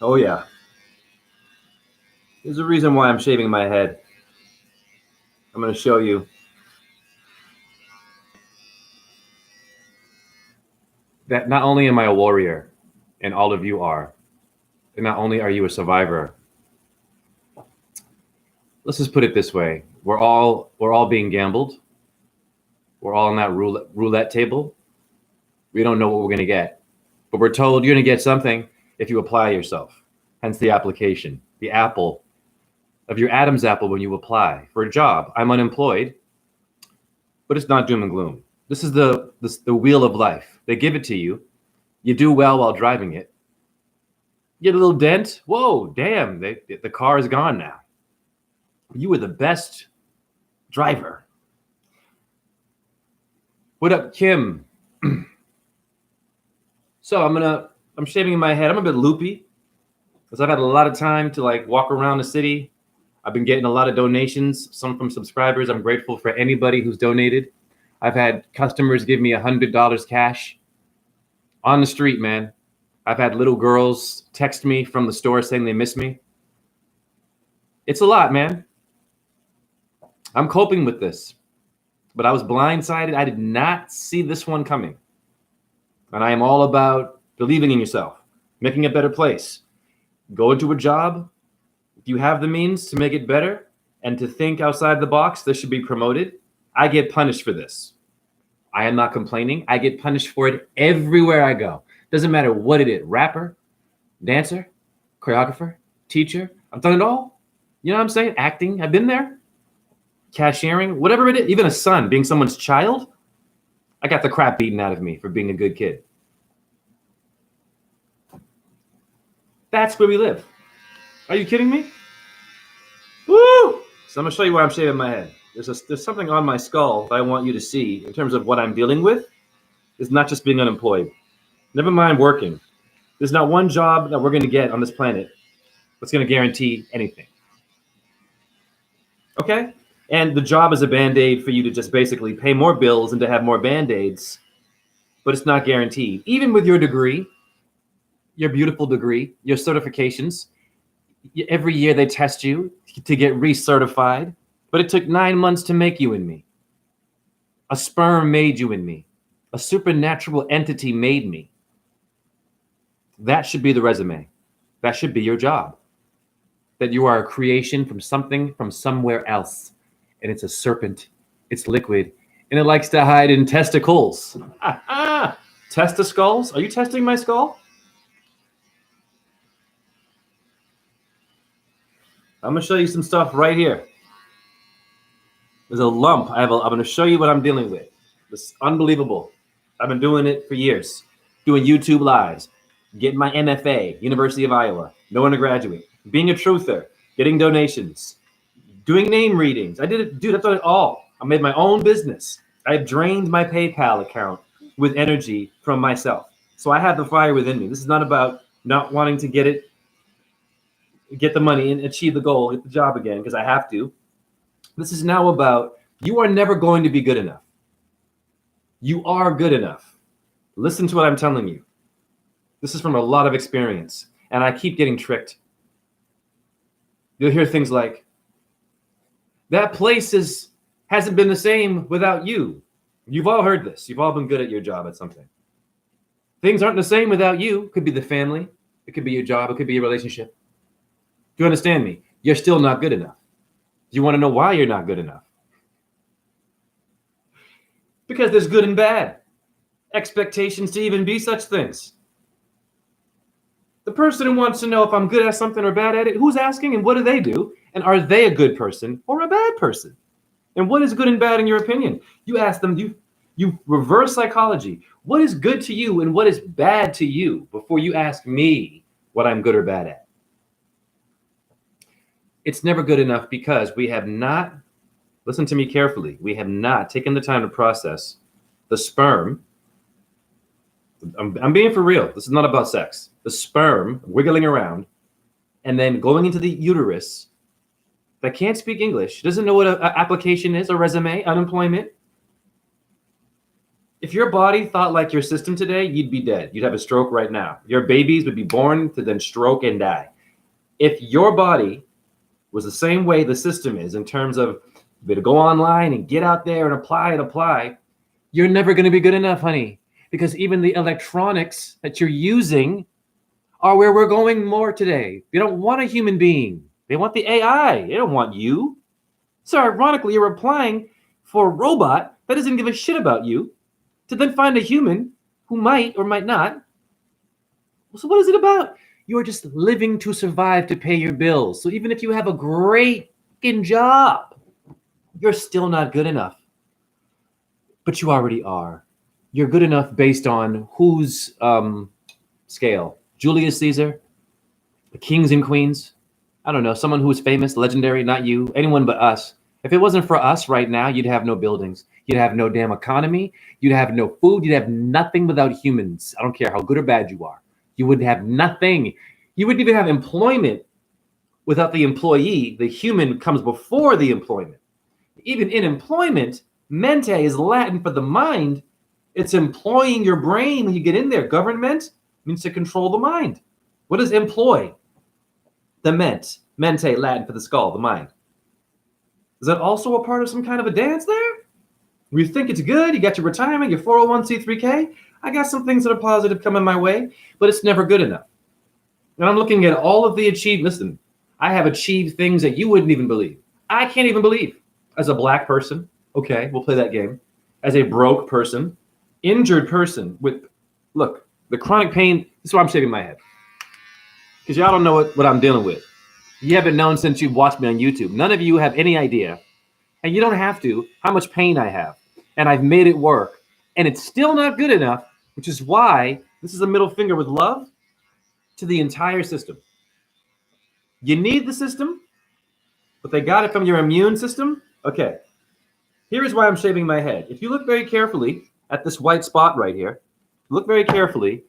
Oh, yeah. There's a reason why I'm shaving my head. I'm going to show you. That not only am I a warrior, and all of you are, and not only are you a survivor, let's just put it this way. We're all being gambled. We're all on that roulette table. We don't know what we're going to get. But we're told you're going to get something if you apply yourself. Hence the application. The apple of your Adam's apple when you apply for a job. I'm unemployed, but it's not doom and gloom. This is the wheel of life. They give it to you. You do well while driving it. You get a little dent. Whoa, damn, the car is gone now. You were the best driver. What up, Kim? So I'm shaving my head. I'm a bit loopy because I've had a lot of time to like walk around the city. I've been getting a lot of donations, some from subscribers. I'm grateful for anybody who's donated. I've had customers give me $100 cash on the street, man. I've had little girls text me from the store saying they miss me. It's a lot, man. I'm coping with this, but I was blindsided. I did not see this one coming. And I am all about believing in yourself, making a better place. Go into a job. If you have the means to make it better and to think outside the box, this should be promoted. I get punished for this. I am not complaining. I get punished for it everywhere I go. Doesn't matter what it is. Rapper, dancer, choreographer, teacher. I've done it all. You know what I'm saying? Acting. I've been there. Cashiering, whatever it is. Even a son, being someone's child. I got the crap beaten out of me for being a good kid. That's where we live. Are you kidding me? Woo! So I'm going to show you why I'm shaving my head. There's something on my skull that I want you to see in terms of what I'm dealing with. It's not just being unemployed. Never mind working. There's not one job that we're going to get on this planet that's going to guarantee anything. Okay? And the job is a Band-Aid for you to just basically pay more bills and to have more Band-Aids, but it's not guaranteed. Even with your degree, your beautiful degree, your certifications, every year they test you to get recertified, but it took 9 months to make you and me. A sperm made you and me. A supernatural entity made me. That should be the resume. That should be your job. That you are a creation from something from somewhere else. And it's a serpent. It's liquid. And it likes to hide in testicles. Testicles? Are you testing my skull? I'm going to show you some stuff right here. There's a lump. I'm going to show you what I'm dealing with. It's unbelievable. I've been doing it for years. Doing YouTube lives. Getting my MFA, University of Iowa. No undergraduate. Being a truther. Getting donations. Doing name readings. I did it, dude, I've done it all. I made my own business. I've drained my PayPal account with energy from myself. So I have the fire within me. This is not about not wanting to get the money and achieve the goal, get the job again, because I have to. This is now about you are never going to be good enough. You are good enough. Listen to what I'm telling you. This is from a lot of experience, and I keep getting tricked. You'll hear things like, that place hasn't been the same without you. You've all heard this. You've all been good at your job at something. Things aren't the same without you. It could be the family. It could be your job. It could be your relationship. Do you understand me? You're still not good enough. Do you want to know why you're not good enough? Because there's good and bad. Expectations to even be such things. The person who wants to know if I'm good at something or bad at it, who's asking and what do they do? And are they a good person or a bad person? And what is good and bad in your opinion? You ask them, you reverse psychology. What is good to you and what is bad to you before you ask me what I'm good or bad at? It's never good enough because we have not, listen to me carefully, we have not taken the time to process the sperm. I'm being for real. This is not about sex. The sperm wiggling around and then going into the uterus that can't speak English, doesn't know what an application is, a resume, unemployment. If your body thought like your system today, you'd be dead. You'd have a stroke right now. Your babies would be born to then stroke and die. If your body was the same way the system is in terms of you better go online and get out there and apply, you're never going to be good enough, honey, because even the electronics that you're using are where we're going more today. They don't want a human being. They want the AI. They don't want you. So ironically, you're applying for a robot that doesn't give a shit about you to then find a human who might or might not. So what is it about? You're just living to survive to pay your bills. So even if you have a great fucking job, you're still not good enough. But you already are. You're good enough based on whose scale? Julius Caesar? The kings and queens? I don't know, someone who is famous, legendary, not you, anyone but us. If it wasn't for us right now, you'd have no buildings. You'd have no damn economy. You'd have no food. You'd have nothing without humans. I don't care how good or bad you are. You would have nothing. You wouldn't even have employment without the employee. The human comes before the employment. Even in employment, mente is Latin for the mind. It's employing your brain when you get in there. Government means to control the mind. What does employ? The mente, Latin for the skull, the mind. Is that also a part of some kind of a dance there? Where you think it's good, you got your retirement, your 401c3k. I got some things that are positive coming my way, but it's never good enough. And I'm looking at all of the achieved. Listen, I have achieved things that you wouldn't even believe. I can't even believe. As a black person, okay, we'll play that game. As a broke person, injured person with, look, the chronic pain, this is why I'm shaking my head. Because y'all don't know what I'm dealing with. You haven't known since you've watched me on YouTube. None of you have any idea, and you don't have to, how much pain I have. And I've made it work. And it's still not good enough, which is why this is a middle finger with love to the entire system. You need the system, but they got it from your immune system. Okay, here's why I'm shaving my head. If you look very carefully at this white spot right here, look very carefully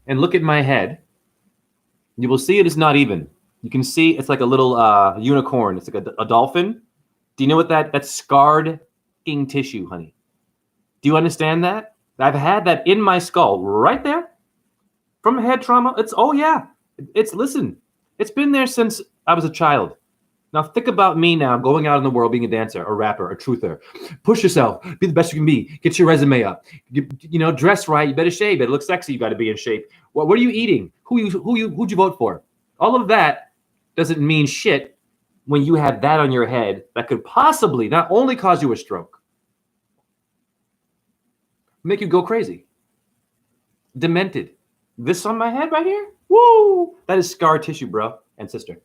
and look at my head, you will see it is not even. You can see it's like a little unicorn. It's like a dolphin. Do you know what that's scarred tissue, honey? Do you understand that? I've had that in my skull right there from head trauma. Listen, it's been there since I was a child. Now think about me now going out in the world being a dancer, a rapper, a truther. Push yourself, be the best you can be. Get your resume up. Dress right. You better shave. You better look sexy. You got to be in shape. What are you eating? Who'd you vote for? All of that doesn't mean shit when you have that on your head that could possibly not only cause you a stroke, make you go crazy, demented. This on my head right here, woo! That is scar tissue, bro and sister.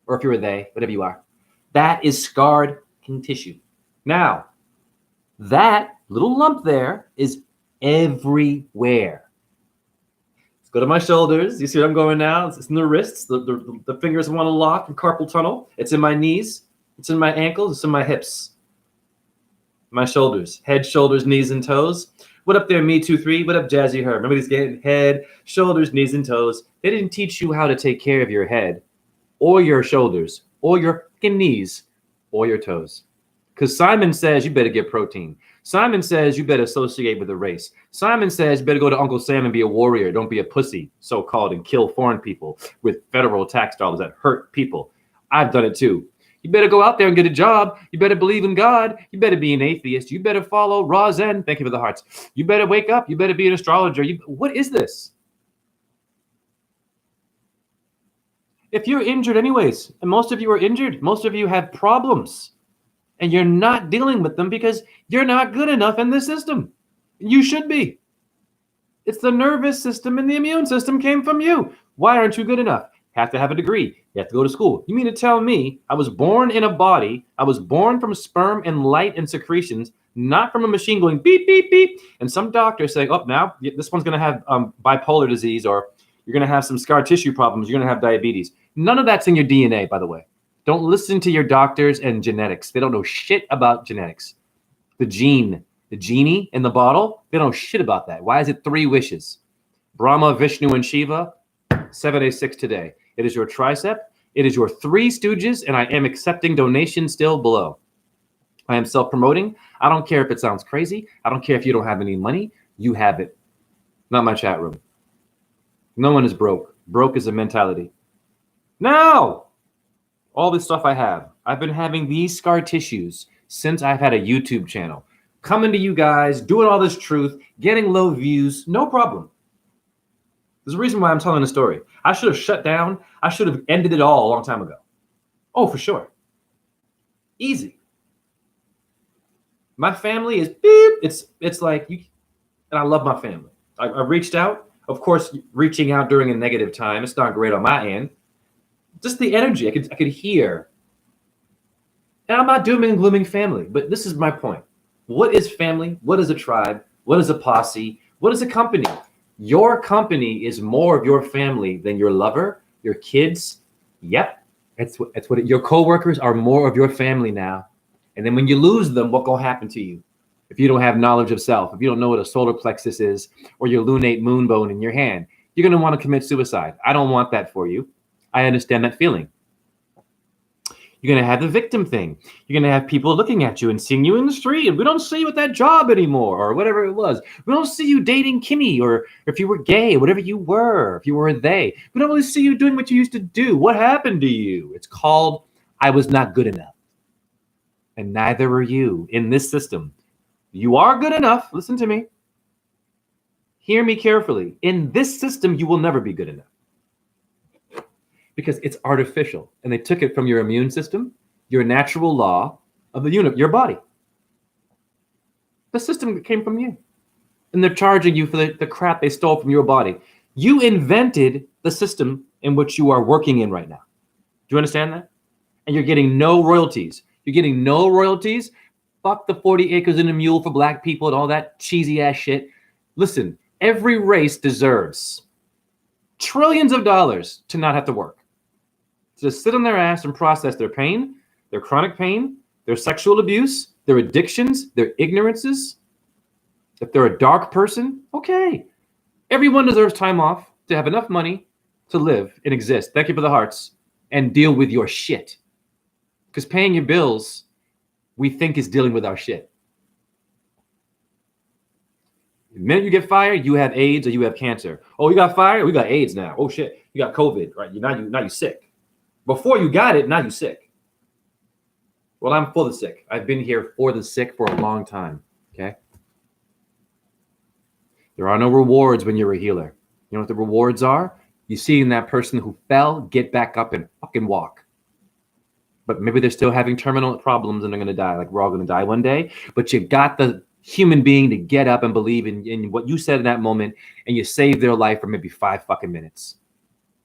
Or if you're a they, whatever you are. That is scarred tissue. Now, that little lump there is everywhere. Let's go to my shoulders. You see where I'm going now? It's in the wrists. The fingers want to lock in carpal tunnel. It's in my knees. It's in my ankles. It's in my hips. My shoulders. Head, shoulders, knees, and toes. What up there, me 2-3? What up, Jazzy Her? Remember these getting head, shoulders, knees, and toes. They didn't teach you how to take care of your head or your shoulders or your fucking knees or your toes. Because Simon says you better get protein. Simon says you better associate with the race. Simon says you better go to Uncle Sam and be a warrior. Don't be a pussy, so-called, and kill foreign people with federal tax dollars that hurt people. I've done it too. You better go out there and get a job. You better believe in God. You better be an atheist. You better follow Ra Zen. Thank you for the hearts. You better wake up. You better be an astrologer. What is this? If you're injured anyways, and most of you are injured, most of you have problems, and you're not dealing with them because you're not good enough in the system. You should be. It's the nervous system and the immune system came from you. Why aren't you good enough? Have to have a degree. You have to go to school. You mean to tell me I was born in a body, I was born from sperm and light and secretions, not from a machine going beep, beep, beep, and some doctor saying, oh, now this one's going to have bipolar disease, or you're going to have some scar tissue problems, you're going to have diabetes. None of that's in your DNA, by the way. Don't listen to your doctors and genetics. They don't know shit about genetics. The genie in the bottle, they don't know shit about that. Why is it 3 wishes? Brahma, Vishnu, and Shiva, 786 today. It is your tricep. It is your 3 stooges, and I am accepting donations still below. I am self-promoting. I don't care if it sounds crazy. I don't care if you don't have any money. You have it. Not my chat room. No one is broke. Broke is a mentality. No! All this stuff I have. I've been having these scar tissues since I've had a YouTube channel. Coming to you guys, doing all this truth, getting low views, no problem. There's a reason why I'm telling the story. I should have shut down. I should have ended it all a long time ago. Oh, for sure. Easy. My family is beep. It's like you, and I love my family. I reached out. Of course, reaching out during a negative time, it's not great on my end. Just the energy I could hear. And I'm not dooming and glooming family, but this is my point. What is family? What is a tribe? What is a posse? What is a company? Your company is more of your family than your lover, your kids. Yep, that's what your coworkers are more of your family now. And then when you lose them, what gonna happen to you? If you don't have knowledge of self, if you don't know what a solar plexus is, or your lunate moon bone in your hand, you're gonna want to commit suicide. I don't want that for you. I understand that feeling. You're going to have the victim thing. You're going to have people looking at you and seeing you in the street. And we don't see you at that job anymore, or whatever it was. We don't see you dating Kimmy, or if you were gay, whatever you were, if you were a they. We don't really see you doing what you used to do. What happened to you? It's called, I was not good enough. And neither are you in this system. You are good enough. Listen to me. Hear me carefully. In this system, you will never be good enough. Because it's artificial, and they took it from your immune system, your natural law of the unit, your body. The system came from you, and they're charging you for the crap they stole from your body. You invented the system in which you are working in right now. Do you understand that? And you're getting no royalties. You're getting no royalties. Fuck the 40 acres and a mule for black people and all that cheesy ass shit. Listen, every race deserves trillions of dollars to not have to work. Just sit on their ass and process their pain, their chronic pain, their sexual abuse, their addictions, their ignorances. If they're a dark person, okay. Everyone deserves time off to have enough money to live and exist. Thank you for the hearts. And deal with your shit. Because paying your bills, we think is dealing with our shit. The minute you get fired, you have AIDS or you have cancer. Oh, you got fired? We got AIDS now. Oh shit, you got COVID, right? Now you're sick. Before you got it, now you're sick. Well, I'm for the sick. I've been here for the sick for a long time, okay? There are no rewards when you're a healer. You know what the rewards are? You see in that person who fell, get back up and fucking walk. But maybe they're still having terminal problems and they're going to die. Like we're all going to die one day. But you got the human being to get up and believe in what you said in that moment, and you save their life for maybe 5 fucking minutes.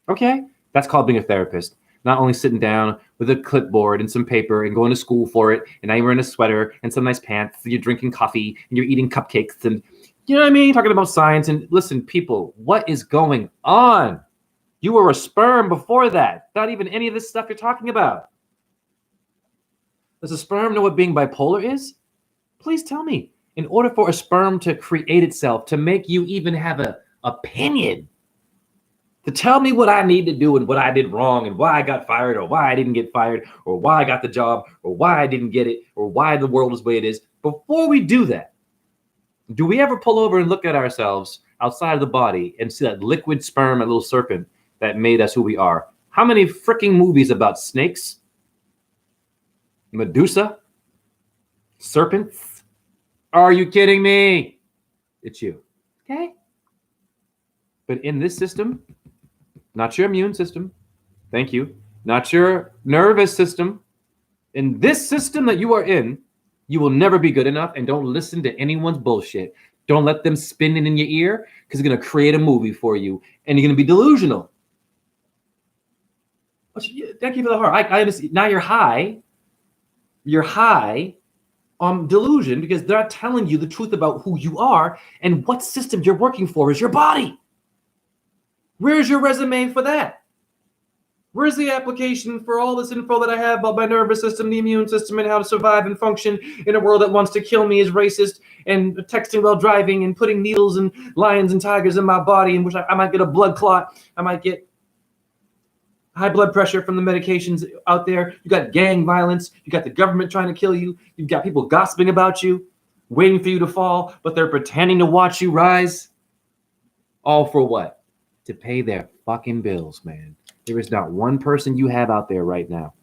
Okay? That's called being a therapist. Not only sitting down with a clipboard and some paper and going to school for it, and now you're wearing a sweater and some nice pants, and you're drinking coffee and you're eating cupcakes, and you know what I mean? Talking about science. And listen, people, what is going on? You were a sperm before that. Not even any of this stuff you're talking about. Does a sperm know what being bipolar is? Please tell me. In order for a sperm to create itself, to make you even have an opinion, to tell me what I need to do and what I did wrong and why I got fired or why I didn't get fired or why I got the job or why I didn't get it or why the world is the way it is. Before we do that, do we ever pull over and look at ourselves outside of the body and see that liquid sperm, a little serpent that made us who we are? How many freaking movies about snakes, Medusa, serpents? Are you kidding me? It's you. Okay? But in this system, not your immune system, thank you, not your nervous system, in this system that you are in, you will never be good enough, and don't listen to anyone's bullshit. Don't let them spin it in your ear, because it's going to create a movie for you, and you're going to be delusional. Thank you for the heart. I understand. Now you're high. You're high on delusion because they're not telling you the truth about who you are and what system you're working for is your body. Where's your resume for that? Where's the application for all this info that I have about my nervous system, the immune system, and how to survive and function in a world that wants to kill me, is racist, and texting while driving, and putting needles and lions and tigers in my body, in which I might get a blood clot. I high blood pressure from the medications out there. You got gang violence. You got the government trying to kill you. You've got people gossiping about you, waiting for you to fall, but they're pretending to watch you rise. All for what? To pay their fucking bills, man. There is not one person you have out there right now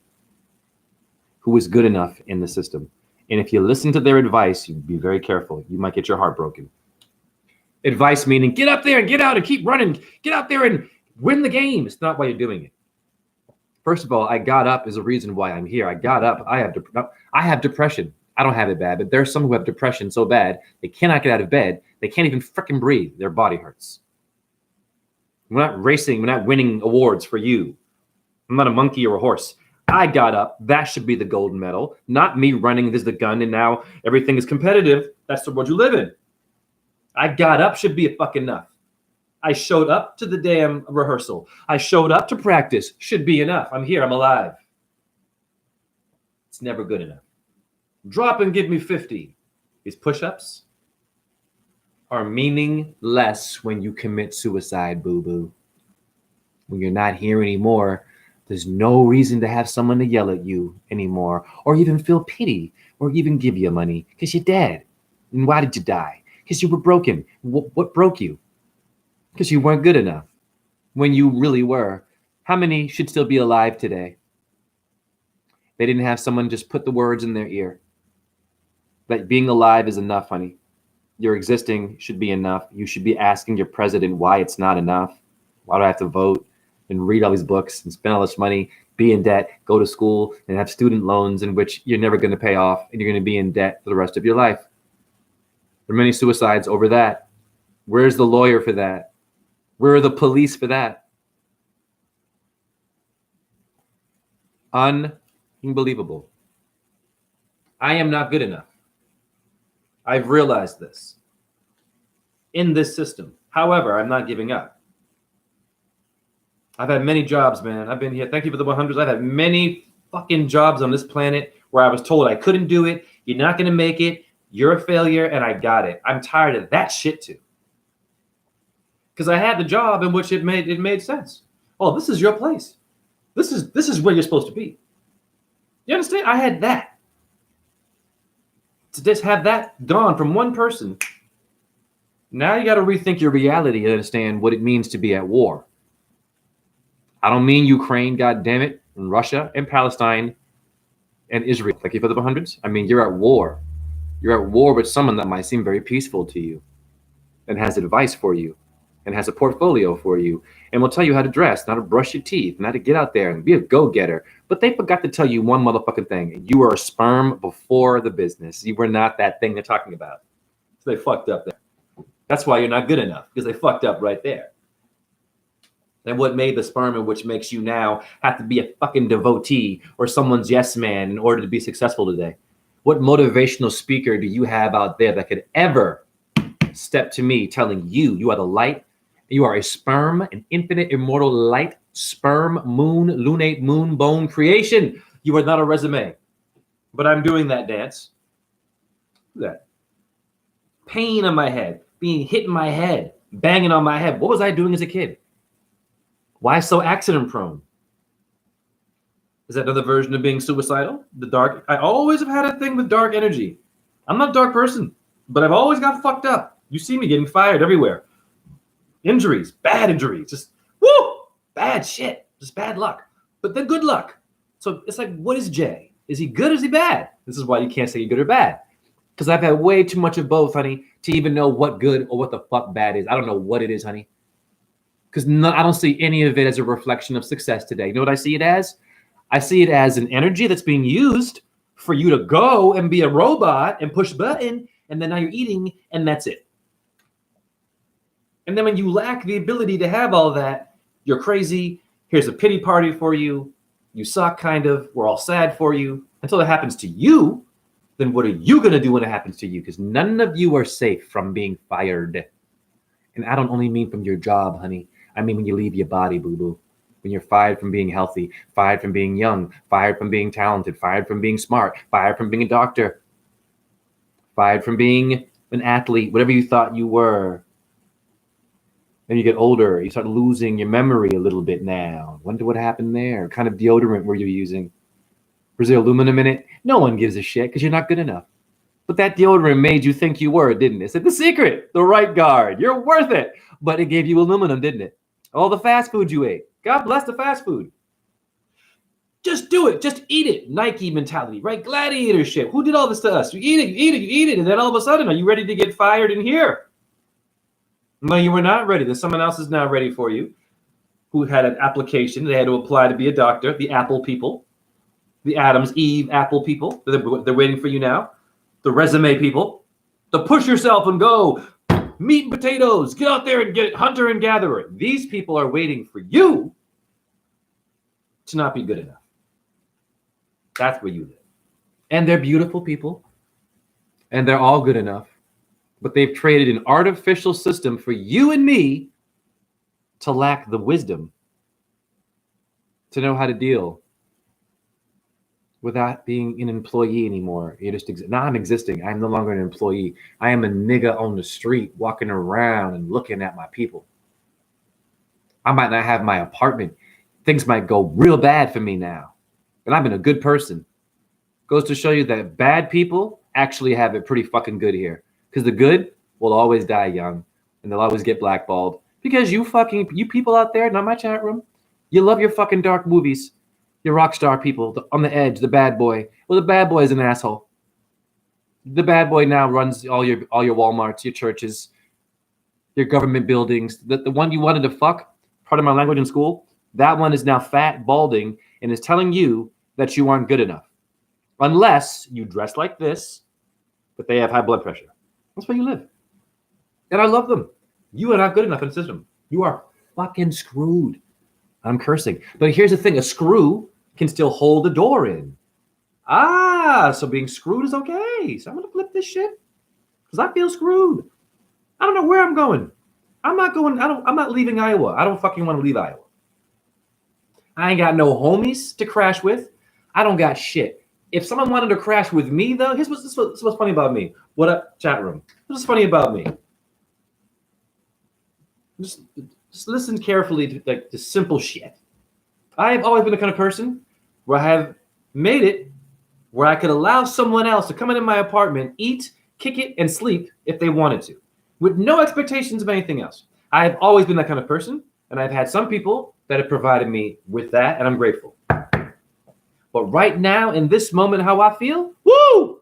who is good enough in the system. And if you listen to their advice, you be very careful. You might get your heart broken. Advice meaning get up there and get out and keep running. Get out there and win the game. It's not why you're doing it. First of all, I got up is a reason why I'm here. I got up. I have depression. I don't have it bad, but there's some who have depression so bad they cannot get out of bed. They can't even freaking breathe. Their body hurts. We're not racing. We're not winning awards for you. I'm not a monkey or a horse. I got up. That should be the golden medal, not me running. This is the gun, and now everything is competitive. That's the world you live in. I got up should be a fucking enough. I showed up to the damn rehearsal. I showed up to practice. Should be enough. I'm here. I'm alive. It's never good enough. Drop and give me 50. These push-ups are meaningless when you commit suicide, boo-boo. When you're not here anymore, there's no reason to have someone to yell at you anymore, or even feel pity, or even give you money, because you're dead. And why did you die? Because you were broken. What broke you? Because you weren't good enough when you really were. How many should still be alive today? They didn't have someone just put the words in their ear. That being alive is enough, honey. Your existing should be enough. You should be asking your president why it's not enough. Why do I have to vote and read all these books and spend all this money, be in debt, go to school and have student loans in which you're never going to pay off and you're going to be in debt for the rest of your life? There are many suicides over that. Where's the lawyer for that? Where are the police for that? Unbelievable. I am not good enough. I've realized this in this system. However, I'm not giving up. I've had many jobs, man. I've been here. Thank you for the 100s. I've had many fucking jobs on this planet where I was told I couldn't do it. You're not going to make it. You're a failure. And I got it. I'm tired of that shit too. Because I had the job in which it made sense. Oh, this is your place. This is where you're supposed to be. You understand? I had that. To just have that gone from one person. Now you got to rethink your reality and understand what it means to be at war. I don't mean Ukraine, God damn it, and Russia and Palestine and Israel. Thank you for the 100s. I mean, you're at war. You're at war with someone that might seem very peaceful to you and has advice for you and has a portfolio for you and will tell you how to dress, how to brush your teeth, and how to get out there and be a go-getter. But they forgot to tell you one motherfucking thing. You were a sperm before the business. You were not that thing they're talking about. So they fucked up there. That's why you're not good enough, because they fucked up right there. And what made the sperm and which makes you now have to be a fucking devotee or someone's yes man in order to be successful today? What motivational speaker do you have out there that could ever step to me telling you you are the light, you are a sperm, an infinite immortal light, sperm, moon, lunate, moon, bone creation. You are not a resume. But I'm doing that dance. That pain on my head, being hit in my head, banging on my head. What was I doing as a kid? Why so accident prone? Is that another version of being suicidal? The dark. I always have had a thing with dark energy. I'm not a dark person, but I've always got fucked up. You see me getting fired everywhere. Injuries, bad injuries, just woo, bad shit, just bad luck. But then good luck. So it's like, what is Jay? Is he good or is he bad? This is why you can't say you're good or bad. Because I've had way too much of both, honey, to even know what good or what the fuck bad is. I don't know what it is, honey. Because I don't see any of it as a reflection of success today. You know what I see it as? I see it as an energy that's being used for you to go and be a robot and push a button, and then now you're eating, and that's it. And then when you lack the ability to have all that, you're crazy. Here's a pity party for you. You suck, kind of. We're all sad for you. Until it happens to you, then what are you going to do when it happens to you? Because none of you are safe from being fired. And I don't only mean from your job, honey. I mean when you leave your body, boo-boo. When you're fired from being healthy, fired from being young, fired from being talented, fired from being smart, fired from being a doctor, fired from being an athlete, whatever you thought you were. And you get older, you start losing your memory a little bit now. Wonder what happened there. What kind of deodorant were you using? Was there aluminum in it? No one gives a shit because you're not good enough. But that deodorant made you think you were, didn't it? It's like the secret, the right guard. You're worth it. But it gave you aluminum, didn't it? All the fast food you ate. God bless the fast food. Just do it. Just eat it. Nike mentality, right? Gladiator shit. Who did all this to us? You eat it, you eat it, you eat it. And then all of a sudden, are you ready to get fired in here? No, you were not ready. There's someone else is now ready for you who had an application. They had to apply to be a doctor. The Apple people, the Adam's Eve Apple people. They're waiting for you now. The resume people, the push yourself and go. Meat and potatoes. Get out there and get it. Hunter and gatherer. These people are waiting for you to not be good enough. That's where you live. And they're beautiful people. And they're all good enough. But they've created an artificial system for you and me to lack the wisdom to know how to deal without being an employee anymore. You just now I'm existing. I'm no longer an employee. I am a nigga on the street walking around and looking at my people. I might not have my apartment. Things might go real bad for me now. And I've been a good person. Goes to show you that bad people actually have it pretty fucking good here. Because the good will always die young. And they'll always get blackballed. Because you people out there, not my chat room, you love your fucking dark movies. Your rock star people, on the edge, the bad boy. Well, the bad boy is an asshole. The bad boy now runs all your Walmarts, your churches, your government buildings. The one you wanted to fuck, part of my language in school, that one is now fat, balding, and is telling you that you aren't good enough. Unless you dress like this, but they have high blood pressure. That's where you live. And I love them. You are not good enough in the system. You are fucking screwed. I'm cursing. But here's the thing. A screw can still hold the door in. So being screwed is okay. So I'm going to flip this shit because I feel screwed. I don't know where I'm going. I'm not leaving Iowa. I don't fucking want to leave Iowa. I ain't got no homies to crash with. I don't got shit. If someone wanted to crash with me, though, this is what's funny about me. What up, chat room? What's funny about me? Just listen carefully to like the simple shit. I've always been the kind of person where I have made it where I could allow someone else to come into my apartment, eat, kick it, and sleep if they wanted to, with no expectations of anything else. I've always been that kind of person, and I've had some people that have provided me with that, and I'm grateful. But right now, in this moment, how I feel, woo!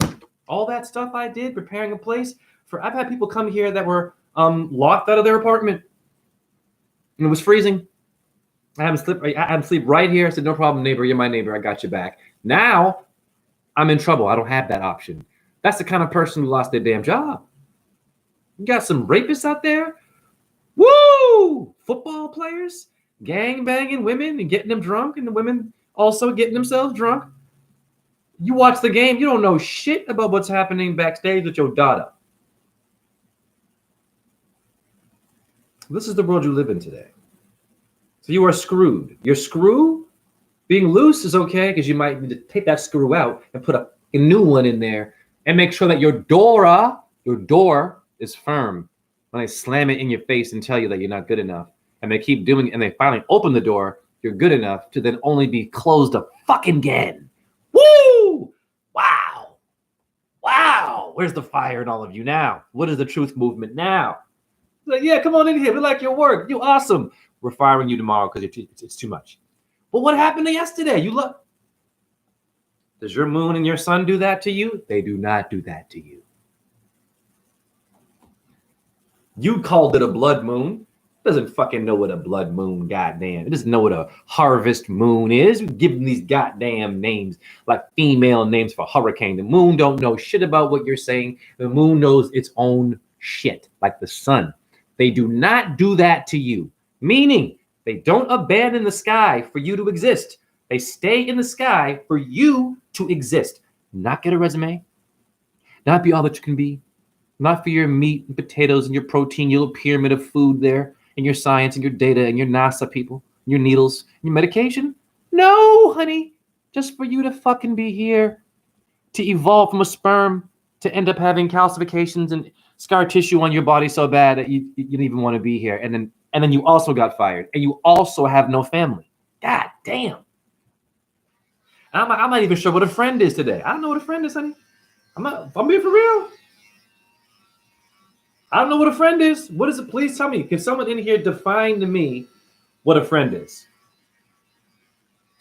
All that stuff I did, preparing a place I've had people come here that were locked out of their apartment. And it was freezing. I had them sleep right here. I said, no problem, neighbor. You're my neighbor. I got your back. Now, I'm in trouble. I don't have that option. That's the kind of person who lost their damn job. You got some rapists out there. Woo! Football players, gang banging women and getting them drunk, and the women also getting themselves drunk. You watch the game. You don't know shit about what's happening backstage with your daughter. This is the world you live in today. So you are screwed. Your screw being loose is okay because you might need to take that screw out and put a new one in there and make sure that your door is firm when they slam it in your face and tell you that you're not good enough. And they keep doing it and they finally open the door. You're good enough to then only be closed a fucking again. Woo! Wow. Where's the fire in all of you now? What is the truth movement now? Like, yeah, come on in here. We like your work. You're awesome. We're firing you tomorrow because it's too much. But what happened to yesterday? Does your moon and your sun do that to you? They do not do that to you. You called it a blood moon. Doesn't fucking know what a blood moon, goddamn. It doesn't know what a harvest moon is. We give them these goddamn names, like female names for hurricane. The moon don't know shit about what you're saying. The moon knows its own shit, like the sun. They do not do that to you, meaning they don't abandon the sky for you to exist. They stay in the sky for you to exist, not get a resume, not be all that you can be, not for your meat and potatoes and your protein, your little pyramid of food there, and your science and your data and your NASA people, your needles, and your medication. No, honey, just for you to fucking be here, to evolve from a sperm, to end up having calcifications and scar tissue on your body so bad that you didn't even want to be here. And then and then you also got fired, and you also have no family. God damn. I'm not even sure what a friend is today. I don't know what a friend is, honey. I'm being for real. I don't know what a friend is. What is it? Please tell me. Can someone in here define to me what a friend is?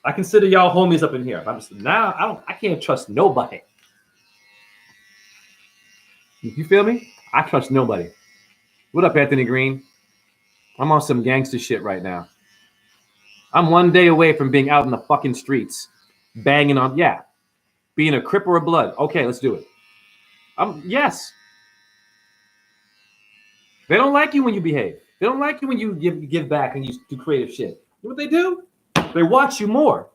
I consider y'all homies up in here. I can't trust nobody. You feel me? I trust nobody. What up, Anthony Green? I'm on some gangster shit right now. I'm one day away from being out in the fucking streets, banging on, being a Crip or a Blood. Okay, let's do it. Yes. They don't like you when you behave. They don't like you when you give back and you do creative shit. You know what they do? They watch you more.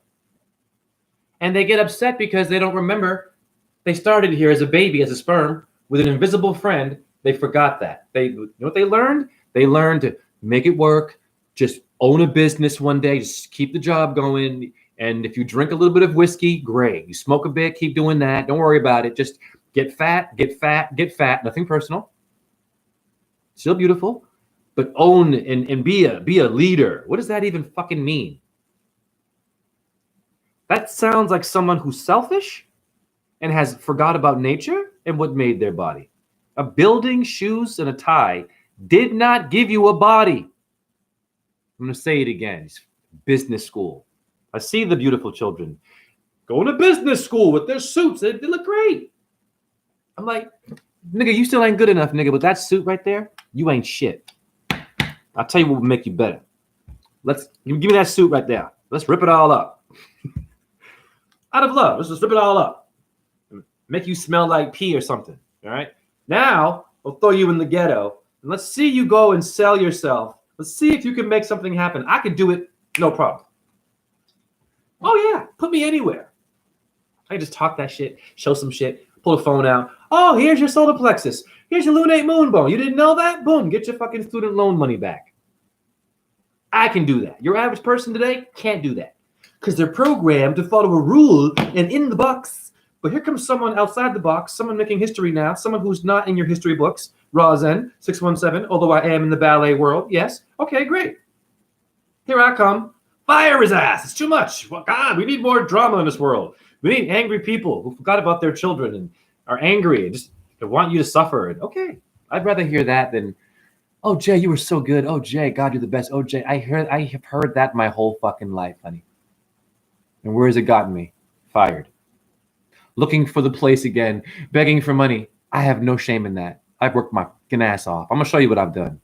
And they get upset because they don't remember they started here as a baby, as a sperm, with an invisible friend. They forgot that. You know what they learned? They learned to make it work, just own a business one day, just keep the job going. And if you drink a little bit of whiskey, great. You smoke a bit, keep doing that. Don't worry about it. Just get fat, get fat, get fat. Nothing personal. Still beautiful, but own and be a leader. What does that even fucking mean? That sounds like someone who's selfish and has forgot about nature and what made their body. A building, shoes, and a tie did not give you a body. I'm going to say it again. It's business school. I see the beautiful children going to business school with their suits. They look great. I'm like, nigga, you still ain't good enough, nigga. With that suit right there, you ain't shit. I'll tell you what will make you better. Give me that suit right there. Let's rip it all up. Out of love, let's just rip it all up. Make you smell like pee or something. All right. Now we'll throw you in the ghetto and let's see you go and sell yourself. Let's see if you can make something happen. I could do it, no problem. Oh yeah, put me anywhere. I can just talk that shit, show some shit, pull the phone out. Oh, here's your solar plexus. Here's your lunate moon bone. You didn't know that? Boom, get your fucking student loan money back. I can do that. Your average person today can't do that because they're programmed to follow a rule and in the box. But here comes someone outside the box, someone making history now, someone who's not in your history books. Razen 617, although I am in the ballet world. Yes. Okay, great. Here I come. Fire his ass. It's too much. Well, God, we need more drama in this world. We need angry people who forgot about their children and are angry and just want you to suffer. And okay, I'd rather hear that than, oh, Jay, you were so good. Oh, Jay, God, you're the best. Oh, Jay, I have heard that my whole fucking life, honey. And where has it gotten me? Fired. Looking for the place again, begging for money. I have no shame in that. I've worked my fucking ass off. I'm going to show you what I've done.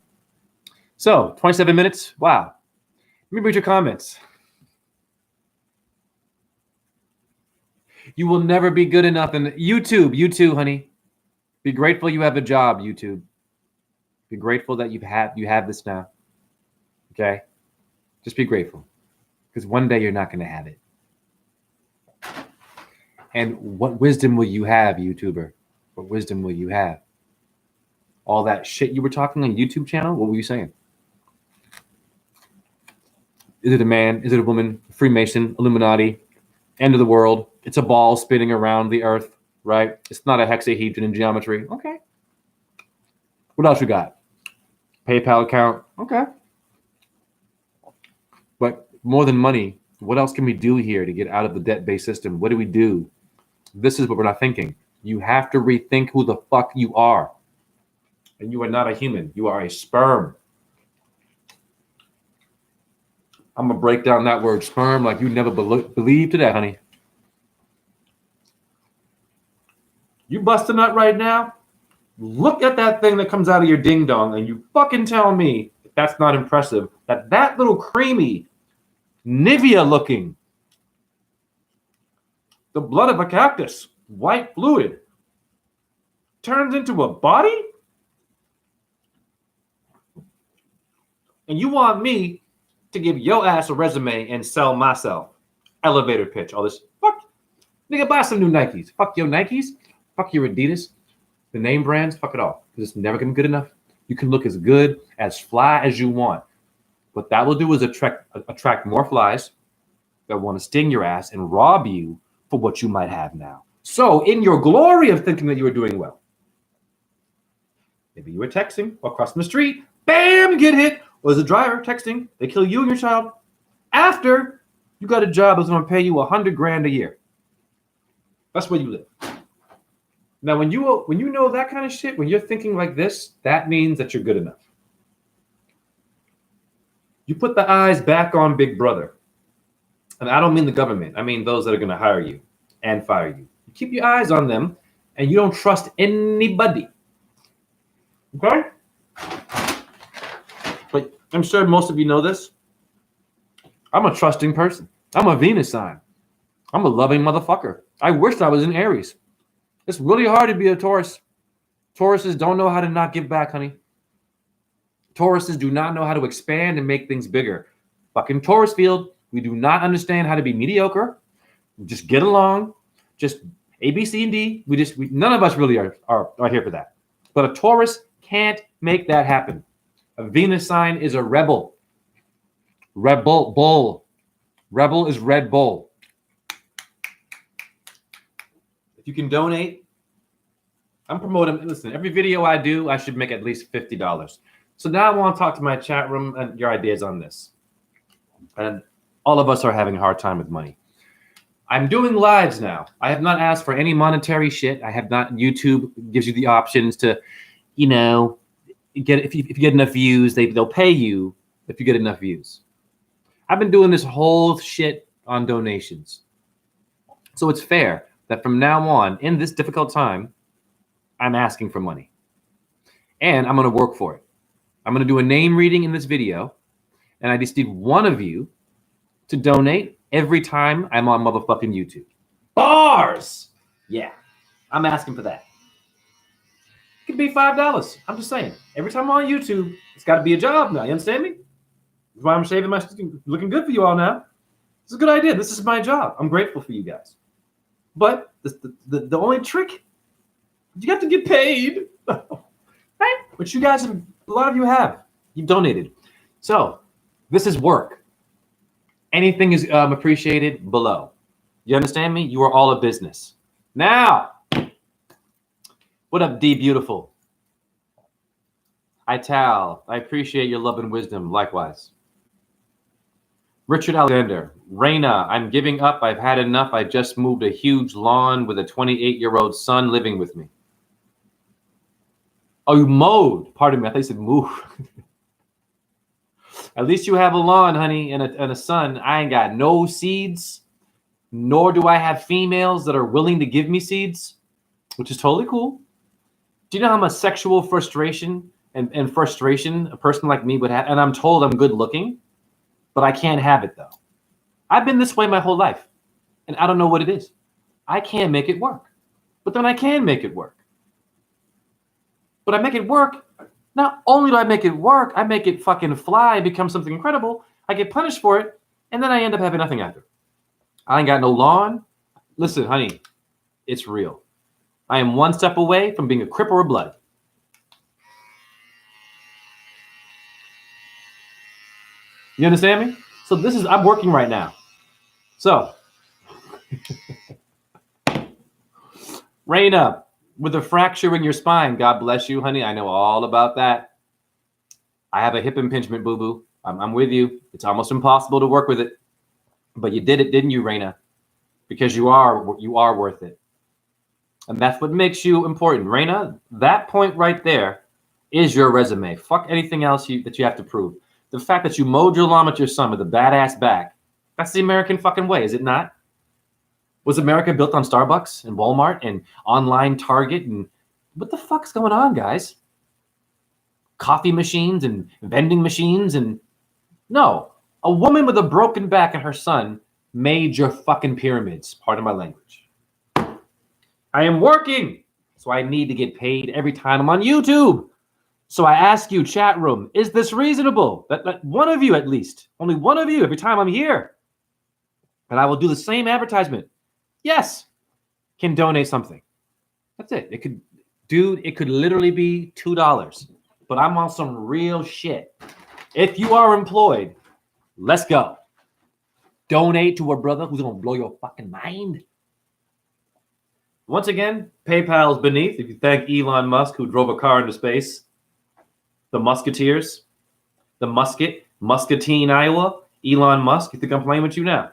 So, 27 minutes. Wow. Let me read your comments. You will never be good enough. And YouTube, you too, honey. Be grateful you have a job, YouTube. Be grateful that you have this now. Okay? Just be grateful. Because one day you're not going to have it. And what wisdom will you have, YouTuber? What wisdom will you have? All that shit you were talking on YouTube channel? What were you saying? Is it a man? Is it a woman? Freemason? Illuminati? End of the world? It's a ball spinning around the earth, right? It's not a hexahedron in geometry. Okay. What else you got? PayPal account? Okay. But more than money, what else can we do here to get out of the debt-based system? What do we do? This is what we're not thinking. You have to rethink who the fuck you are. And you are not a human. You are a sperm. I'm going to break down that word sperm like you never believed today, honey. You bust a nut right now? Look at that thing that comes out of your ding-dong and you fucking tell me if that's not impressive, that little creamy, Nivea-looking, the blood of a cactus, white fluid, turns into a body? And you want me to give your ass a resume and sell myself? Elevator pitch, all this. Fuck. Nigga, buy some new Nikes. Fuck your Nikes. Fuck your Adidas. The name brands, fuck it all. Because it's never going to be good enough. You can look as good, as fly as you want. What that will do is attract more flies that want to sting your ass and rob you for what you might have now. So in your glory of thinking that you were doing well, maybe you were texting or crossing the street, bam, get hit. was a driver texting. They kill you and your child after you got a job that's going to pay you $100,000 a year. That's where you live. Now, when you know that kind of shit, when you're thinking like this, that means that you're good enough. You put the eyes back on Big Brother. And I don't mean the government. I mean those that are going to hire you and fire you. You keep your eyes on them, and you don't trust anybody. Okay? But I'm sure most of you know this. I'm a trusting person. I'm a Venus sign. I'm a loving motherfucker. I wish I was in Aries. It's really hard to be a Taurus. Tauruses don't know how to not give back, honey. Tauruses do not know how to expand and make things bigger. Fucking Taurus field, we do not understand how to be mediocre. Just get along. Just A, B, C, and D. None of us really are here for that. But a Taurus can't make that happen. A Venus sign is a rebel. Rebel bull. Rebel is Red Bull. If you can donate, I'm promoting. Listen, every video I do, I should make at least $50. So now I want to talk to my chat room and your ideas on this. And all of us are having a hard time with money. I'm doing lives now. I have not asked for any monetary shit. I have not. YouTube gives you the options to, get if you get enough views, they'll pay you if you get enough views. I've been doing this whole shit on donations. So it's fair that from now on, in this difficult time, I'm asking for money. And I'm going to work for it. I'm going to do a name reading in this video. And I just need one of you to donate every time I'm on motherfucking YouTube. Bars! Yeah, I'm asking for that. It could be $5. I'm just saying. Every time I'm on YouTube, it's got to be a job now. You understand me? That's why I'm shaving my skin. Looking good for you all now. It's a good idea. This is my job. I'm grateful for you guys. But the only trick, you have to get paid. Right? But you guys, a lot of you have. You've donated. So this is work. Anything is appreciated below. You understand me? You are all a business. Now, what up, D Beautiful? Ital, I appreciate your love and wisdom. Likewise. Richard Alexander, Raina, I'm giving up. I've had enough. I just moved a huge lawn with a 28-year-old son living with me. Oh, you mowed. Pardon me. I thought you said move. At least you have a lawn, honey, and a son. I ain't got no seeds, nor do I have females that are willing to give me seeds, which is totally cool. Do you know how much sexual frustration and frustration a person like me would have? And I'm told I'm good looking, but I can't have it, though. I've been this way my whole life, and I don't know what it is. I can't make it work, but then I can make it work. But I make it work. Not only do I make it work, I make it fucking fly, become something incredible. I get punished for it, and then I end up having nothing after. I ain't got no lawn. Listen, honey, it's real. I am one step away from being a Crip or a Blood. You understand me? So I'm working right now. So, Raina, with a fracture in your spine, God bless you, honey. I know all about that. I have a hip impingement, boo-boo. I'm with you. It's almost impossible to work with it. But you did it, didn't you, Raina? Because you are worth it. And that's what makes you important. Raina, that point right there is your resume. Fuck anything else that you have to prove. The fact that you mowed your lawn with your son with a badass back, that's the American fucking way, is it not? Was America built on Starbucks and Walmart and online Target? And what the fuck's going on, guys? Coffee machines and vending machines and no. A woman with a broken back and her son made your fucking pyramids. Pardon my language. I am working, so I need to get paid every time I'm on YouTube. So I ask you, chat room, is this reasonable? That one of you at least, only one of you every time I'm here, and I will do the same advertisement. Yes, can donate something. That's it. It could literally be $2, but I'm on some real shit. If you are employed, let's go. Donate to a brother who's going to blow your fucking mind. Once again, PayPal is beneath. If you thank Elon Musk, who drove a car into space, the Musketeers, the Muscatine, Iowa, Elon Musk. You think I'm playing with you now?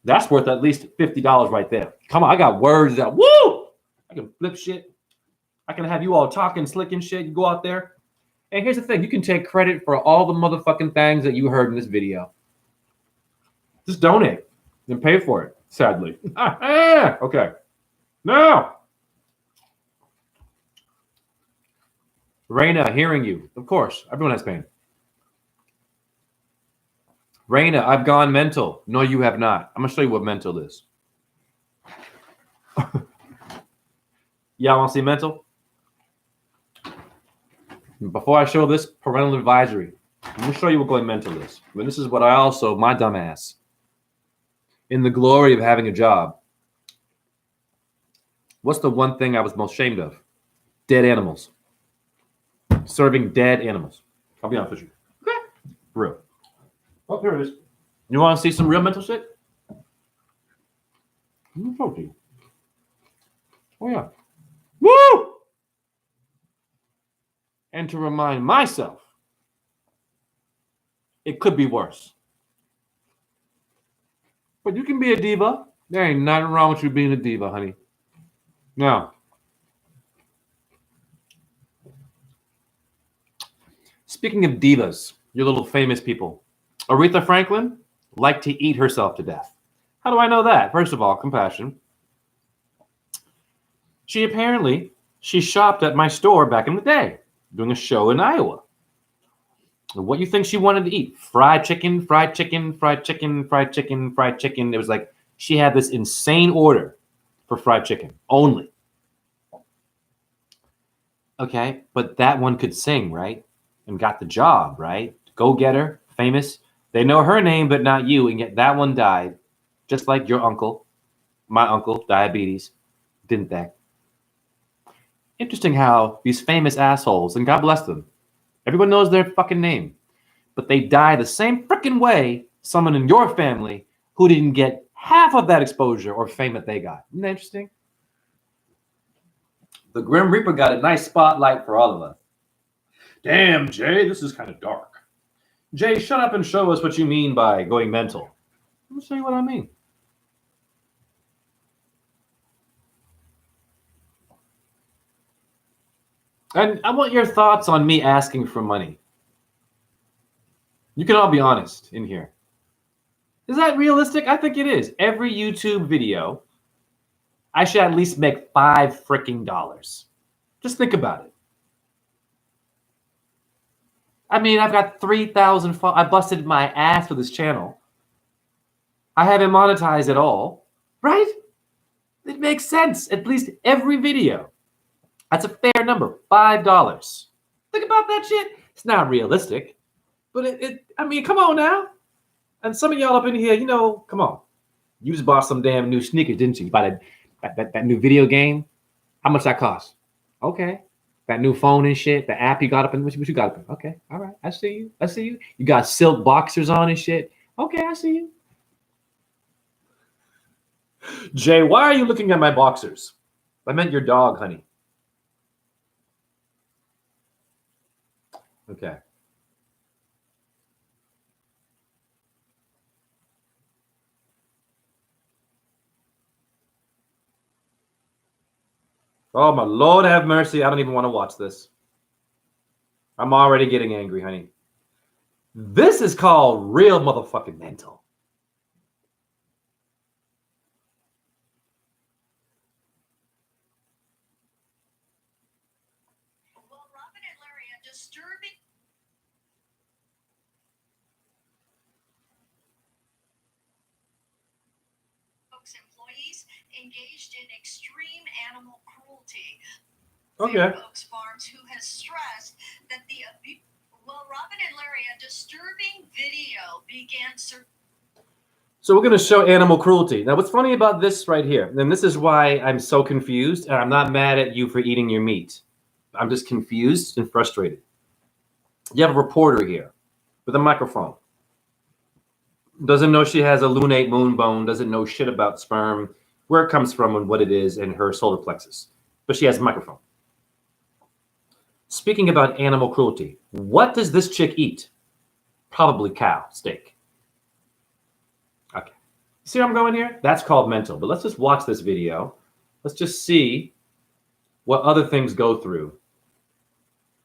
That's worth at least $50 right there. Come on, I got words that, woo! I can flip shit. I can have you all talking slick and shit. You go out there. And here's the thing. You can take credit for all the motherfucking things that you heard in this video. Just donate and pay for it, sadly. Okay. Now. Raina, hearing you. Of course, everyone has pain. Raina, I've gone mental. No, you have not. I'm going to show you what mental is. Y'all want to see mental? Before I show this parental advisory, I'm going to show you what going mental is. But this is what I also, my dumb ass, in the glory of having a job, what's the one thing I was most ashamed of? Dead animals. Serving dead animals. I'll be honest with you. Okay. Real. Oh, here it is. You want to see some real mental shit? Let me show it to you. Oh, yeah. Woo! And to remind myself, it could be worse. But you can be a diva. There ain't nothing wrong with you being a diva, honey. Now, speaking of divas, your little famous people, Aretha Franklin liked to eat herself to death. How do I know that? First of all, compassion. She shopped at my store back in the day, doing a show in Iowa. What do you think she wanted to eat? Fried chicken, fried chicken, fried chicken, fried chicken, fried chicken. It was like she had this insane order for fried chicken only. Okay, but that one could sing, right? And got the job, right? Go get her, famous. They know her name, but not you. And yet that one died, just like your uncle, my uncle, diabetes, didn't they? Interesting how these famous assholes, and God bless them, everyone knows their fucking name, but they die the same freaking way someone in your family who didn't get half of that exposure or fame that they got. Isn't that interesting? The Grim Reaper got a nice spotlight for all of us. Damn, Jay, this is kind of dark. Jay, shut up and show us what you mean by going mental. Let me show you what I mean. And I want your thoughts on me asking for money. You can all be honest in here. Is that realistic? I think it is. Every YouTube video, I should at least make $5 freaking. Just think about it. I mean, I've got 3,000 followers. I busted my ass for this channel. I haven't monetized at all, right? It makes sense. At least every video. That's a fair number, $5. Think about that shit. It's not realistic, but I mean, come on now. And some of y'all up in here, you know, come on. You just bought some damn new sneakers, didn't you? You bought that new video game. How much that cost? Okay. That new phone and shit, the app you got up in, what you got up in? Okay, all right, I see you. I see you. You got silk boxers on and shit. Okay, I see you. Jay, why are you looking at my boxers? I meant your dog, honey. Okay. Oh, my Lord have mercy. I don't even want to watch this. I'm already getting angry, honey. This is called real motherfucking mental. Well, Robin and Larry, a disturbing... employees engaged in extreme animal cruelty. Okay. Oaks Farms, who has stressed that Robin and Larry, a disturbing video began. So we're going to show animal cruelty. Now, what's funny about this right here, and this is why I'm so confused, and I'm not mad at you for eating your meat. I'm just confused and frustrated. You have a reporter here with a microphone. Doesn't know she has a lunate moon bone, doesn't know shit about sperm, where it comes from and what it is in her solar plexus. But she has a microphone. Speaking about animal cruelty, what does this chick eat? Probably cow steak. Okay. See where I'm going here? That's called mental. But let's just watch this video. Let's just see what other things go through.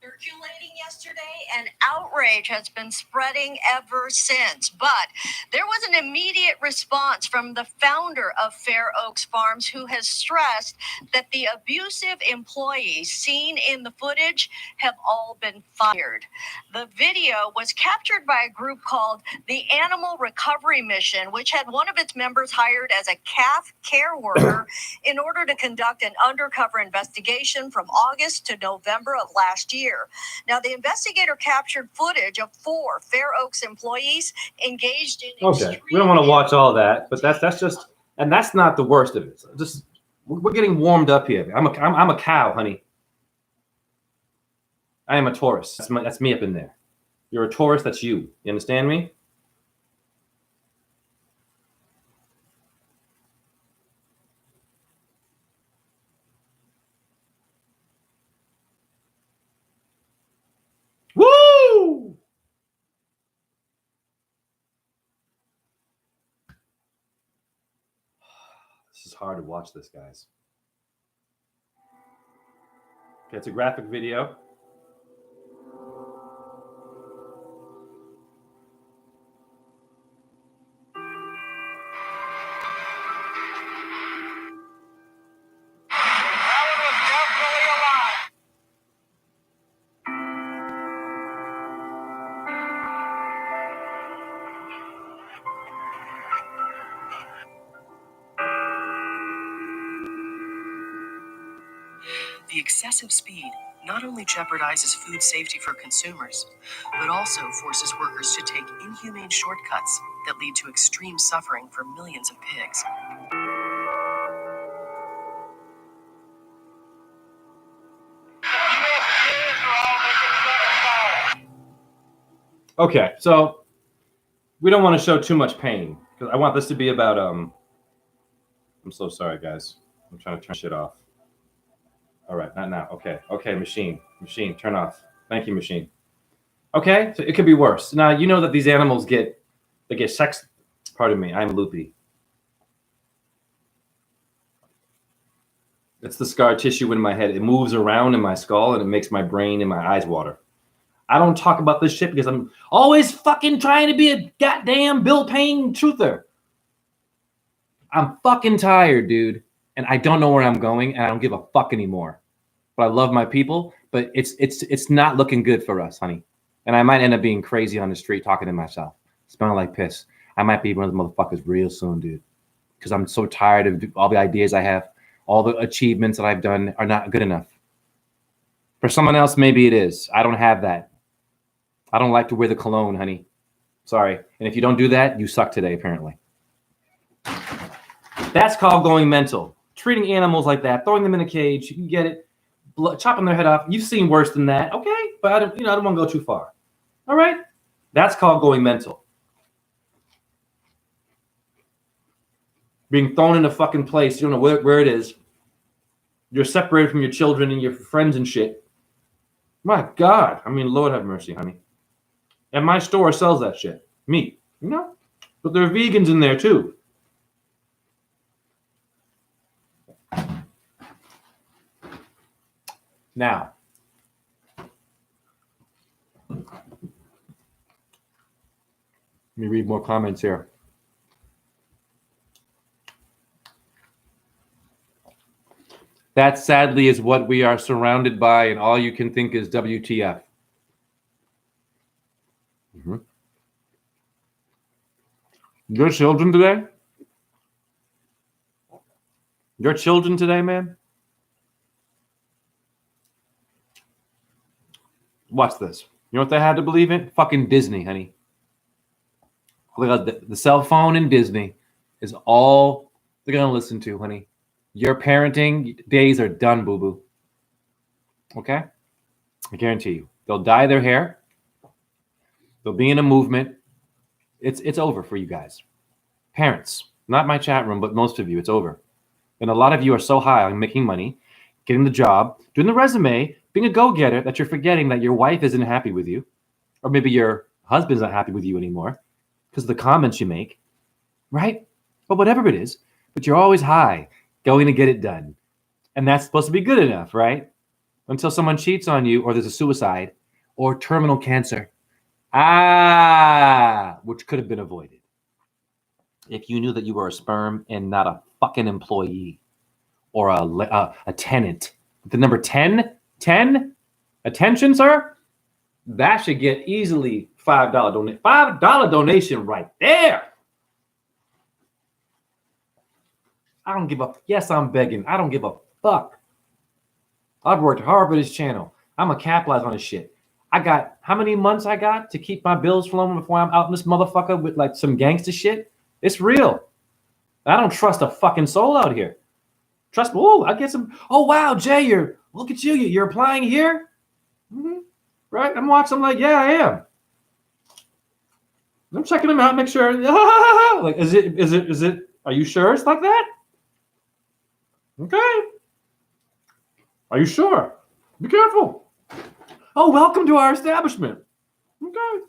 Circulating yesterday, and outrage has been spreading ever since. But there was an immediate response from the founder of Fair Oaks Farms, who has stressed that the abusive employees seen in the footage have all been fired. The video was captured by a group called the Animal Recovery Mission, which had one of its members hired as a calf care worker in order to conduct an undercover investigation from August to November of last year. Now, the investigator captured footage of 4 Fair Oaks employees engaged in. Okay, we don't want to watch all that, but that's just, and that's not the worst of it. Just we're getting warmed up here. I'm a cow, honey. I am a Taurus. That's me up in there. You're a Taurus. That's you. You understand me? Woo! This is hard to watch this, guys. Okay, it's a graphic video. The excessive speed not only jeopardizes food safety for consumers, but also forces workers to take inhumane shortcuts that lead to extreme suffering for millions of pigs. Okay, so we don't want to show too much pain because I want this to be about I'm so sorry, guys. I'm trying to turn shit off. All right, not now. Okay, machine, turn off. Thank you, machine. Okay, so it could be worse. Now you know that these animals get sex. Pardon me, I'm loopy. It's the scar tissue in my head. It moves around in my skull and it makes my brain and my eyes water. I don't talk about this shit because I'm always fucking trying to be a goddamn bill paying truther. I'm fucking tired, dude. And I don't know where I'm going, and I don't give a fuck anymore. But I love my people, but it's not looking good for us, honey. And I might end up being crazy on the street talking to myself, smelling like piss. I might be one of the motherfuckers real soon, dude. Because I'm so tired of all the ideas I have, all the achievements that I've done are not good enough. For someone else, maybe it is. I don't have that. I don't like to wear the cologne, honey. Sorry. And if you don't do that, you suck today, apparently. That's called going mental. Treating animals like that, throwing them in a cage, you get it, chopping their head off. You've seen worse than that, okay? But I don't want to go too far. All right? That's called going mental. Being thrown in a fucking place, you don't know where it is. You're separated from your children and your friends and shit. My God. I mean, Lord have mercy, honey. And my store sells that shit. Meat, you know? But there are vegans in there too. Now, let me read more comments here. That sadly is what we are surrounded by, and all you can think is WTF. Mm-hmm. Your children today? Your children today, man? Watch this. You know what they had to believe in? Fucking Disney, honey. The cell phone and Disney is all they're going to listen to, honey. Your parenting days are done, boo-boo. Okay? I guarantee you. They'll dye their hair. They'll be in a movement. It's over for you guys. Parents, not my chat room, but most of you, it's over. And a lot of you are so high on making money, getting the job, doing the resume, being a go-getter that you're forgetting that your wife isn't happy with you. Or maybe your Husband's not happy with you anymore because of the comments you make, right? But whatever it is, but you're always high, going to get it done. And that's supposed to be good enough, right? Until someone cheats on you or there's a suicide or terminal cancer. Which could have been avoided if you knew that you were a sperm and not a fucking employee or a tenant. The number 10, attention, sir? That should get easily $5 donation. $5 donation right there. I don't give a, yes, I'm begging. I don't give a fuck. I've worked hard for this channel. I'm gonna capitalize on this shit. I got, how many months I got to keep my bills flowing before I'm out in this motherfucker with like some gangster shit? It's real. I don't trust a fucking soul out here. Trust me. Oh, I get some. Oh, wow, Jay, look at you. You're applying here? Mm-hmm. Right? I'm watching. I'm like, yeah, I am. I'm checking them out, make sure. Like, is it, are you sure it's like that? Okay. Are you sure? Be careful. Oh, welcome to our establishment. Okay.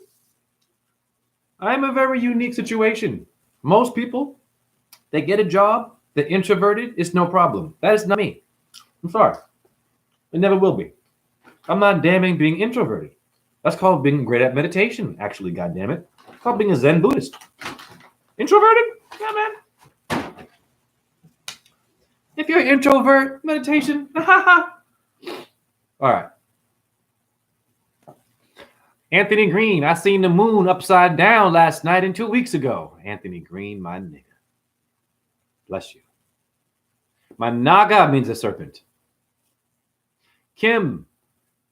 I'm a very unique situation. Most people, they get a job, they're introverted, it's no problem. That is not me. I'm sorry. It never will be. I'm not damning being introverted. That's called being great at meditation, actually, goddammit. It's called being a Zen Buddhist. Introverted? Yeah, man. If you're an introvert, meditation, all right. Anthony Green, I seen the moon upside down last night and 2 weeks ago. Anthony Green, my nigga. Bless you. My naga means a serpent. Kim,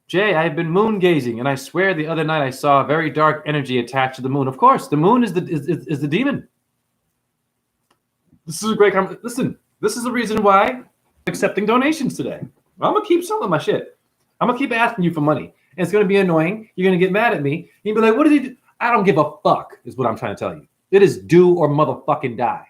Jay, I've been moon gazing, and I swear the other night I saw a very dark energy attached to the moon. Of course, the moon is the demon. This is a great conversation. Listen, this is the reason why I'm accepting donations today. I'm going to keep selling my shit. I'm going to keep asking you for money. And it's going to be annoying. You're going to get mad at me. You'll be like, what did he do? I don't give a fuck, is what I'm trying to tell you. It is do or motherfucking die.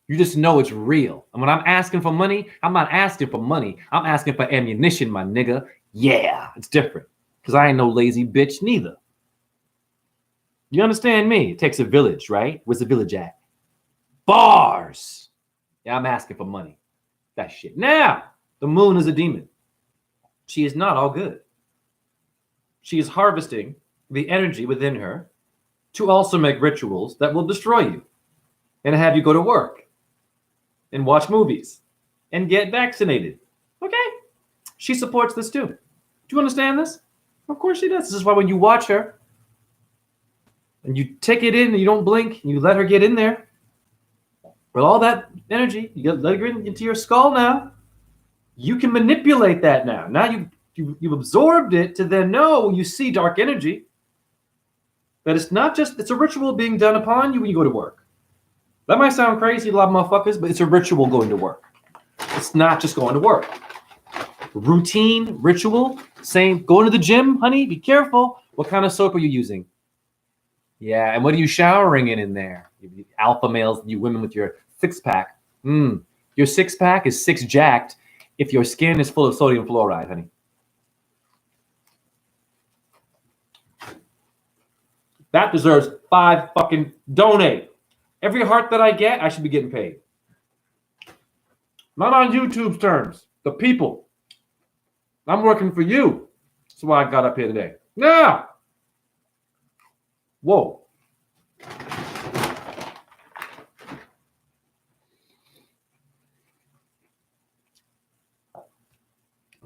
You just know it's real. And when I'm asking for money, I'm not asking for money. I'm asking for ammunition, my nigga. Yeah, it's different. Because I ain't no lazy bitch neither. You understand me? It takes a village, right? Where's the village at? Bars. Yeah, I'm asking for money. That shit. Now, the moon is a demon. She is not all good. She is harvesting the energy within her to also make rituals that will destroy you and have you go to work and watch movies and get vaccinated. Okay? She supports this too. Do you understand this? Of course she does. This is why when you watch her and you take it in and you don't blink and you let her get in there with all that energy, you let her get into your skull now. You can manipulate that now. Now you've absorbed it to then know when you see dark energy that it's not just, it's a ritual being done upon you when you go to work. That might sound crazy to a lot of motherfuckers, but it's a ritual going to work. It's not just going to work. Routine, ritual, saying, going to the gym, honey, be careful. What kind of soap are you using? Yeah, and what are you showering in there? You alpha males, you women with your six-pack. Your six-pack is six jacked if your skin is full of sodium fluoride, honey. That deserves 5 fucking donate. Every heart that I get, I should be getting paid. Not on YouTube's terms. The people. I'm working for you. That's why I got up here today. Now. Whoa.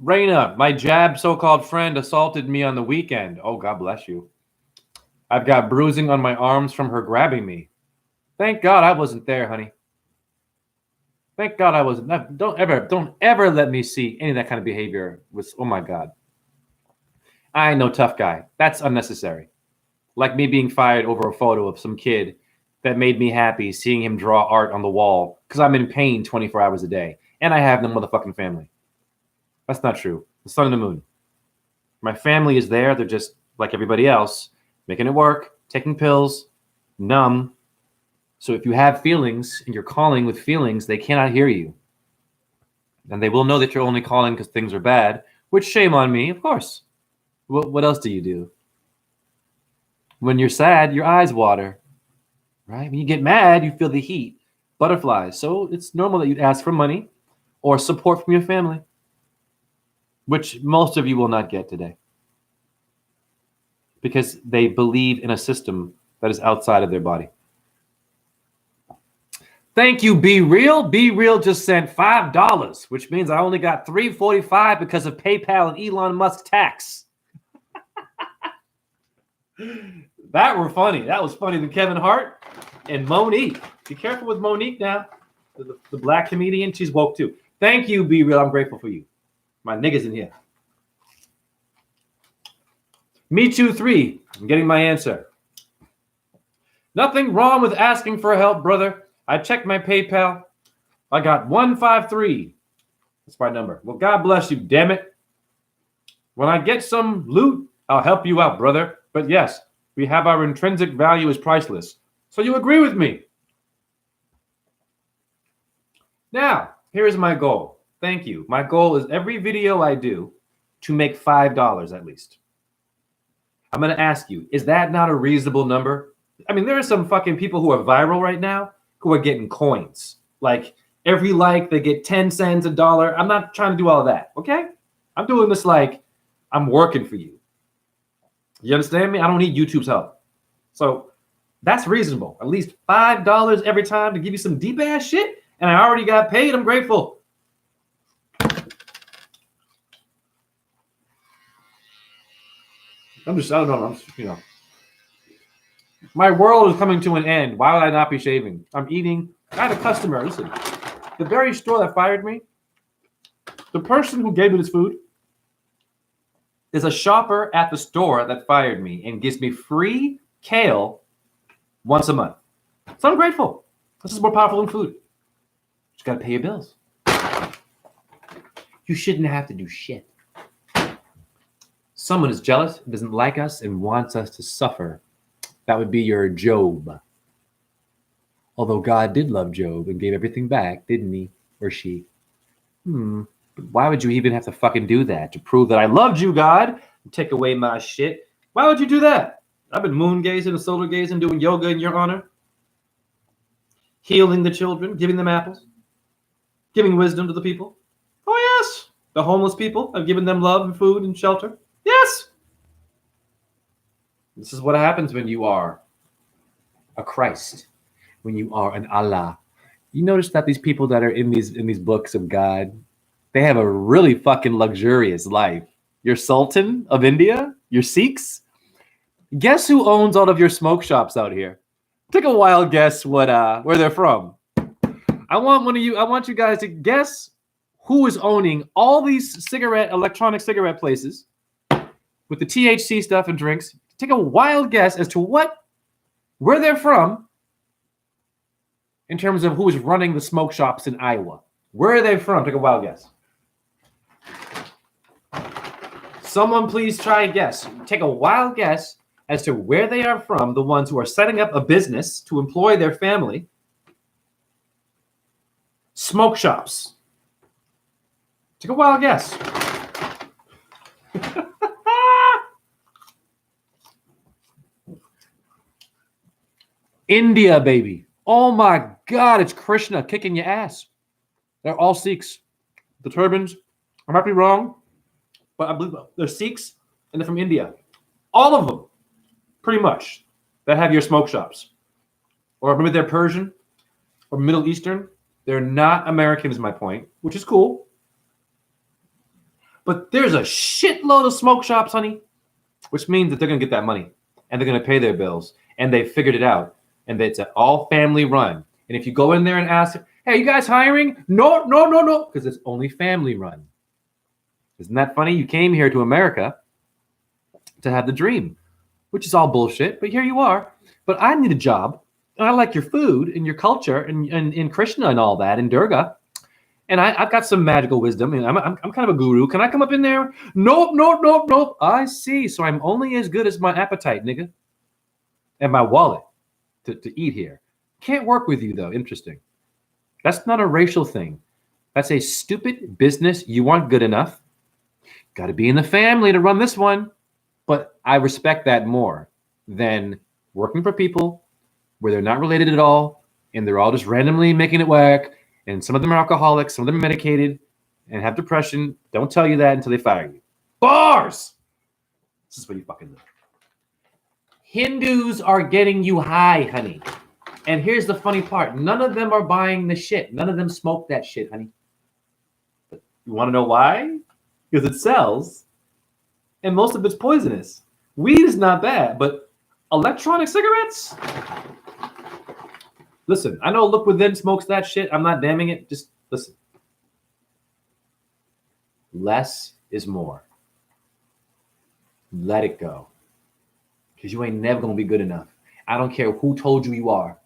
Raina, my jab so-called friend assaulted me on the weekend. Oh, God bless you. I've got bruising on my arms from her grabbing me. Thank God I wasn't there, honey. Thank God I wasn't. Don't ever let me see any of that kind of behavior. Oh my God. I ain't no tough guy. That's unnecessary. Like me being fired over a photo of some kid that made me happy seeing him draw art on the wall because I'm in pain 24 hours a day and I have no motherfucking family. That's not true. The sun and the moon. My family is there. They're just like everybody else, making it work, taking pills, numb. So if you have feelings and you're calling with feelings, they cannot hear you. And they will know that you're only calling because things are bad, which shame on me, of course. What else do you do? When you're sad, your eyes water, right? When you get mad, you feel the heat, butterflies. So it's normal that you'd ask for money or support from your family, which most of you will not get today because they believe in a system that is outside of their body. Thank you, Be Real. Be Real just sent $5, which means I only got $3.45 because of PayPal and Elon Musk's tax. That were funny. That was funny than Kevin Hart and Monique. Be careful with Monique now. The black comedian, she's woke too. Thank you, Be Real. I'm grateful for you. My niggas in here. Me Too 3. I'm getting my answer. Nothing wrong with asking for help, brother. I checked my PayPal. I got 153. That's my number. Well, God bless you, damn it. When I get some loot, I'll help you out, brother. But yes, we have our intrinsic value is priceless. So you agree with me. Now, here's my goal. Thank you. My goal is every video I do to make $5 at least. I'm going to ask you, is that not a reasonable number? I mean, there are some fucking people who are viral right now who are getting coins. Like every like, they get 10 cents, $1. I'm not trying to do all of that, okay? I'm doing this like I'm working for you. You understand me? I don't need YouTube's help. So that's reasonable. At least $5 every time to give you some deep ass shit. And I already got paid. I'm grateful. I don't know. My world is coming to an end. Why would I not be shaving? I'm eating. I had a customer. Listen, the very store that fired me, the person who gave me this food is a shopper at the store that fired me and gives me free kale once a month. So I'm grateful. This is more powerful than food. Just got to pay your bills. You shouldn't have to do shit. Someone is jealous, doesn't like us, and wants us to suffer. That would be your Job. Although God did love Job and gave everything back, didn't he? Or she? But why would you even have to fucking do that? To prove that I loved you, God, and take away my shit? Why would you do that? I've been moon gazing and solar gazing, doing yoga in your honor. Healing the children, giving them apples. Giving wisdom to the people. Oh, yes. The homeless people, I've given them love and food and shelter. Yes. This is what happens when you are a Christ, when you are an Allah. You notice that these people that are in these books of God, they have a really fucking luxurious life. Your Sultan of India, your Sikhs. Guess who owns all of your smoke shops out here? Take a wild guess where they're from. I want you guys to guess who is owning all these electronic cigarette places with the THC stuff and drinks. Take a wild guess as to where they're from in terms of who is running the smoke shops in Iowa. Where are they from? Take a wild guess. Someone please try a guess. Take a wild guess as to where they are from, the ones who are setting up a business to employ their family. Smoke shops. Take a wild guess. India, baby. Oh my God, it's Krishna kicking your ass. They're all Sikhs. The turbans, I might be wrong, but I believe they're Sikhs and they're from India. All of them, pretty much, that have your smoke shops. Or maybe they're Persian or Middle Eastern. They're not American is my point, which is cool. But there's a shitload of smoke shops, honey, which means that they're going to get that money and they're going to pay their bills. And they figured it out. And it's all family run. And if you go in there and ask, hey, you guys hiring? No. Because it's only family run. Isn't that funny? You came here to America to have the dream, which is all bullshit. But here you are. But I need a job. And I like your food and your culture and Krishna and all that and Durga. And I've got some magical wisdom. And I'm kind of a guru. Can I come up in there? Nope. I see. So I'm only as good as my appetite, nigga. And my wallet. To eat here. Can't work with you, though. Interesting. That's not a racial thing. That's a stupid business. You aren't good enough. Got to be in the family to run this one. But I respect that more than working for people where they're not related at all and they're all just randomly making it work. And some of them are alcoholics, some of them are medicated and have depression. Don't tell you that until they fire you. Bars! This is where you fucking live. Hindus are getting you high, honey. And here's the funny part. None of them are buying the shit. None of them smoke that shit, honey. But you want to know why? Because it sells. And most of it's poisonous. Weed is not bad, but electronic cigarettes? Listen, I know Look Within smokes that shit. I'm not damning it. Just listen. Less is more. Let it go. Because you ain't never going to be good enough. I don't care who told you you are.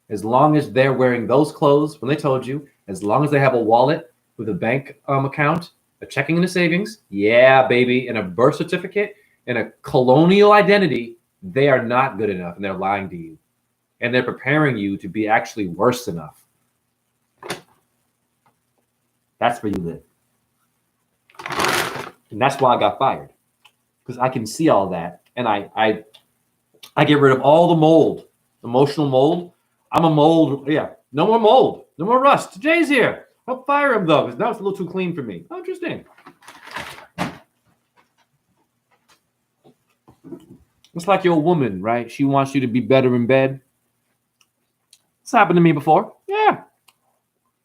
As long as they're wearing those clothes when they told you, as long as they have a wallet with a bank account, a checking and a savings, yeah, baby, and a birth certificate and a colonial identity, they are not good enough and they're lying to you. And they're preparing you to be actually worse enough. That's where you live. And that's why I got fired. Because I can see all that. And I get rid of all the mold, emotional mold. I'm a mold. Yeah, no more mold. No more rust. Jay's here. I'll fire him, though, because now it's a little too clean for me. Oh, interesting. It's like you're a woman, right? She wants you to be better in bed. It's happened to me before. Yeah.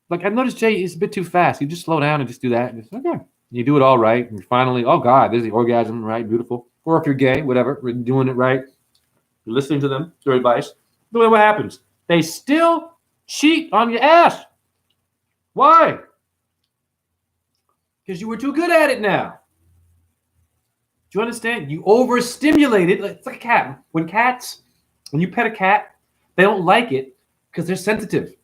Like, I noticed Jay is a bit too fast. You just slow down and just do that. And it's okay. You do it all right. And finally, oh, God, there's the orgasm, right? Beautiful. Or if you're gay, whatever, we're doing it right. You're listening to them, their advice. Then what happens? They still cheat on your ass. Why? Because you were too good at it now. Do you understand? You overstimulated. It's like a cat. When you pet a cat, they don't like it because they're sensitive.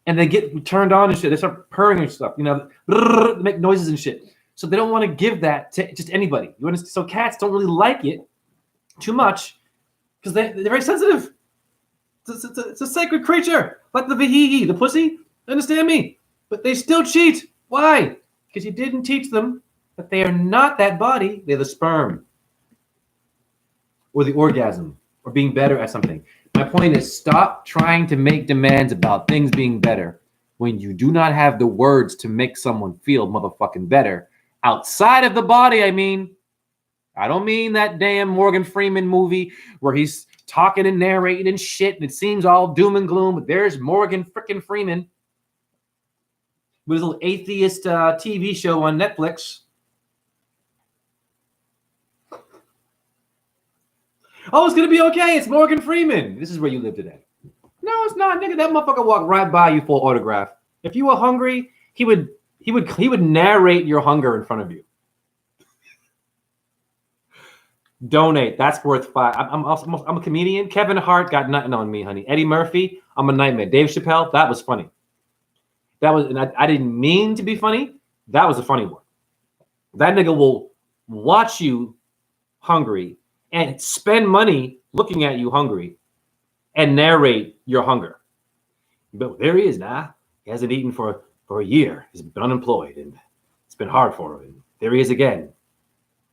And they get turned on and shit. They start purring and stuff, make noises and shit. So they don't want to give that to just anybody. You understand? So cats don't really like it too much because they're very sensitive. It's a sacred creature, like the vahihi, the pussy. Understand me? But they still cheat. Why? Because you didn't teach them that they are not that body. They're the sperm or the orgasm or being better at something. My point is, stop trying to make demands about things being better when you do not have the words to make someone feel motherfucking better outside of the body. I don't mean that damn Morgan Freeman movie where he's talking and narrating and shit and it seems all doom and gloom, but there's Morgan frickin' Freeman with his little atheist TV show on Netflix. Oh, it's gonna be okay. It's Morgan Freeman. This is where you live today. No, it's not, nigga. That motherfucker walked right by you for an autograph. If you were hungry, he would narrate your hunger in front of you. Donate. That's worth $5. I'm a comedian. Kevin Hart got nothing on me, honey. Eddie Murphy, I'm a nightmare. Dave Chappelle, that was funny. And I didn't mean to be funny. That was a funny one. That nigga will watch you hungry and spend money looking at you hungry and narrate your hunger. But there he is now. He hasn't eaten for a year. He's been unemployed and it's been hard for him. And there he is again.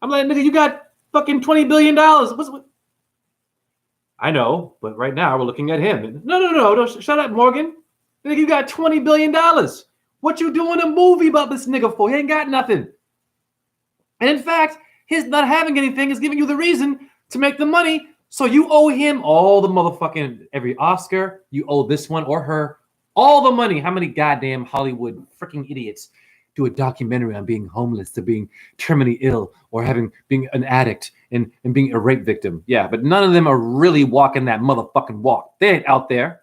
I'm like, nigga, you got fucking $20 billion. What? I know, but right now we're looking at him. No, shut up, Morgan. Nigga, you got $20 billion. What you doing a movie about this nigga for? He ain't got nothing. And in fact, his not having anything is giving you the reason to make the money. So you owe him all the motherfucking, every Oscar, you owe this one or her, all the money. How many goddamn Hollywood freaking idiots do a documentary on being homeless, to being terminally ill, or being an addict and being a rape victim? Yeah, but none of them are really walking that motherfucking walk. They ain't out there.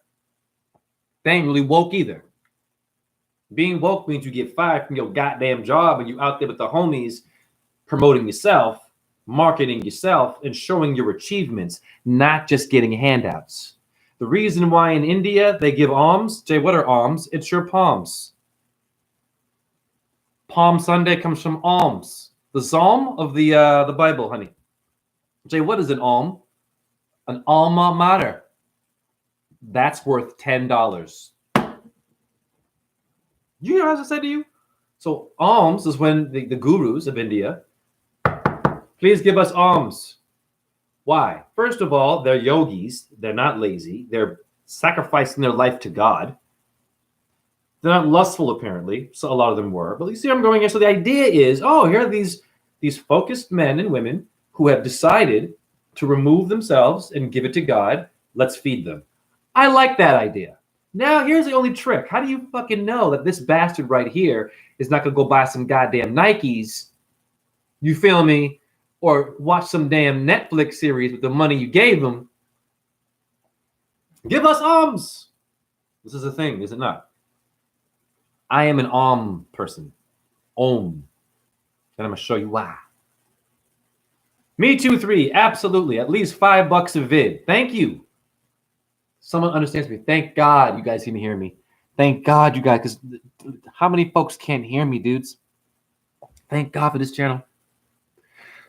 They ain't really woke either. Being woke means you get fired from your goddamn job and you out there with the homies promoting yourself, marketing yourself, and showing your achievements, not just getting handouts. The reason why in India they give alms, Jay, what are alms? It's your palms. Palm Sunday comes from alms, the psalm of the Bible, honey. Jay, what is an alm? An alma mater. That's worth $10. You know what I said to you? So alms is when the gurus of India, please give us alms. Why? First of all, they're yogis. They're not lazy. They're sacrificing their life to God. They're not lustful, apparently. So a lot of them were. But you see where I'm going here? So the idea is, oh, here are these focused men and women who have decided to remove themselves and give it to God. Let's feed them. I like that idea. Now, here's the only trick. How do you fucking know that this bastard right here is not going to go buy some goddamn Nikes? You feel me? Or watch some damn Netflix series with the money you gave them. Give us alms. This is a thing, is it not? I am an person. And I'm going to show you why. Me too, 3. Absolutely. At least $5 a vid. Thank you. Someone understands me. Thank God you guys can hear me. Thank God you guys, because how many folks can't hear me, dudes? Thank God for this channel.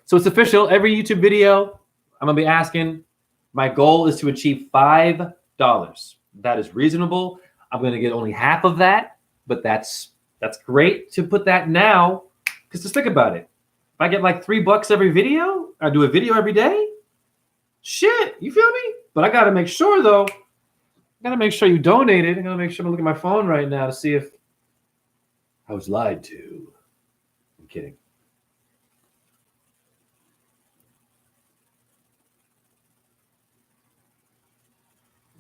So it's official. Every YouTube video, I'm going to be asking. My goal is to achieve $5. That is reasonable. I'm going to get only half of that, but that's great to put that now. Because just think about it. If I get like $3 every video, I do a video every day. Shit, you feel me? But I got to make sure, though. I got to make sure you donated. I got to make sure I'm looking at my phone right now to see if I was lied to. I'm kidding.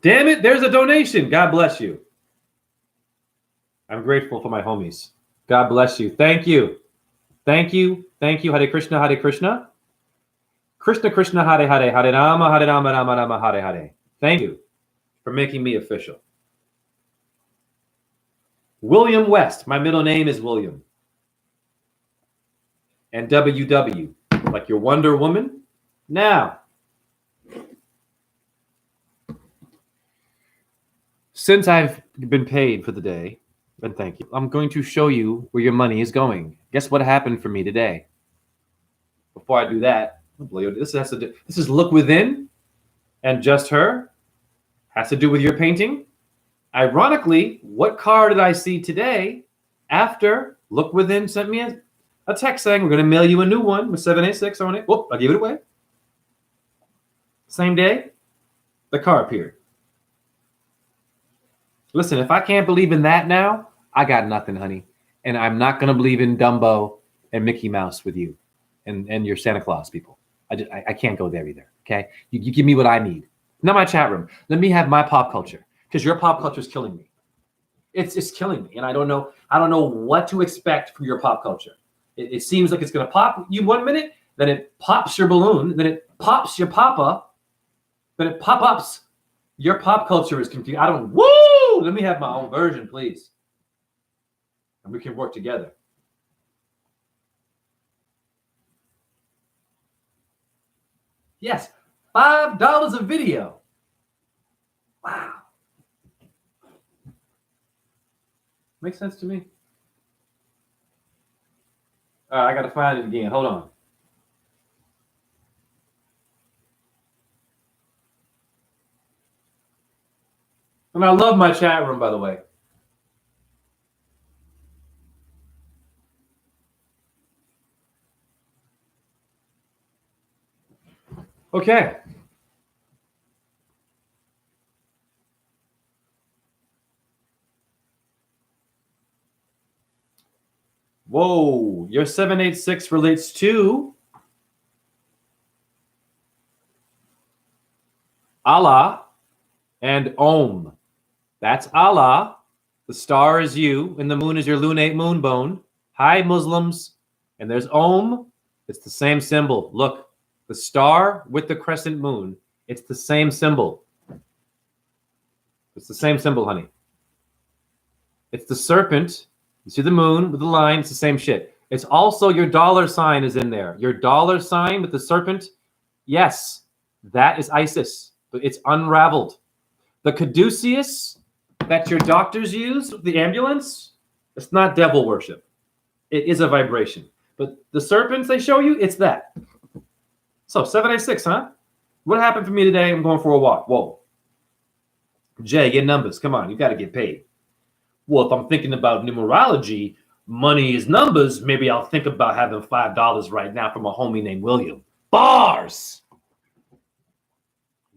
Damn it, there's a donation. God bless you. I'm grateful for my homies. God bless you. Thank you. Thank you. Thank you. Hare Krishna, Hare Krishna. Krishna, Krishna, Hare Hare. Hare Rama, Hare Rama, Rama Rama, Hare Hare. Thank you for making me official. William West. My middle name is William. And WW, like your Wonder Woman. Now, since I've been paid for the day, and thank you, I'm going to show you where your money is going. Guess what happened for me today? Before I do that, this is Look Within and Just Her. Has to do with your painting. Ironically, what car did I see today after Look Within sent me a text saying we're going to mail you a new one with 786 on it? Whoop, I gave it away. Same day, the car appeared. Listen, if I can't believe in that now, I got nothing, honey. And I'm not going to believe in Dumbo and Mickey Mouse with you and your Santa Claus people. I can't go there either, okay? You give me what I need. Not my chat room. Let me have my pop culture, because your pop culture is killing me. It's killing me, and I don't know what to expect from your pop culture. It seems like it's going to pop you 1 minute, then it pops your balloon, then it pops your papa, then it pop-ups. Your pop culture is confused. Woo! Let me have my own version, please. And we can work together. Yes, $5 a video. Wow. Makes sense to me. All right, I got to find it again. Hold on. And I love my chat room, by the way. Okay. Whoa, your 786 relates to Allah and Om. That's Allah. The star is you, and the moon is your lunate moon bone. Hi, Muslims. And there's Om. It's the same symbol. Look, the star with the crescent moon. It's the same symbol. It's the same symbol, honey. It's the serpent. You see the moon with the line. It's the same shit. It's also your dollar sign is in there. Your dollar sign with the serpent. Yes, that is Isis. But it's unraveled. The caduceus that your doctors use, the ambulance, it's not devil worship. It is a vibration. But the serpents they show you, it's that. So 786, huh? What happened for me today? I'm going for a walk. Whoa. Jay, get numbers. Come on, you got to get paid. Well, if I'm thinking about numerology, money is numbers, maybe I'll think about having $5 right now from a homie named William. Bars!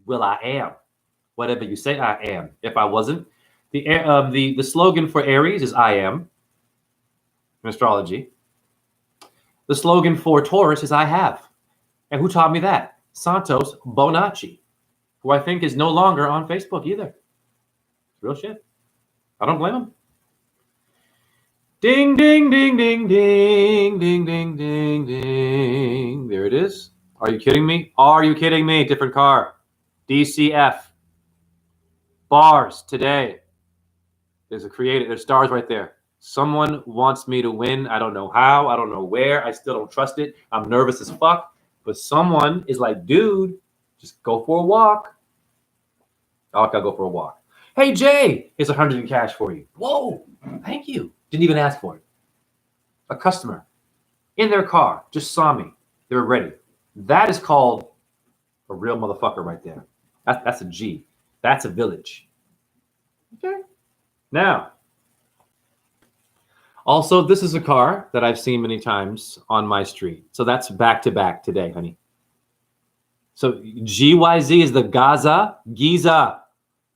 Well, I am. Whatever you say, I am. If I wasn't, the slogan for Aries is I am in astrology. The slogan for Taurus is I have. And who taught me that? Santos Bonacci, who I think is no longer on Facebook either. It's real shit. I don't blame him. Ding, ding, ding, ding, ding, ding, ding, ding, ding. There it is. Are you kidding me? Are you kidding me? Different car. DCF. Bars today. There's stars right there. Someone wants me to win. I don't know how. I don't know where. I still don't trust it. I'm nervous as fuck. But someone is like, dude, just go for a walk. I'll go for a walk. Hey, Jay, here's 100 in cash for you. Whoa, thank you. Didn't even ask for it. A customer in their car just saw me. They were ready. That is called a real motherfucker right there. That's a G. That's a village. Okay. Now, also, this is a car that I've seen many times on my street. So that's back to back today, honey. So GYZ is the Giza.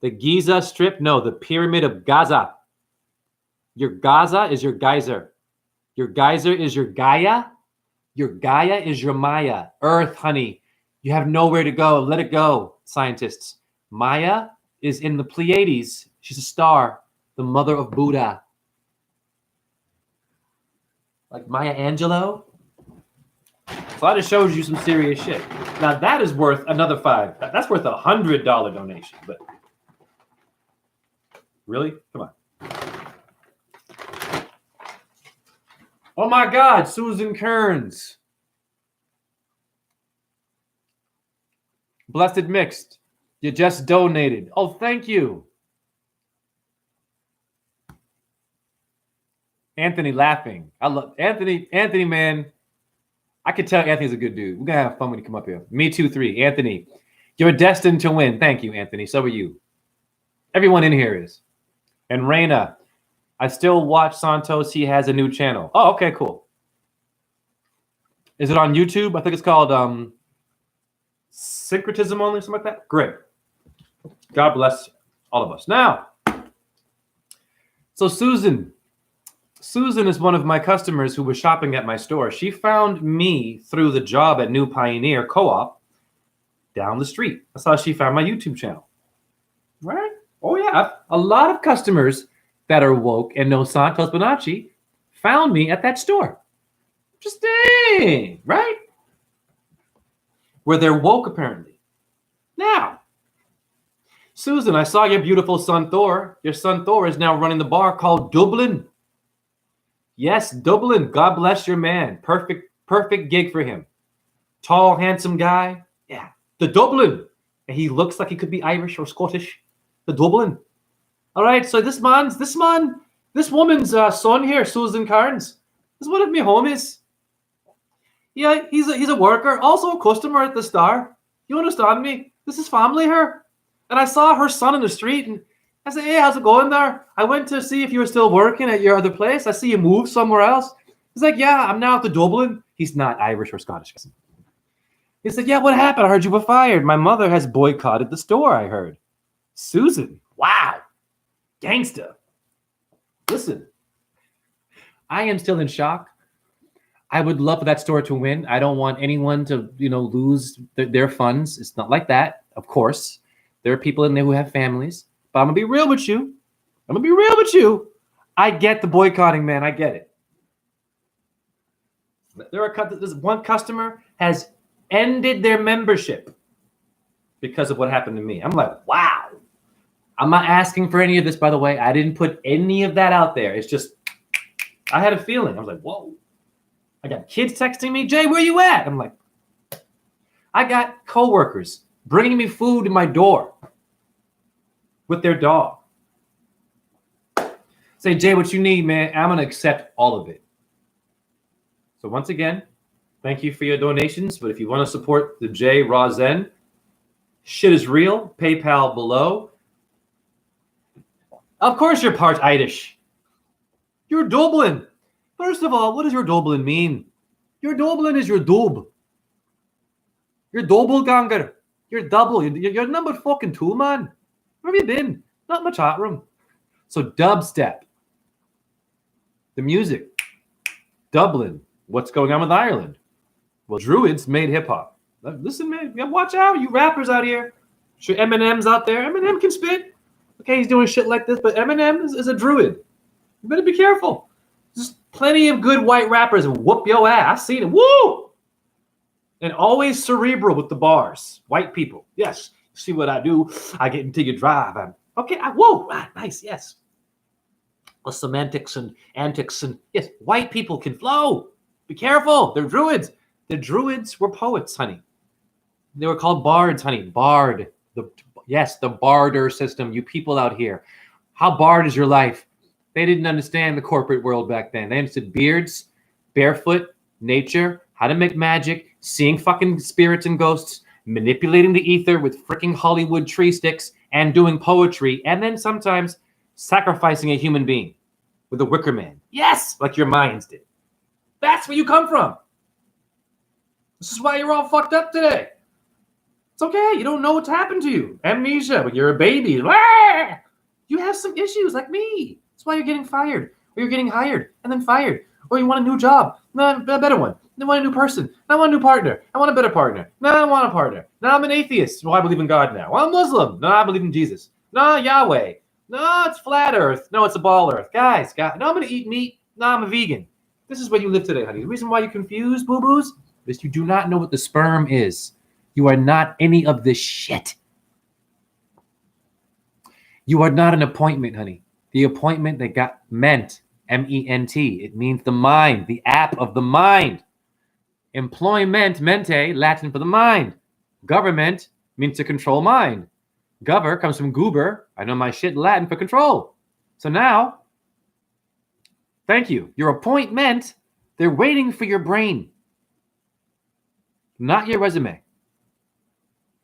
The Giza Strip. No, the Pyramid of Gaza. Your Gaza is your geyser. Your geyser is your Gaia. Your Gaia is your Maya. Earth, honey. You have nowhere to go. Let it go, scientists. Maya is in the Pleiades. She's a star, the mother of Buddha. Like Maya Angelou. So I just showed you some serious shit. Now that is worth another $5. That's worth $100 donation. But really? Come on. Oh my God, Susan Kearns. Blessed Mixed. You just donated. Oh, thank you. Anthony laughing. I love Anthony. Anthony, man. I could tell Anthony's a good dude. We're going to have fun when you come up here. Me too, 3. Anthony, you're destined to win. Thank you, Anthony. So are you. Everyone in here is. And Raina, I still watch Santos. He has a new channel. Oh, okay, cool. Is it on YouTube? I think it's called Syncretism Only, something like that. Great. God bless all of us. Now, so Susan is one of my customers who was shopping at my store. She found me through the job at New Pioneer Co-op down the street. That's how she found my YouTube channel. Right? Oh, yeah. A lot of customers that are woke and know Santos Bonacci found me at that store. Interesting, right? Where they're woke, apparently. Now, Susan, I saw your beautiful son Thor. Your son Thor is now running the bar called Dublin. Yes, Dublin. God bless your man. Perfect gig for him. Tall, handsome guy. Yeah, the Dublin. And he looks like he could be Irish or Scottish. The Dublin. All right, so this woman's son here, Susan Kearns, is one of my homies. Yeah, he's a worker, also a customer at the Star. You understand me? This is family here. And I saw her son in the street, and I said, hey, how's it going there? I went to see if you were still working at your other place. I see you moved somewhere else. He's like, yeah, I'm now at the Dublin. He's not Irish or Scottish. He said, yeah, what happened? I heard you were fired. My mother has boycotted the store, I heard. Susan, wow. Gangsta. Listen, I am still in shock. I would love for that store to win. I don't want anyone to, lose their funds. It's not like that, of course. There are people in there who have families. But I'm going to be real with you. I get the boycotting, man. I get it. There's one customer has ended their membership because of what happened to me. I'm like, wow. I'm not asking for any of this, by the way. I didn't put any of that out there. It's just, I had a feeling. I was like, whoa. I got kids texting me, Jay, where you at? I'm like, I got coworkers bringing me food to my door with their dog. Say, Jay, what you need, man? I'm going to accept all of it. So once again, thank you for your donations. But if you want to support the Jay Raw Zen, shit is real. PayPal below. Of course you're part Irish. You're Dublin. First of all, what does your Dublin mean? Your Dublin is your dub. Your doppelganger. You're double. You're number fucking 2, man. Where have you been? Not in my chat room. So dubstep. The music. Dublin. What's going on with Ireland? Well, Druids made hip-hop. Listen, man, watch out, you rappers out here. Sure, Eminem's out there. Eminem can spit. Okay, he's doing shit like this, but Eminem is a Druid. You better be careful. There's plenty of good white rappers and whoop your ass. I seen it. Woo! And always cerebral with the bars. White people. Yes. See what I do? I get into your drive. Okay. Whoa. Nice. Yes. The semantics and antics and yes, white people can flow. Be careful. They're Druids. The Druids were poets, honey. They were called bards, honey. Bard. The barter system. You people out here. How barred is your life? They didn't understand the corporate world back then. They understood beards, barefoot, nature, how to make magic, seeing fucking spirits and ghosts, manipulating the ether with freaking Hollywood tree sticks, and doing poetry, and then sometimes sacrificing a human being with a wicker man. Yes, like your minds did. That's where you come from. This is why you're all fucked up today. It's okay. You don't know what's happened to you. Amnesia when you're a baby. You have some issues like me. That's why you're getting fired, or you're getting hired and then fired, or you want a new job, no, a better one. I want a new person. I want a new partner. I want a better partner. No, I don't want a partner. No, I'm an atheist. Well, I believe in God now. Well, I'm Muslim. No, I believe in Jesus. No, Yahweh. No, it's flat earth. No, it's a ball earth. Guys, no, I'm going to eat meat. No, I'm a vegan. This is where you live today, honey. The reason why you're confused, boo-boos, is you do not know what the sperm is. You are not any of this shit. You are not an appointment, honey. The appointment that got meant, M-E-N-T. It means the mind, the app of the mind. Employment, mente, Latin for the mind. Government means to control mind. Gover comes from goober. I know my shit, Latin for control. So now, thank you. Your appointment, they're waiting for your brain, not your resume.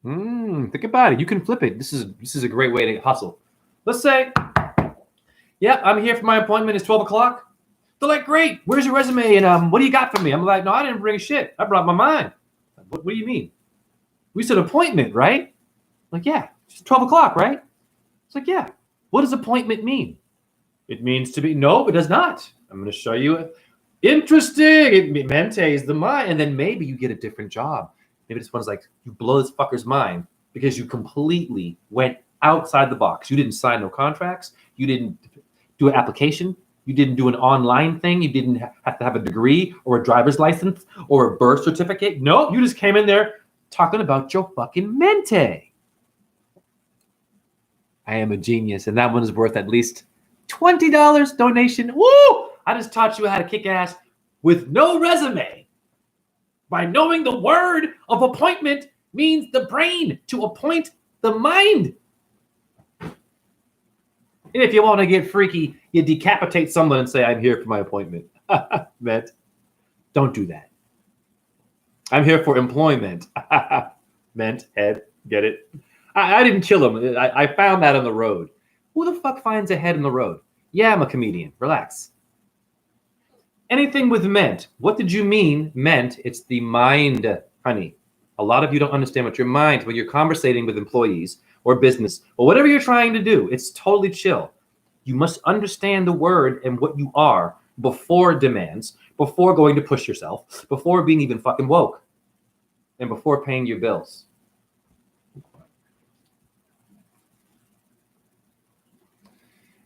Think about it. You can flip it. This is a great way to hustle. Let's say, yeah, I'm here for my appointment. It's 12 o'clock. They're like, great. Where's your resume? And what do you got for me? I'm like, no, I didn't bring shit. I brought my mind. What do you mean? We said appointment, right? Like, yeah, it's 12 o'clock, right? It's like, yeah. What does appointment mean? It means to be. No, it does not. I'm going to show you. Interesting. Mente is the mind. And then maybe you get a different job. Maybe this one's like, you blow this fucker's mind because you completely went outside the box. You didn't sign no contracts. You didn't do an application. You didn't do an online thing. You didn't have to have a degree or a driver's license or a birth certificate. No, you just came in there talking about your fucking mente. I am a genius, and that one is worth at least $20 donation. Woo! I just taught you how to kick ass with no resume. By knowing the word of appointment means the brain, to appoint the mind. And if you want to get freaky, you decapitate someone and say, I'm here for my appointment. Meant. Don't do that. I'm here for employment. Meant, head, get it? I didn't kill him. I found that on the road. Who the fuck finds a head in the road? Yeah, I'm a comedian. Relax. Anything with meant. What did you mean meant? It's the mind, honey. A lot of you don't understand what your mind, when you're conversating with employees or business or whatever you're trying to do, it's totally chill. You must understand the word and what you are before demands, before going to push yourself, before being even fucking woke, and before paying your bills.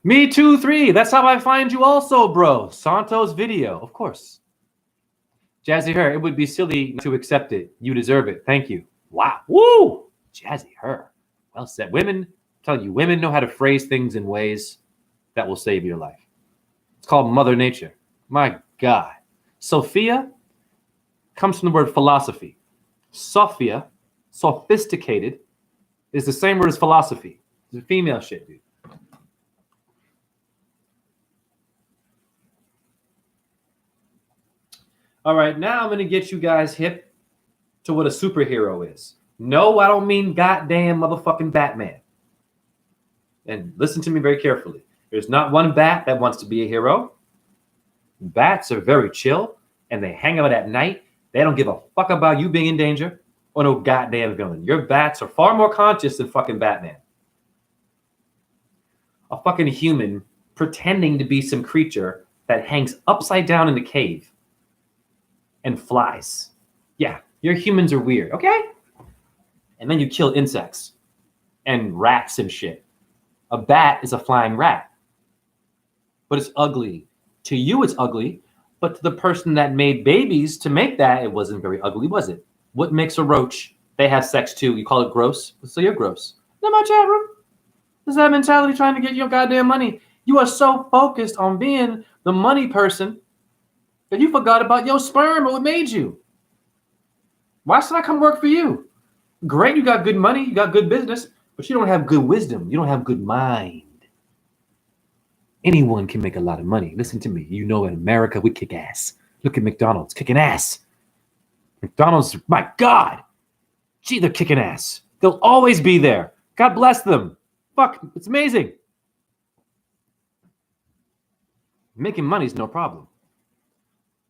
Me too, 3. That's how I find you also, bro. Santos video, of course. Jazzy Her, it would be silly to accept it. You deserve it. Thank you. Wow. Woo! Jazzy Her. Well said. Women, I'm telling you, women know how to phrase things in ways that will save your life. It's called Mother Nature. My God. Sophia comes from the word philosophy. Sophia, sophisticated, is the same word as philosophy. It's a female shit, dude. All right, now I'm going to get you guys hip to what a superhero is. No, I don't mean goddamn motherfucking Batman. And listen to me very carefully. There's not one bat that wants to be a hero. Bats are very chill, and they hang out at night. They don't give a fuck about you being in danger. or no goddamn villain. Your bats are far more conscious than fucking Batman. A fucking human pretending to be some creature that hangs upside down in a cave and flies. Yeah, your humans are weird, okay? And then you kill insects and rats and shit. A bat is a flying rat, but it's ugly. To you, it's ugly, but to the person that made babies to make that, it wasn't very ugly, was it? What makes a roach? They have sex too. You call it gross? So you're gross. Not my chat room. This is that mentality trying to get your goddamn money. You are so focused on being the money person that you forgot about your sperm or what made you. Why should I come work for you? Great, you got good money, you got good business, but you don't have good wisdom. You don't have good mind. Anyone can make a lot of money. Listen to me. You know in America, we kick ass. Look at McDonald's kicking ass. McDonald's, my God. Gee, they're kicking ass. They'll always be there. God bless them. Fuck, it's amazing. Making money is no problem.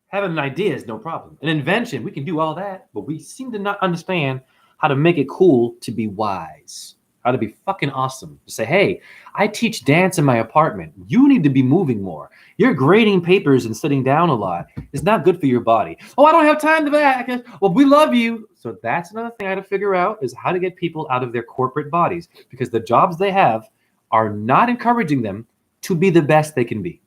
Having an idea is no problem. An invention, we can do all that, but we seem to not understand how to make it cool to be wise. How to be fucking awesome. To say, hey, I teach dance in my apartment. You need to be moving more. You're grading papers and sitting down a lot. It's not good for your body. Oh, I don't have time to that. Well, we love you. So that's another thing I had to figure out is how to get people out of their corporate bodies because the jobs they have are not encouraging them to be the best they can be.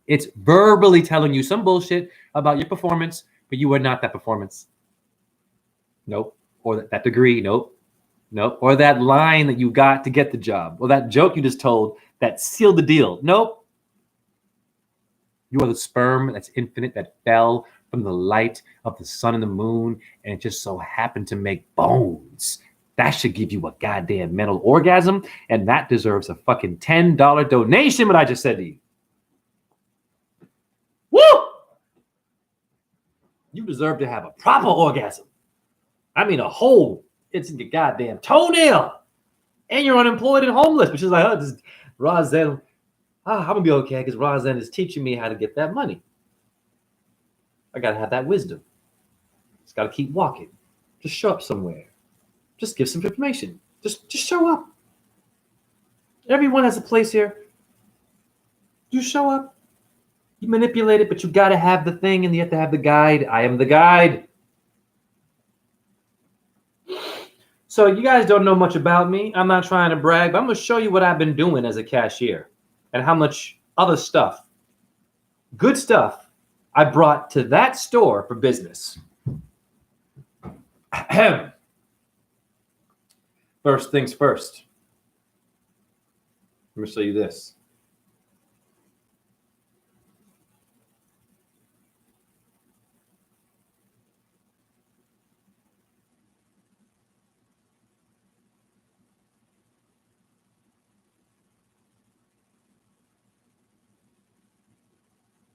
It's verbally telling you some bullshit about your performance, but you are not that performance. Nope. Or that degree. Nope. Nope. Or that line that you got to get the job. Or that joke you just told that sealed the deal. Nope. You are the sperm that's infinite that fell from the light of the sun and the moon and it just so happened to make bones. That should give you a goddamn mental orgasm and that deserves a fucking $10 donation, what I just said to you. Woo! You deserve to have a proper orgasm. I mean, a hole. It's in your goddamn toenail. And you're unemployed and homeless, which is like, oh, this Rozen. I'm going to be okay because Rozen is teaching me how to get that money. I got to have that wisdom. Just got to keep walking. Just show up somewhere. Just give some information. Just show up. Everyone has a place here. You show up. You manipulate it, but you got to have the thing and you have to have the guide. I am the guide. So you guys don't know much about me. I'm not trying to brag, but I'm going to show you what I've been doing as a cashier and how much other stuff, good stuff, I brought to that store for business. First things first. Let me show you this.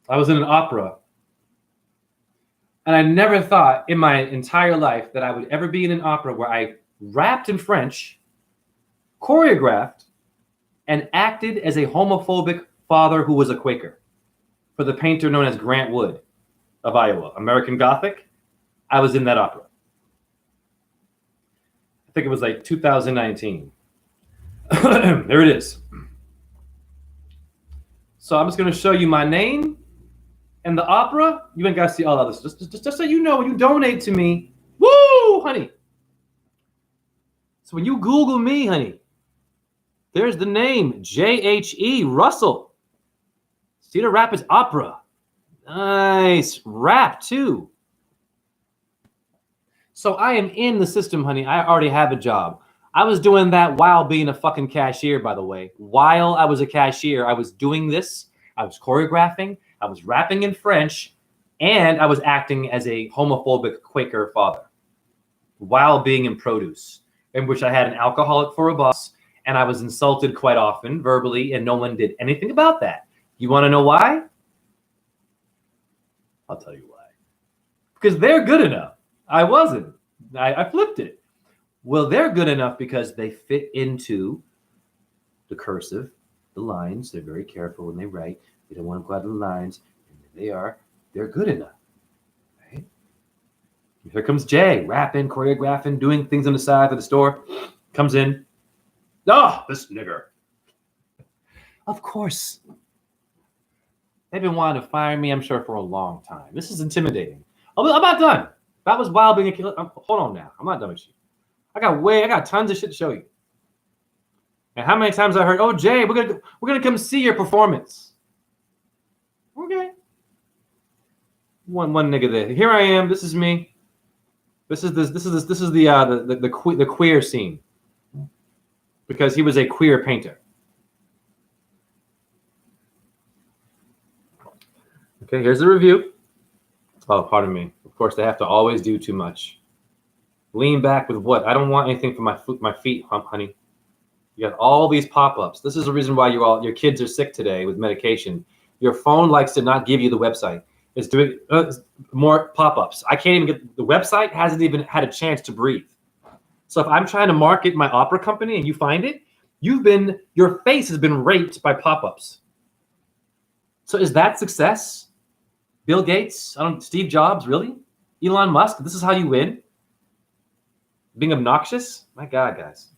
I was in an opera, and I never thought in my entire life that I would ever be in an opera where I rapped in French, choreographed, and acted as a homophobic father who was a Quaker for the painter known as Grant Wood of Iowa, American Gothic. I was in that opera. I think it was like 2019. There it is. So I'm just going to show you my name and the opera. You ain't got to see all of this. Just so you know, when you donate to me, woo, honey. So when you Google me, honey, there's the name, J.H.E. Russell. Cedar Rapids Opera. Nice. Rap, too. So I am in the system, honey. I already have a job. I was doing that while being a fucking cashier, by the way. While I was a cashier, I was doing this. I was choreographing. I was rapping in French. And I was acting as a homophobic Quaker father while being in produce, in which I had an alcoholic for a boss. And I was insulted quite often, verbally, and no one did anything about that. You want to know why? I'll tell you why. Because they're good enough. I wasn't. I flipped it. Well, they're good enough because they fit into the cursive, the lines. They're very careful when they write. They don't want to go out of the lines. And they are. They're good enough. Right? Here comes Jay, rapping, choreographing, doing things on the side of the store. Comes in. Oh, this nigger. Of course. They've been wanting to fire me, I'm sure, for a long time. This is intimidating. I'm not done. That was wild being a killer. Hold on now. I'm not done with you. I got tons of shit to show you. And how many times I heard, oh, Jay, we're gonna come see your performance. Okay. One nigga there. Here I am. This is me. This is the queer scene. Because he was a queer painter. Okay, here's the review. Oh, pardon me. Of course, they have to always do too much. Lean back with what? I don't want anything for my feet, honey. You got all these pop-ups. This is the reason why your kids are sick today with medication. Your phone likes to not give you the website. It's doing more pop-ups. I can't even get the website. Hasn't even had a chance to breathe. So if I'm trying to market my opera company and you find it, your face has been raped by pop-ups. So is that success? Bill Gates, Steve Jobs, really? Elon Musk, this is how you win? Being obnoxious? My God, guys.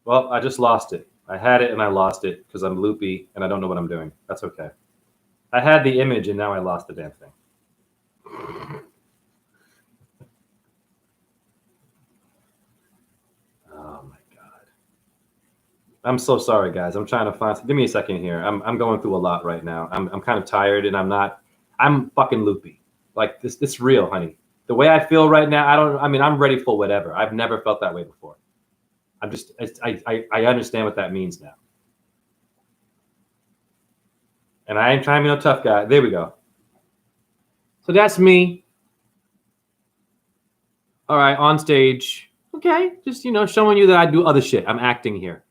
Well, I just lost it. I had it and I lost it because I'm loopy and I don't know what I'm doing. That's okay. I had the image and now I lost the damn thing. Oh my God. I'm so sorry, guys. I'm trying to find. Give me a second here. I'm going through a lot right now. I'm kind of tired and I'm fucking loopy. Like this real, honey. The way I feel right now, I'm ready for whatever. I've never felt that way before. I understand what that means now. And I ain't trying to be no tough guy. There we go. So that's me. All right, on stage. Okay, just, showing you that I do other shit. I'm acting here.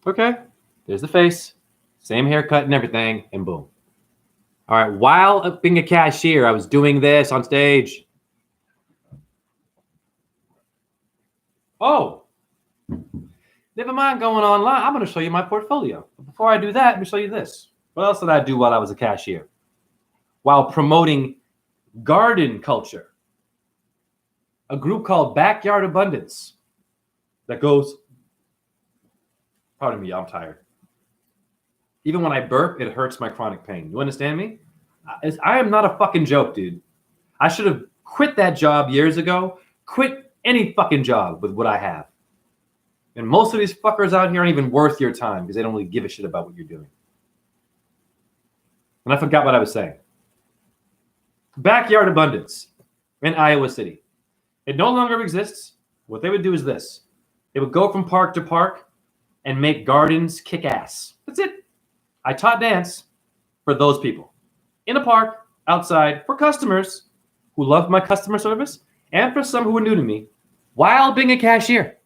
Okay, there's the face. Same haircut and everything, and boom. All right, while being a cashier, I was doing this on stage. Oh, never mind going online. I'm going to show you my portfolio. But before I do that, let me show you this. What else did I do while I was a cashier? While promoting garden culture. A group called Backyard Abundance that goes, pardon me, I'm tired. Even when I burp, it hurts my chronic pain. You understand me? I am not a fucking joke, dude. I should have quit that job years ago. Quit any fucking job with what I have. And most of these fuckers out here aren't even worth your time because they don't really give a shit about what you're doing. And I forgot what I was saying. Backyard Abundance in Iowa City. It no longer exists. What they would do is this. They would go from park to park and make gardens kick ass. That's it. I taught dance for those people. In a park, outside, for customers who loved my customer service and for some who were new to me while being a cashier.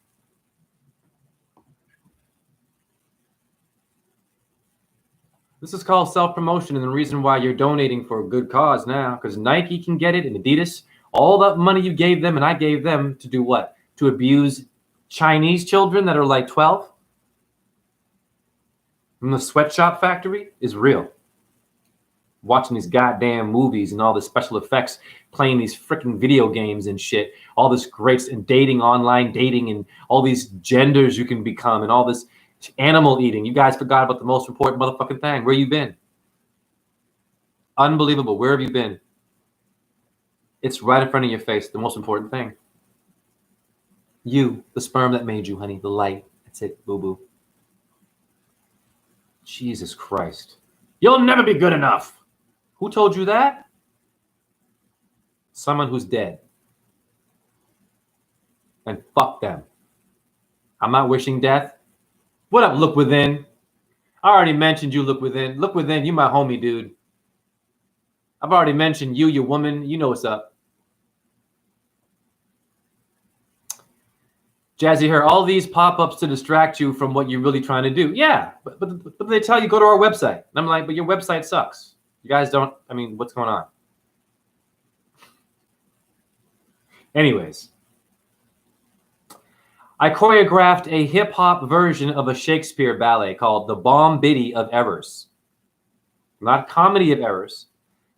This is called self-promotion, and the reason why you're donating for a good cause now, because Nike can get it and Adidas, all that money you gave them and I gave them to do what? To abuse Chinese children that are like 12? And the sweatshop factory is real. Watching these goddamn movies and all the special effects, playing these freaking video games and shit, all this great, and dating, online dating, and all these genders you can become, and all this animal eating. You guys forgot about the most important motherfucking thing. Where you been? Unbelievable. Where have you been? It's right in front of your face. The most important thing. You, the sperm that made you, honey. The light. That's it, boo-boo. Jesus Christ. You'll never be good enough. Who told you that? Someone who's dead. And fuck them. I'm not wishing death. What up, Look Within? I already mentioned you, Look Within. Look Within, you my homie, dude. I've already mentioned you, your woman. You know what's up. Jazzy, here, all these pop-ups to distract you from what you're really trying to do. Yeah, but they tell you go to our website. And I'm like, but your website sucks. You guys don't, I mean, what's going on? Anyways, I choreographed a hip-hop version of a Shakespeare ballet called The Bombity of Errors. Not Comedy of Errors,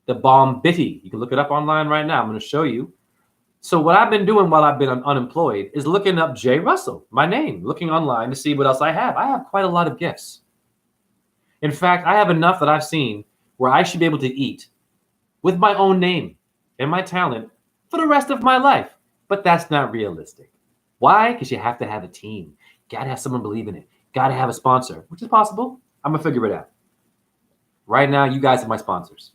The Bombity. You can look it up online right now. I'm going to show you. So what I've been doing while I've been unemployed is looking up Jay Russell, my name, looking online to see what else I have. I have quite a lot of gifts. In fact, I have enough that I've seen where I should be able to eat with my own name and my talent for the rest of my life. But that's not realistic. Why? Because you have to have a team. Got to have someone believe in it. Got to have a sponsor, which is possible. I'm going to figure it out. Right now, you guys are my sponsors.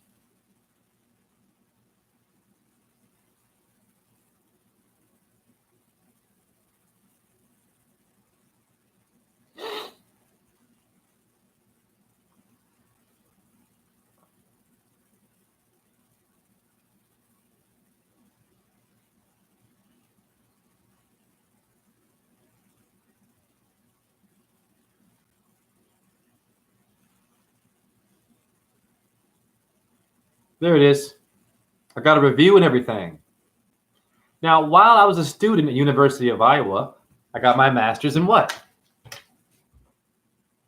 There it is. I got a review and everything. Now, while I was a student at University of Iowa, I got my master's in what?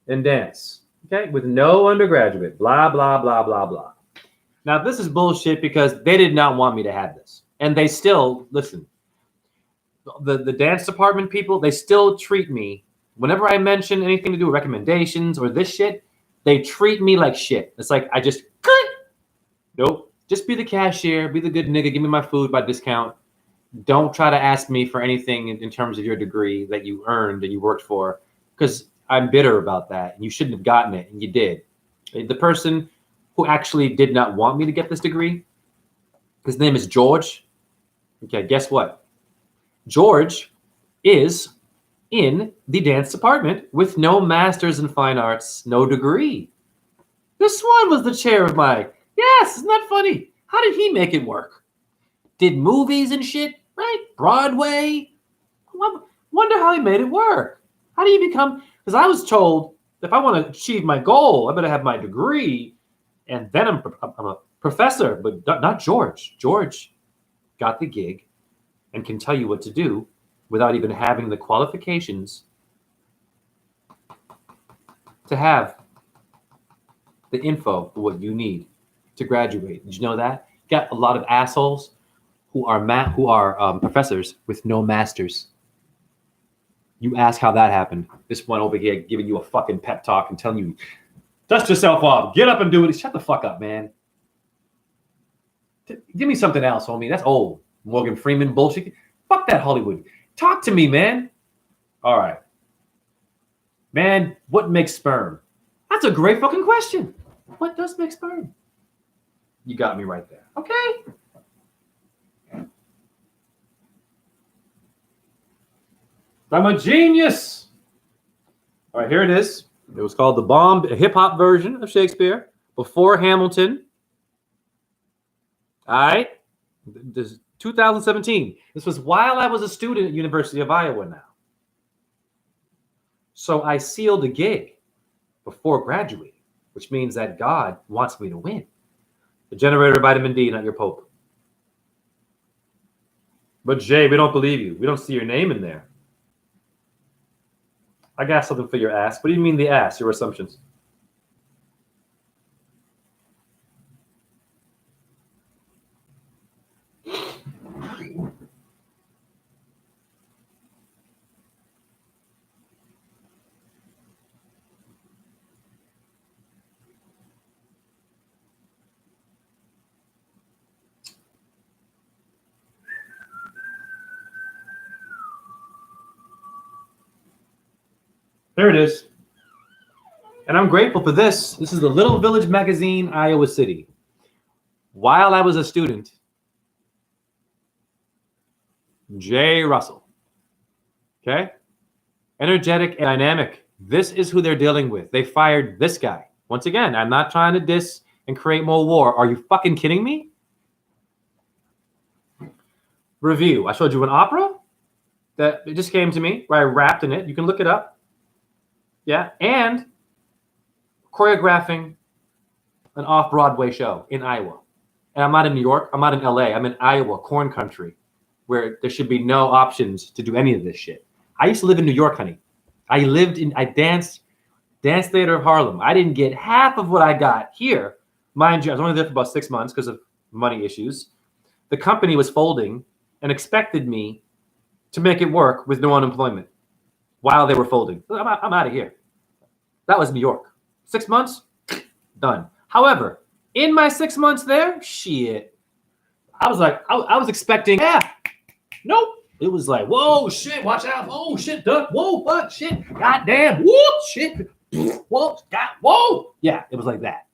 In dance. Okay, with no undergraduate. Blah, blah, blah, blah, blah. Now, this is bullshit because they did not want me to have this. And they still, listen, the dance department people, they still treat me, whenever I mention anything to do with recommendations or this shit, they treat me like shit. It's like, I just, nope. Just be the cashier, be the good nigga, give me my food by discount. Don't try to ask me for anything in terms of your degree that you earned and you worked for, because I'm bitter about that. And you shouldn't have gotten it, and you did. The person who actually did not want me to get this degree, his name is George. Okay, guess what? George is in the dance department with no master's in fine arts, no degree. This one was the chair of my, yes, isn't that funny? How did he make it work? Did movies and shit, right? Broadway. Wonder how he made it work. How do you become, because I was told if I want to achieve my goal, I better have my degree, and then I'm a professor, but not George. George got the gig and can tell you what to do without even having the qualifications to have the info for what you need to graduate. Did you know that? Got a lot of assholes who are professors with no masters. You ask how that happened. This one over here giving you a fucking pep talk and telling you, dust yourself off, get up and do it. Shut the fuck up, man. Give me something else, homie. That's old. Morgan Freeman bullshit. Fuck that Hollywood. Talk to me, man. All right. Man, what makes sperm? That's a great fucking question. What does make sperm? You got me right there. Okay. I'm a genius. All right, here it is. It was called a hip-hop version of Shakespeare before Hamilton. All right. This is 2017. This was while I was a student at University of Iowa now. So I sealed a gig before graduating, which means that God wants me to win. The generator of vitamin D, not your Pope. But Jay, we don't believe you. We don't see your name in there. I got something for your ass. What do you mean the ass? Your assumptions. There it is. And I'm grateful for this. This is the Little Village Magazine, Iowa City. While I was a student, Jay Russell. Okay? Energetic and dynamic. This is who they're dealing with. They fired this guy. Once again, I'm not trying to diss and create more war. Are you fucking kidding me? Review. I showed you an opera. that it just came to me where I rapped in it. You can look it up. Yeah. And choreographing an off-Broadway show in Iowa. And I'm not in New York. I'm not in LA. I'm in Iowa, corn country, where there should be no options to do any of this shit. I used to live in New York, honey. I danced Dance Theater of Harlem. I didn't get half of what I got here. Mind you, I was only there for about 6 months because of money issues. The company was folding and expected me to make it work with no unemployment while they were folding. I'm out of here. That was New York. 6 months, done. However, in my 6 months there, shit, I was like, I was expecting, nope. It was like, whoa, shit, watch out. Oh, shit, duck. Whoa, fuck, shit. Goddamn. Whoop, shit. Whoa, God, whoa. Yeah, it was like that.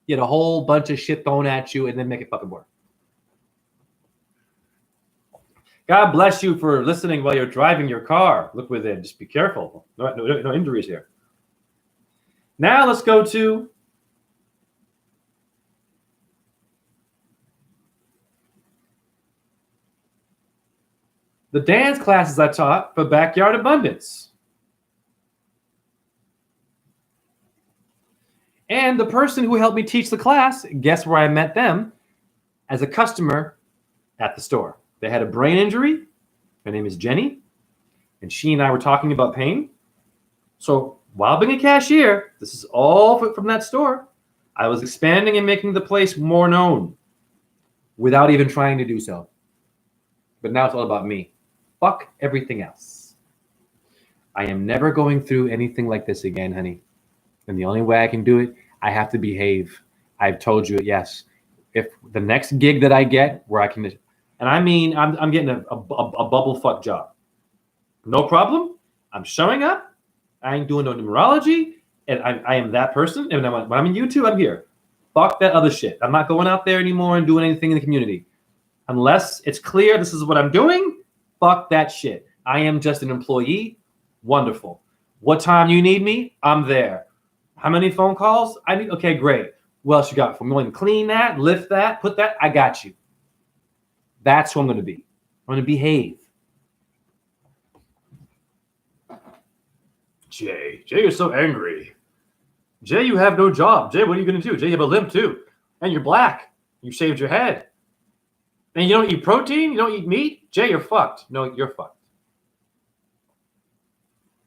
You had a whole bunch of shit thrown at you and then make it fucking work. God bless you for listening while you're driving your car. Look within. Just be careful. No injuries here. Now let's go to the dance classes I taught for Backyard Abundance. And the person who helped me teach the class, guess where I met them? As a customer at the store. They had a brain injury. Her name is Jenny. And she and I were talking about pain. So while being a cashier, this is all from that store, I was expanding and making the place more known without even trying to do so. But now it's all about me. Fuck everything else. I am never going through anything like this again, honey. And the only way I can do it, I have to behave. I've told you, yes. If the next gig that I get where I can, and I mean, I'm getting a bubble fuck job. No problem. I'm showing up. I ain't doing no numerology. And I am that person. And when I'm in YouTube, I'm here. Fuck that other shit. I'm not going out there anymore and doing anything in the community. Unless it's clear this is what I'm doing, fuck that shit. I am just an employee. Wonderful. What time you need me? I'm there. How many phone calls? I need. Okay, great. What else you got? I'm going to clean that, lift that, put that. I got you. That's who I'm going to be. I'm going to behave. Jay, you're so angry. Jay, you have no job. Jay, what are you going to do? Jay, you have a limp too. And you're black. You shaved your head. And you don't eat protein? You don't eat meat? Jay, you're fucked. No, you're fucked.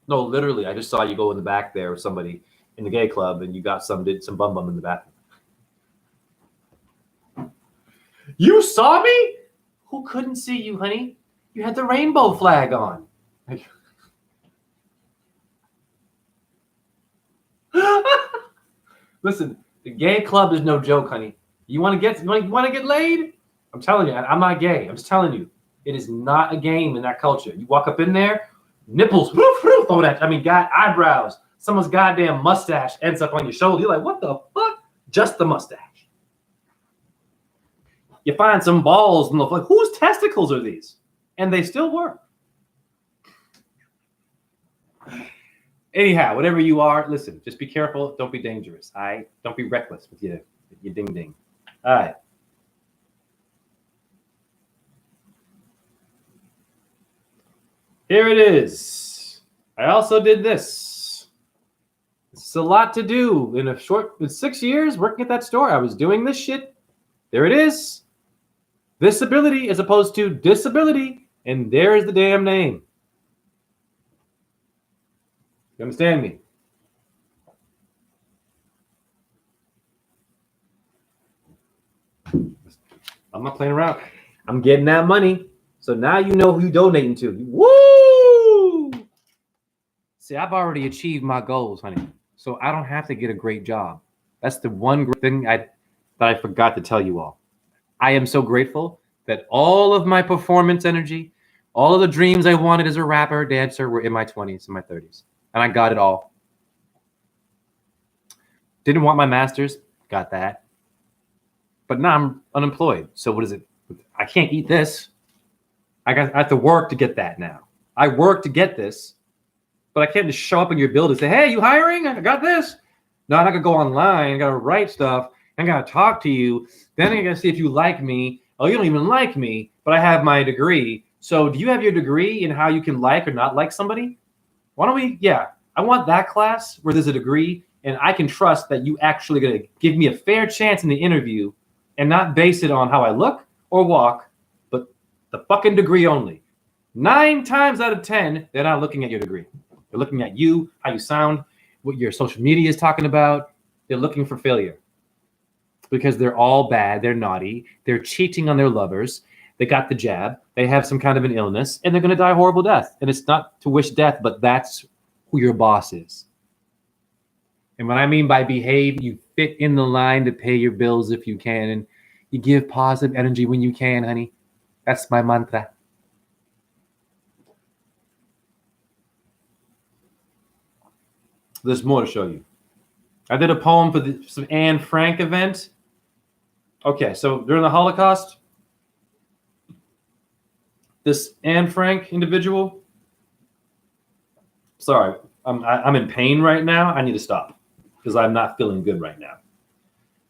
No, literally, I just saw you go in the back there with somebody in the gay club and you got did some bum in the bathroom. You saw me? Who couldn't see you, honey? You had the rainbow flag on. Listen, the gay club is no joke, honey. You want to get laid? I'm telling you, I'm not gay. I'm just telling you, it is not a game in that culture. You walk up in there, nipples, throw that. I mean, eyebrows. Someone's goddamn mustache ends up on your shoulder. You're like, what the fuck? Just the mustache. You find some balls and like, whose testicles are these? And they still work. Anyhow, whatever you are, listen, just be careful. Don't be dangerous. All right? Don't be reckless with your ding ding. All right. Here it is. I also did this. It's a lot to do in 6 years working at that store. I was doing this shit. There it is. This ability as opposed to disability. And there's the damn name. You understand me? I'm not playing around. I'm getting that money. So now you know who you're donating to. Woo! See, I've already achieved my goals, honey. So I don't have to get a great job. That's the one great thing that I forgot to tell you all. I am so grateful that all of my performance energy, all of the dreams I wanted as a rapper, dancer were in my 20s and my 30s. And I got it all. Didn't want my master's, got that. But now I'm unemployed. So what is it? I can't eat this. I have to work to get that now. I work to get this, but I can't just show up in your building and say, hey, you hiring? I got this. No, I'm not going to go online. I got to write stuff. I got to talk to you. Then I got to see if you like me. Oh, you don't even like me, but I have my degree. So do you have your degree in how you can like or not like somebody? Why don't we, I want that class where there's a degree and I can trust that you actually going to give me a fair chance in the interview and not base it on how I look or walk, but the fucking degree only. 9 times out of 10, they're not looking at your degree. They're looking at you, how you sound, what your social media is talking about. They're looking for failure because they're all bad. They're naughty. They're cheating on their lovers. They got the jab. They have some kind of an illness, and they're going to die a horrible death. And it's not to wish death, but that's who your boss is. And what I mean by behave, you fit in the line to pay your bills if you can, and you give positive energy when you can, honey. That's my mantra. There's more to show you. I did a poem for some Anne Frank event. Okay, so during the Holocaust, this Anne Frank individual, sorry, I'm in pain right now. I need to stop because I'm not feeling good right now.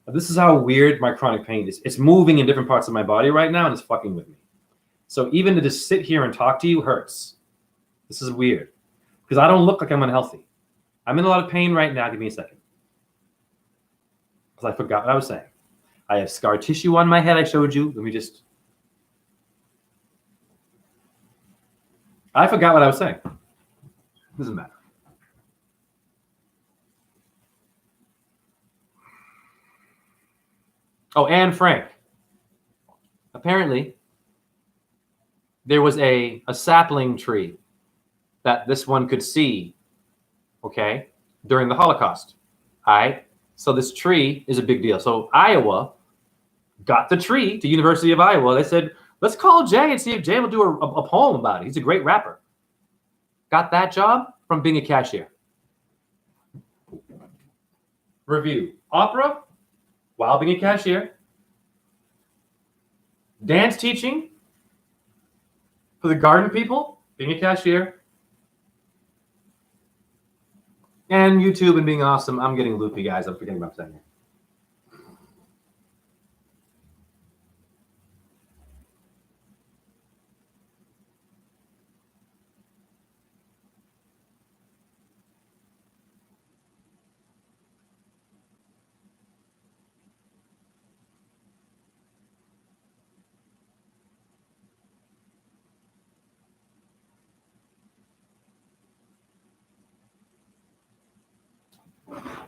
This is how weird my chronic pain is. It's moving in different parts of my body right now and it's fucking with me. So even to just sit here and talk to you hurts. This is weird because I don't look like I'm unhealthy. I'm in a lot of pain right now. Give me a second. Because I forgot what I was saying. I have scar tissue on my head I showed you. Let me just... I forgot what I was saying. Doesn't matter. Oh, Anne Frank. Apparently, there was a sapling tree that this one could see, okay, during the Holocaust. All right? So this tree is a big deal. So Iowa got the tree to University of Iowa. They said, let's call Jay and see if Jay will do a poem about it. He's a great rapper. Got that job from being a cashier. Review. Opera, while being a cashier. Dance teaching for the garden people, being a cashier. And YouTube and being awesome. I'm getting loopy, guys. I'm forgetting what I'm saying.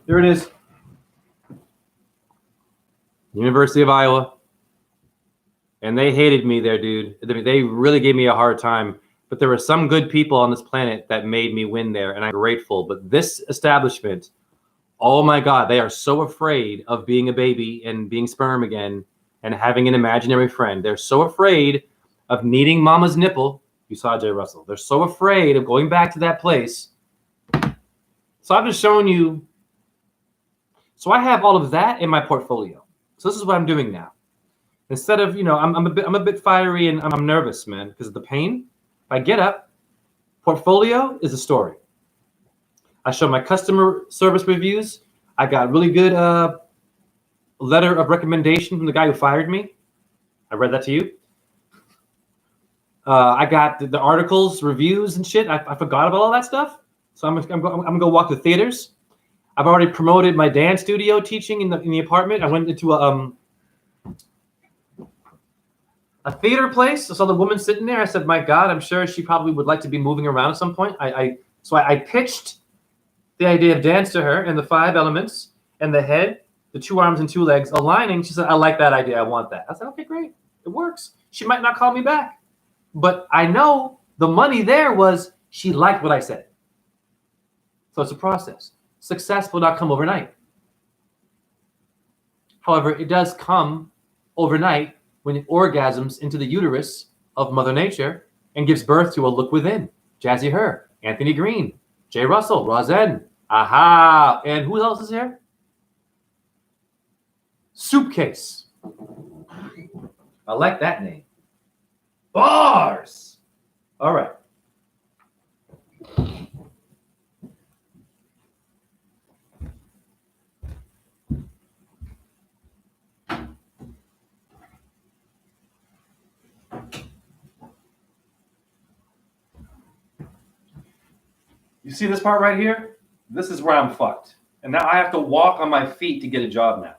There it is. University of Iowa. And they hated me there, dude. They really gave me a hard time. But there were some good people on this planet that made me win there, and I'm grateful. But this establishment, oh my God, they are so afraid of being a baby and being sperm again and having an imaginary friend. They're so afraid of needing mama's nipple. You saw Jay Russell. They're so afraid of going back to that place. So I've just shown you. So I have all of that in my portfolio. So this is what I'm doing now. Instead of, I'm a bit fiery and I'm nervous, man, because of the pain. If I get up, portfolio is a story. I show my customer service reviews. I got really good letter of recommendation from the guy who fired me. I read that to you. I got the articles, reviews, and shit. I forgot about all that stuff. So I'm gonna go walk the theaters. I've already promoted my dance studio teaching in the apartment. I went into a theater place. I saw the woman sitting there. I said, my God, I'm sure she probably would like to be moving around at some point. So I pitched the idea of dance to her and the 5 elements and the head, the 2 arms and 2 legs aligning. She said, I like that idea. I want that. I said, okay, great. It works. She might not call me back. But I know the money there was she liked what I said. So it's a process. Success will not come overnight. However, it does come overnight when it orgasms into the uterus of Mother Nature and gives birth to a look within. Jazzy Her, Anthony Green, Jay Russell, Rosen, Aha, and who else is here? Soupcase. I like that name. Bars. All right. You see this part right here? This is where I'm fucked. And now I have to walk on my feet to get a job now.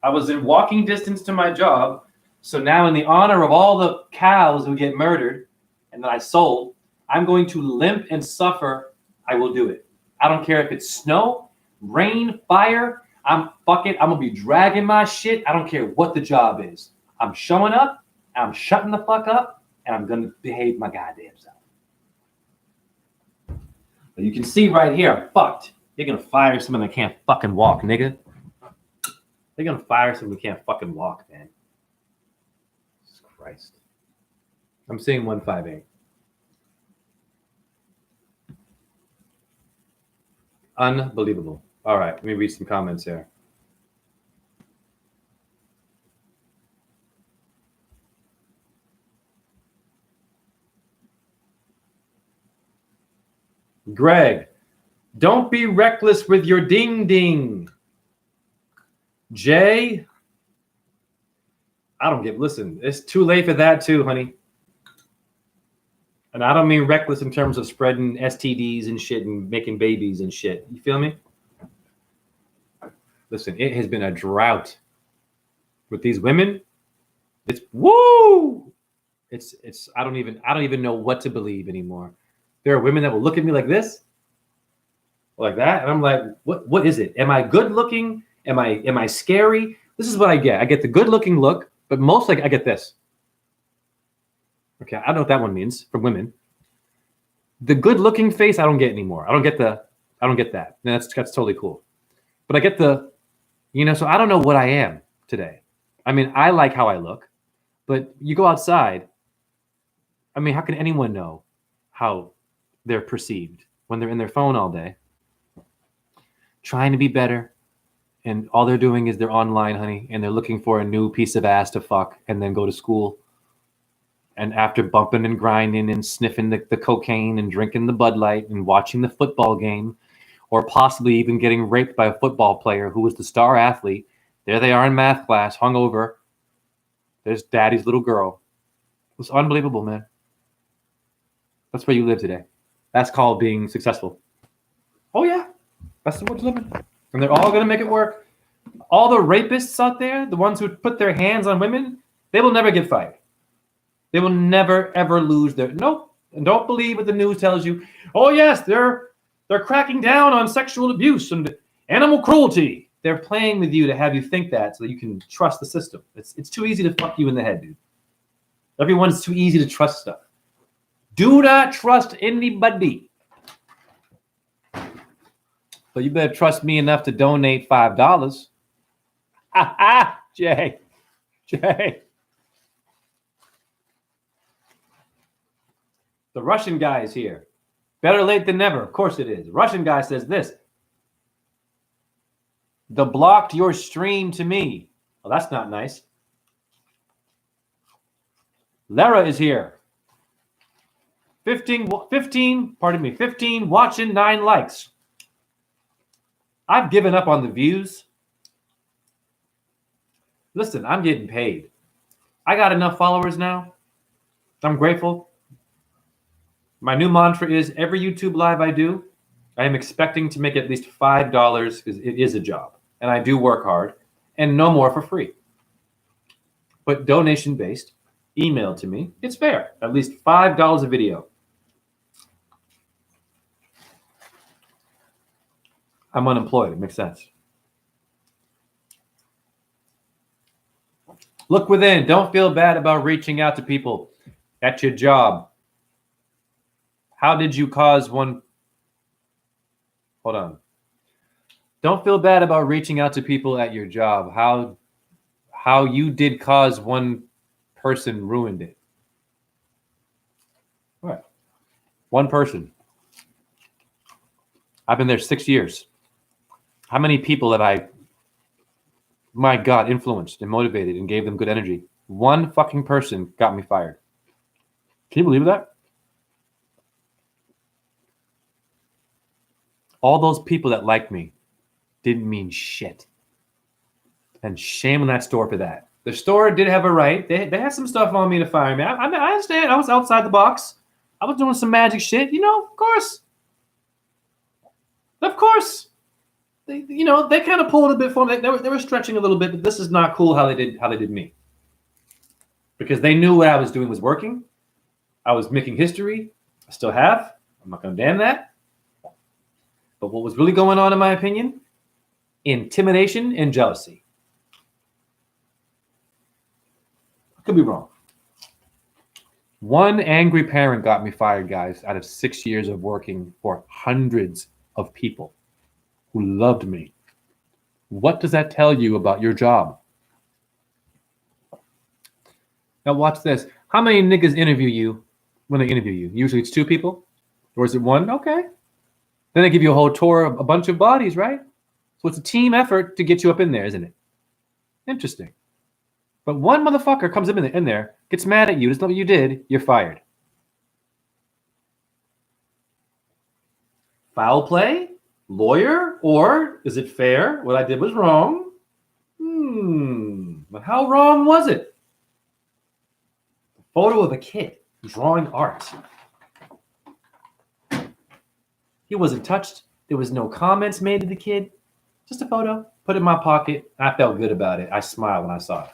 I was in walking distance to my job. So now in the honor of all the cows who get murdered and that I sold, I'm going to limp and suffer. I will do it. I don't care if it's snow, rain, fire. I'm going to be dragging my shit. I don't care what the job is. I'm showing up. I'm shutting the fuck up. And I'm going to behave my goddamn self. But you can see right here, I'm fucked. They're going to fire someone that can't fucking walk, nigga. They're going to fire someone who can't fucking walk, man. Jesus Christ. I'm seeing 158. Unbelievable. All right, let me read some comments here. Greg, don't be reckless with your ding ding. Jay, I don't get, listen, it's too late for that too, honey. And I don't mean reckless in terms of spreading STDs and shit and making babies and shit. You feel me? Listen, it has been a drought with these women. It's woo. It's I don't even know what to believe anymore. There are women that will look at me like this, like that, and I'm like, what is it? Am I good looking? Am I scary? This is what I get. I get the good looking look, but mostly I get this. Okay, I don't know what that one means for women. The good looking face I don't get anymore. I don't get that. And that's totally cool. But I get the, so I don't know what I am today. I mean, I like how I look, but you go outside. I mean, how can anyone know how they're perceived when they're in their phone all day, trying to be better, and all they're doing is they're online, honey, and they're looking for a new piece of ass to fuck and then go to school. And after bumping and grinding and sniffing the cocaine and drinking the Bud Light and watching the football game, or possibly even getting raped by a football player who was the star athlete, there they are in math class, hungover. There's daddy's little girl. It's unbelievable, man. That's where you live today. That's called being successful. Oh, yeah. That's what's living. And they're all going to make it work. All the rapists out there, the ones who put their hands on women, they will never get fired. They will never, ever lose their... Nope. And don't believe what the news tells you. Oh, yes, they're cracking down on sexual abuse and animal cruelty. They're playing with you to have you think that so that you can trust the system. It's too easy to fuck you in the head, dude. Everyone's too easy to trust stuff. Do not trust anybody. But you better trust me enough to donate $5. Ha ha, Jay. The Russian guy is here. Better late than never. Of course it is. The Russian guy says this. The blocked your stream to me. Well, that's not nice. Lara is here. 15 watching, 9 likes. I've given up on the views. Listen, I'm getting paid. I got enough followers now. I'm grateful. My new mantra is every YouTube live I do, I am expecting to make at least $5 because it is a job. And I do work hard and no more for free. But donation-based, email to me. It's fair. At least $5 a video. I'm unemployed. It makes sense. Look within. Don't feel bad about reaching out to people at your job. How did you cause one? Hold on. Don't feel bad about reaching out to people at your job. How you did cause one person ruined it. All right. One person. I've been there 6 years. How many people have I, my God, influenced and motivated and gave them good energy? One fucking person got me fired. Can you believe that? All those people that liked me didn't mean shit. And shame on that store for that. The store did have a right. They had some stuff on me to fire me. I understand. I was outside the box. I was doing some magic shit. Of course. Of course, they kind of pulled a bit for me. They were stretching a little bit, but this is not cool how they did me. Because they knew what I was doing was working. I was making history. I still have. I'm not going to damn that. But what was really going on, in my opinion, intimidation and jealousy. I could be wrong. One angry parent got me fired, guys, out of 6 years of working for hundreds of people who loved me. What does that tell you about your job? Now watch this. How many niggas interview you when they interview you? Usually it's 2 people? Or is it 1? Okay. Then they give you a whole tour of a bunch of bodies, right? So it's a team effort to get you up in there, isn't it? Interesting. But one motherfucker comes in there, gets mad at you, doesn't know what you did, you're fired. Foul play? Lawyer? Or is it fair? What I did was wrong. But how wrong was it? A photo of a kid drawing art. He wasn't touched. There was no comments made to the kid. Just a photo. Put it in my pocket. I felt good about it. I smiled when I saw it.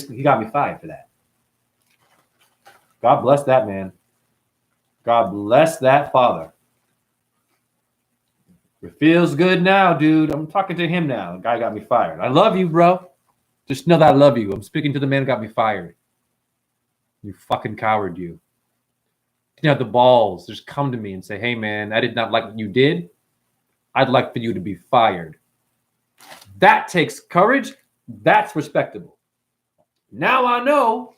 He got me fired for that. God bless that man. God bless that father. It feels good now, dude. I'm talking to him now. The guy got me fired. I love you, bro. Just know that I love you. I'm speaking to the man who got me fired. You fucking coward, you. You have the balls. Just come to me and say, hey, man, I did not like what you did. I'd like for you to be fired. That takes courage. That's respectable. Now I know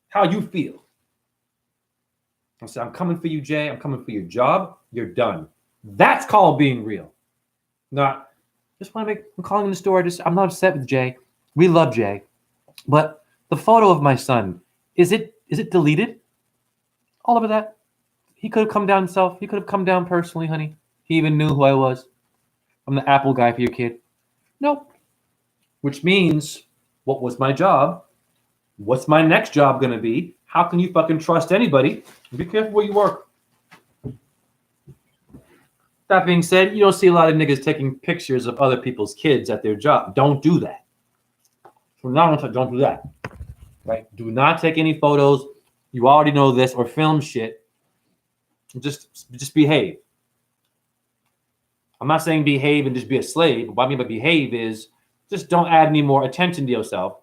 how you feel. I said, I'm coming for you, Jay. I'm coming for your job. You're done. That's called being real. Not, I'm calling in the store. I'm not upset with Jay. We love Jay. But the photo of my son, is it deleted? All of that. He could have come down himself. He could have come down personally, honey. He even knew who I was. I'm the Apple guy for your kid. Nope. Which means, what was my job? What's my next job going to be? How can you fucking trust anybody? Be careful where you work. That being said, you don't see a lot of niggas taking pictures of other people's kids at their job. Don't do that. From now on, don't do that. Right? Do not take any photos. You already know this, or film shit. Just behave. I'm not saying behave and just be a slave. What I mean by behave is just don't add any more attention to yourself.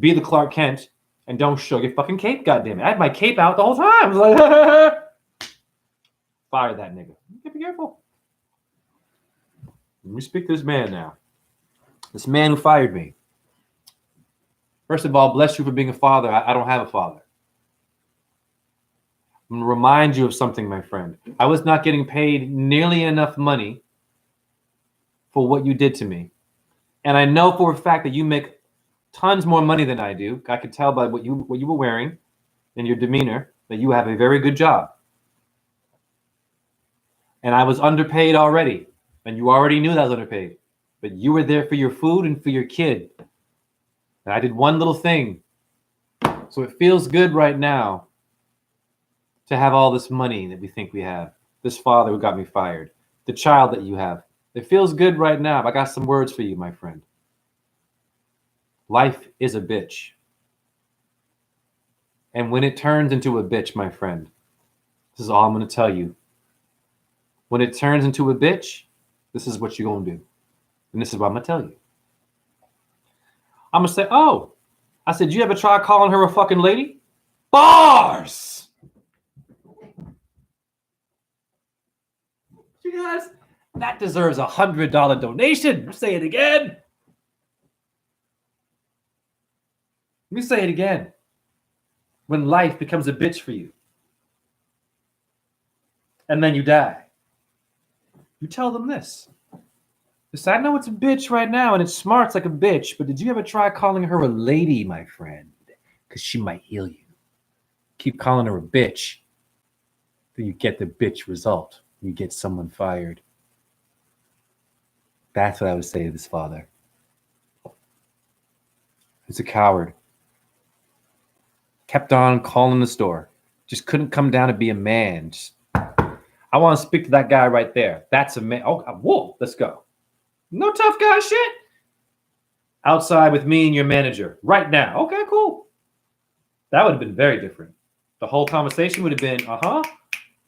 Be the Clark Kent and don't show your fucking cape, goddammit. I had my cape out the whole time. I was like, fire that nigga. Be careful. Let me speak to this man now. This man who fired me. First of all, bless you for being a father. I don't have a father. I'm going to remind you of something, my friend. I was not getting paid nearly enough money for what you did to me. And I know for a fact that you make tons more money than I do. I could tell by what you were wearing and your demeanor that you have a very good job. And I was underpaid already. And you already knew that I was underpaid. But you were there for your food and for your kid. And I did one little thing. So it feels good right now to have all this money that we think we have. This father who got me fired. The child that you have. It feels good right now. I got some words for you, my friend. Life is a bitch. And when it turns into a bitch, my friend, this is all I'm going to tell you. When it turns into a bitch, this is what you're going to do. And this is what I'm going to tell you. I'm going to say, oh, I said, you ever try calling her a fucking lady? Bars! You guys, that deserves a $100 donation. Say it again. Let me say it again. When life becomes a bitch for you, and then you die, you tell them this. Because I know it's a bitch right now, and it smarts like a bitch, but did you ever try calling her a lady, my friend? Because she might heal you. Keep calling her a bitch, then you get the bitch result. You get someone fired. That's what I would say to this father. He's a coward. Kept on calling the store. Just couldn't come down to be a man. I want to speak to that guy right there. That's a man. Oh, whoa, let's go. No tough guy shit. Outside with me and your manager right now. Okay, cool. That would have been very different. The whole conversation would have been,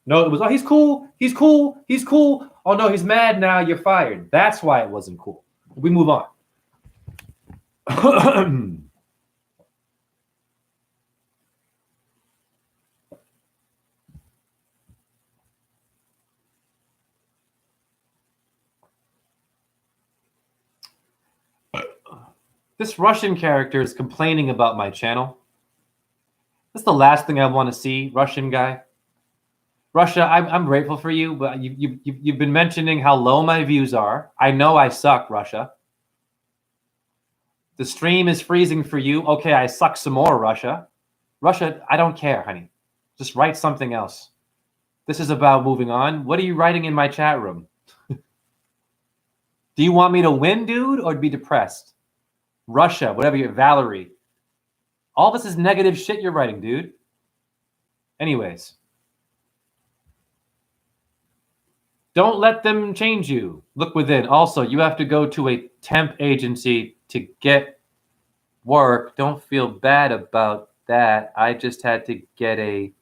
No, it was, oh, he's cool. He's cool. He's cool. Oh, no, he's mad now. You're fired. That's why it wasn't cool. We move on. This Russian character is complaining about my channel. That's the last thing I want to see, Russian guy. Russia, I'm grateful for you, but you've been mentioning how low my views are. I know I suck, Russia. The stream is freezing for you. Okay, I suck some more, Russia. Russia, I don't care, honey. Just write something else. This is about moving on. What are you writing in my chat room? Do you want me to win, dude, or be depressed? Russia, whatever you're, Valerie. All this is negative shit you're writing, dude. Anyways. Don't let them change you. Look within. Also, you have to go to a temp agency to get work. Don't feel bad about that. I just had to get a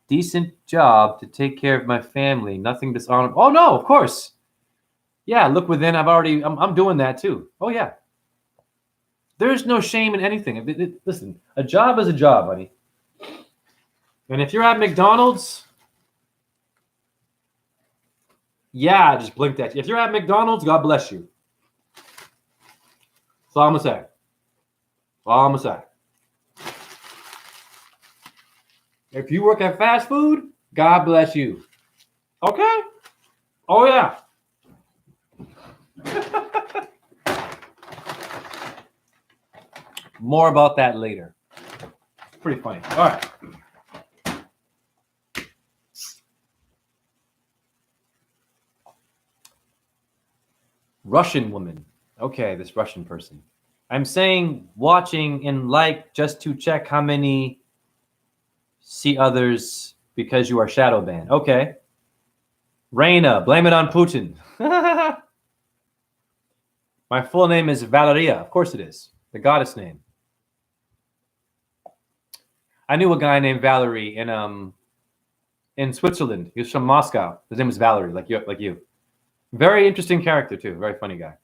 decent job to take care of my family. Nothing dishonorable. Oh, no, of course. Yeah, look within. I'm doing that too. Oh, yeah. There's no shame in anything. Listen, a job is a job, honey. And if you're at McDonald's, yeah, I just blinked at you. If you're at McDonald's, God bless you. That's all I'm going to say. All I'm going to say. If you work at fast food, God bless you. Okay? Oh, yeah. More about that later. Pretty funny. All right. Russian woman. Okay, this Russian person. I'm saying watching and like just to check how many see others because you are shadow banned. Okay. Reina, blame it on Putin. My full name is Valeria. Of course it is. The goddess name. I knew a guy named Valerie in Switzerland. He was from Moscow. His name was Valerie, like you. Very interesting character too. Very funny guy.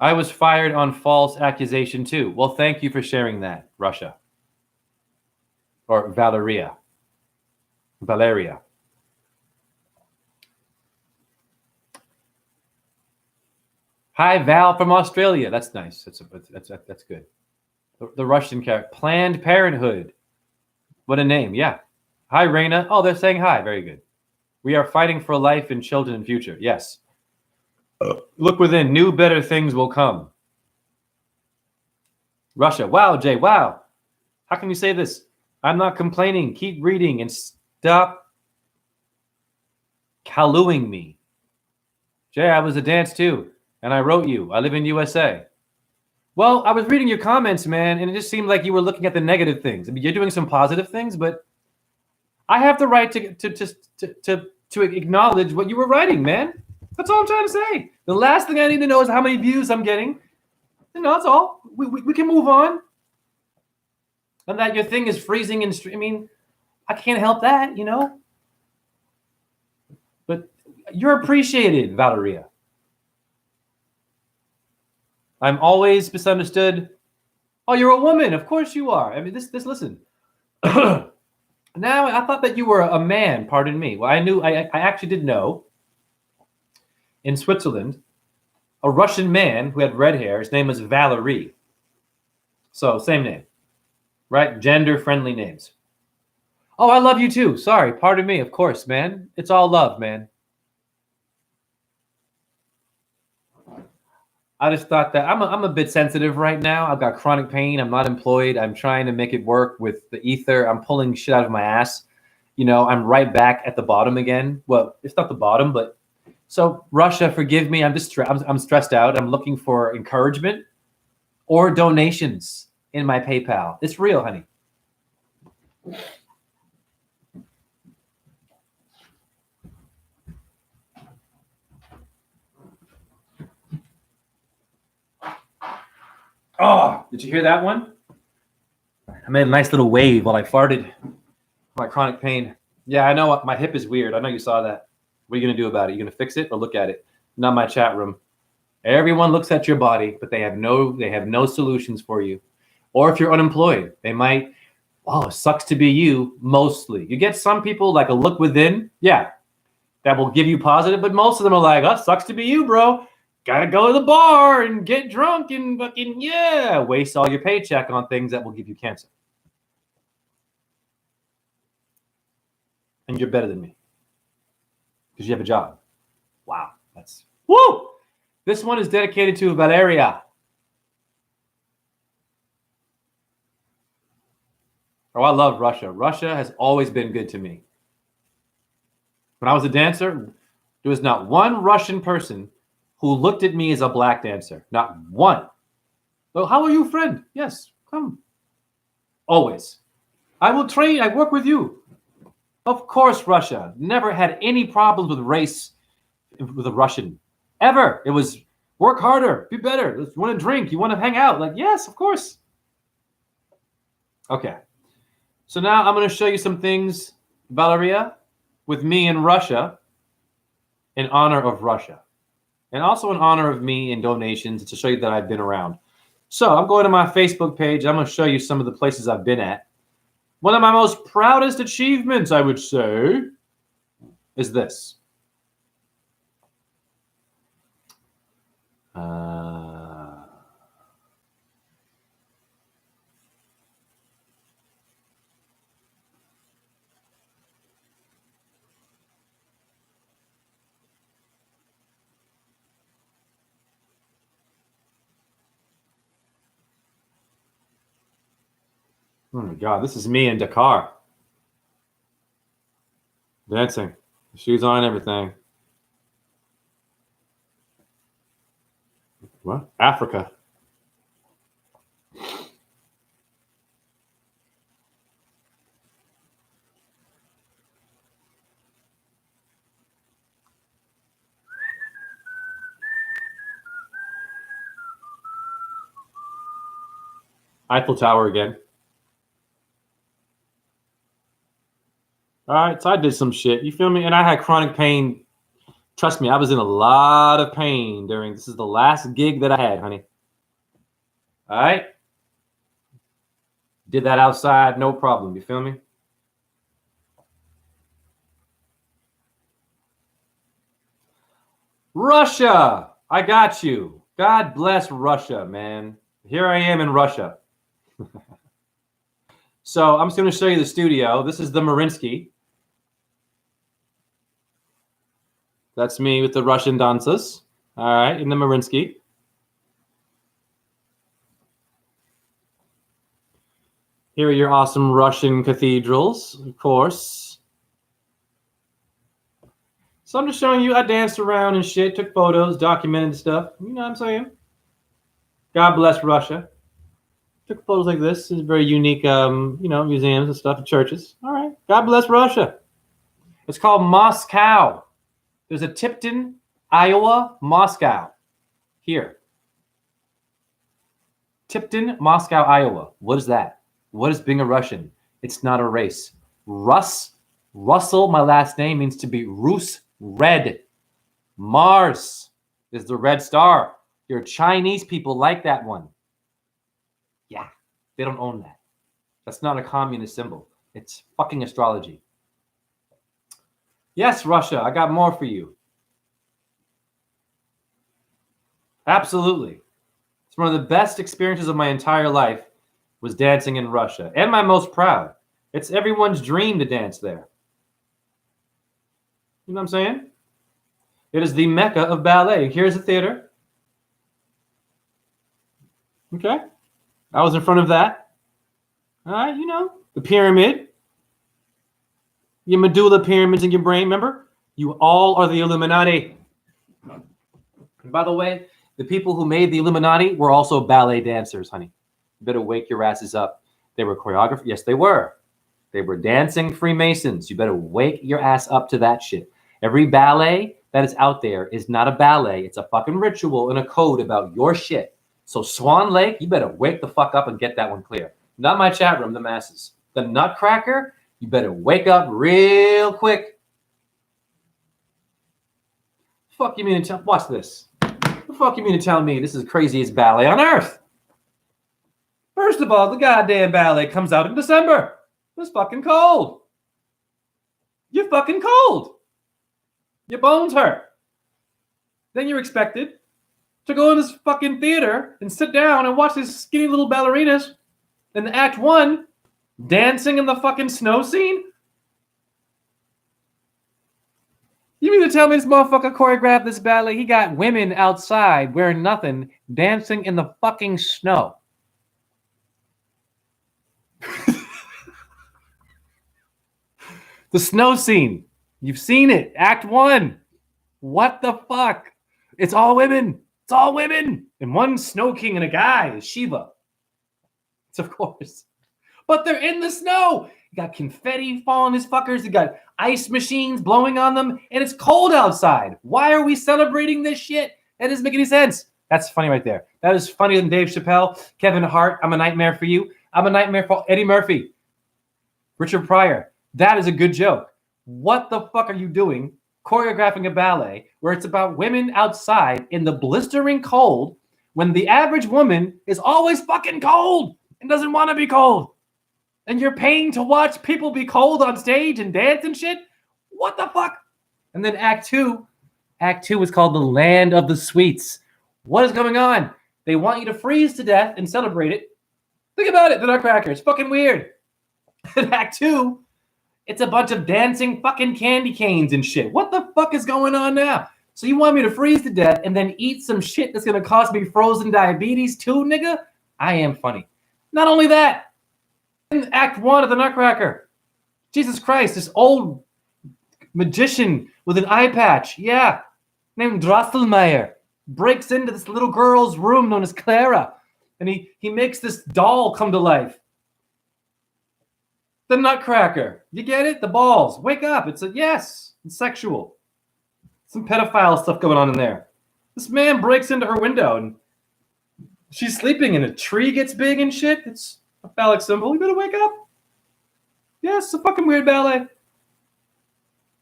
I was fired on false accusation too. Well, thank you for sharing that, Russia. Or Valeria. Hi, Val from Australia. That's nice. That's good. The Russian character. Planned Parenthood. What a name. Yeah. Hi, Reina. Oh, they're saying hi. Very good. We are fighting for life and children and future. Yes. Look within. New, better things will come. Russia. Wow, Jay. Wow. How can you say this? I'm not complaining. Keep reading and stop calooing me. Jay, I was a dance too. And I wrote you. I live in USA. Well, I was reading your comments, man, and it just seemed like you were looking at the negative things. I mean, you're doing some positive things, but I have the right to acknowledge what you were writing, man. That's all I'm trying to say. The last thing I need to know is how many views I'm getting. You know, that's all. We can move on. And that your thing is freezing and I mean, I can't help that, you know. But you're appreciated, Valeria. I'm always misunderstood. Oh, you're a woman. Of course you are. I mean, listen. Now, I thought that you were a man. Pardon me. Well, I actually did know. In Switzerland, a Russian man who had red hair, his name was Valerie. So, same name. Right? Gender-friendly names. Oh, I love you too. Sorry. Pardon me. Of course, man. It's all love, man. I just thought that I'm a bit sensitive right now. I've got chronic pain. I'm not employed. I'm trying to make it work with the ether. I'm pulling shit out of my ass. You know, I'm right back at the bottom again. Well, it's not the bottom, but so Russia, forgive me. I'm stressed out. I'm looking for encouragement or donations in my PayPal. It's real, honey. Did you hear that one? I made a nice little wave while I farted. My chronic pain. Yeah, I know my hip is weird. I know you saw that. What are you going to do about it? You going to fix it or look at it? Not my chat room. Everyone looks at your body, but they have no solutions for you. Or if you're unemployed, they might, oh, it sucks to be you, mostly. You get some people like a look within, yeah, that will give you positive, but most of them are like, oh, sucks to be you, bro. Gotta go to the bar and get drunk and fucking, yeah, waste all your paycheck on things that will give you cancer. And you're better than me because you have a job. Wow, that's, woo! This one is dedicated to Valeria. Oh, I love Russia. Russia has always been good to me. When I was a dancer, there was not one Russian person who looked at me as a black dancer. Not one. Well, how are you, friend? Yes, come. Always. I will train. I work with you. Of course, Russia never had any problems with race with a Russian. Ever. It was work harder, be better. You want to drink? You want to hang out? Like, yes, of course. Okay. So now I'm going to show you some things, Valeria, with me in Russia, in honor of Russia. And also in honor of me and donations to show you that I've been around. So I'm going to my Facebook page. I'm going to show you some of the places I've been at. One of my most proudest achievements, I would say, is this. Oh my God, this is me in Dakar. Dancing. Shoes on, everything. What? Africa. Eiffel Tower again. All right, so I did some shit. You feel me? And I had chronic pain. Trust me, I was in a lot of pain during, this is the last gig that I had, honey. All right? Did that outside, no problem. You feel me? Russia, I got you. God bless Russia, man. Here I am in Russia. So I'm just going to show you the studio. This is the Mariinsky. That's me with the Russian dancers. All right, in the Mariinsky. Here are your awesome Russian cathedrals, of course. So I'm just showing you, I danced around and shit, took photos, documented stuff. You know what I'm saying? God bless Russia. Took photos like this. It's very unique, museums and stuff, and churches. All right. God bless Russia. It's called Moscow. There's a Tipton, Iowa, Moscow. Here. Tipton, Moscow, Iowa. What is that? What is being a Russian? It's not a race. Russell, my last name, means to be Rus, red. Mars is the red star. Your Chinese people like that one. Yeah, they don't own that. That's not a communist symbol. It's fucking astrology. Yes, Russia, I got more for you. Absolutely. It's one of the best experiences of my entire life was dancing in Russia, and my most proud. It's everyone's dream to dance there. You know what I'm saying? It is the Mecca of ballet. Here's the theater. Okay. I was in front of that. All right, the pyramid. Your medulla pyramids in your brain, remember? You all are the Illuminati. And by the way, the people who made the Illuminati were also ballet dancers, honey. You better wake your asses up. They were choreographers. Yes, they were. They were dancing Freemasons. You better wake your ass up to that shit. Every ballet that is out there is not a ballet. It's a fucking ritual and a code about your shit. So Swan Lake, you better wake the fuck up and get that one clear. Not my chat room, the masses. The Nutcracker, you better wake up real quick. Fuck you mean to tell? Watch this. The fuck you mean to tell me this is the craziest ballet on earth? First of all, the goddamn ballet comes out in December. It's fucking cold. You're fucking cold. Your bones hurt. Then you're expected to go in this fucking theater and sit down and watch these skinny little ballerinas in Act 1 dancing in the fucking snow scene? You mean to tell me this motherfucker choreographed this ballet? He got women outside wearing nothing, dancing in the fucking snow. The snow scene. You've seen it. Act 1. What the fuck? It's all women. It's all women. And one snow king and a guy is Shiva. It's of course. But they're in the snow. You got confetti falling his fuckers. You got ice machines blowing on them. And it's cold outside. Why are we celebrating this shit? That doesn't make any sense. That's funny right there. That is funnier than Dave Chappelle, Kevin Hart. I'm a nightmare for you. I'm a nightmare for Eddie Murphy. Richard Pryor. That is a good joke. What the fuck are you doing choreographing a ballet where it's about women outside in the blistering cold when the average woman is always fucking cold and doesn't want to be cold? And you're paying to watch people be cold on stage and dance and shit? What the fuck? And then Act 2 is called The Land of the Sweets. What is going on? They want you to freeze to death and celebrate it. Think about it, the Nutcracker. It's fucking weird. In Act 2, it's a bunch of dancing fucking candy canes and shit. What the fuck is going on now? So you want me to freeze to death and then eat some shit that's going to cause me frozen diabetes too, nigga? I am funny. Not only that, in Act 1 of the Nutcracker, Jesus Christ, this old magician with an eye patch, named Drosselmeyer, breaks into this little girl's room known as Clara, and he makes this doll come to life. The Nutcracker. You get it? The balls. Wake up. It's sexual. Some pedophile stuff going on in there. This man breaks into her window and she's sleeping and a tree gets big and shit. It's a phallic symbol. You better wake up. Yes, it's a fucking weird ballet.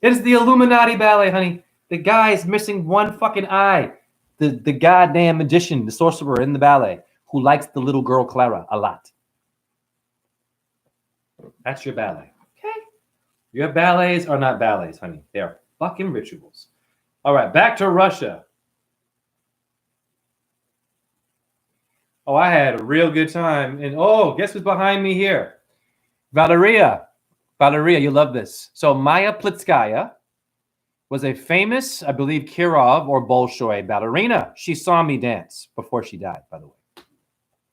It is the Illuminati ballet, honey. The guy is missing one fucking eye. The goddamn magician, the sorcerer in the ballet who likes the little girl Clara a lot. That's your ballet. Okay. Your ballets are not ballets, honey. They are fucking rituals. All right, back to Russia. Oh, I had a real good time. And guess who's behind me here? Valeria. Valeria, you love this. So Maya Plitskaya was a famous, I believe, Kirov or Bolshoi ballerina. She saw me dance before she died, by the way.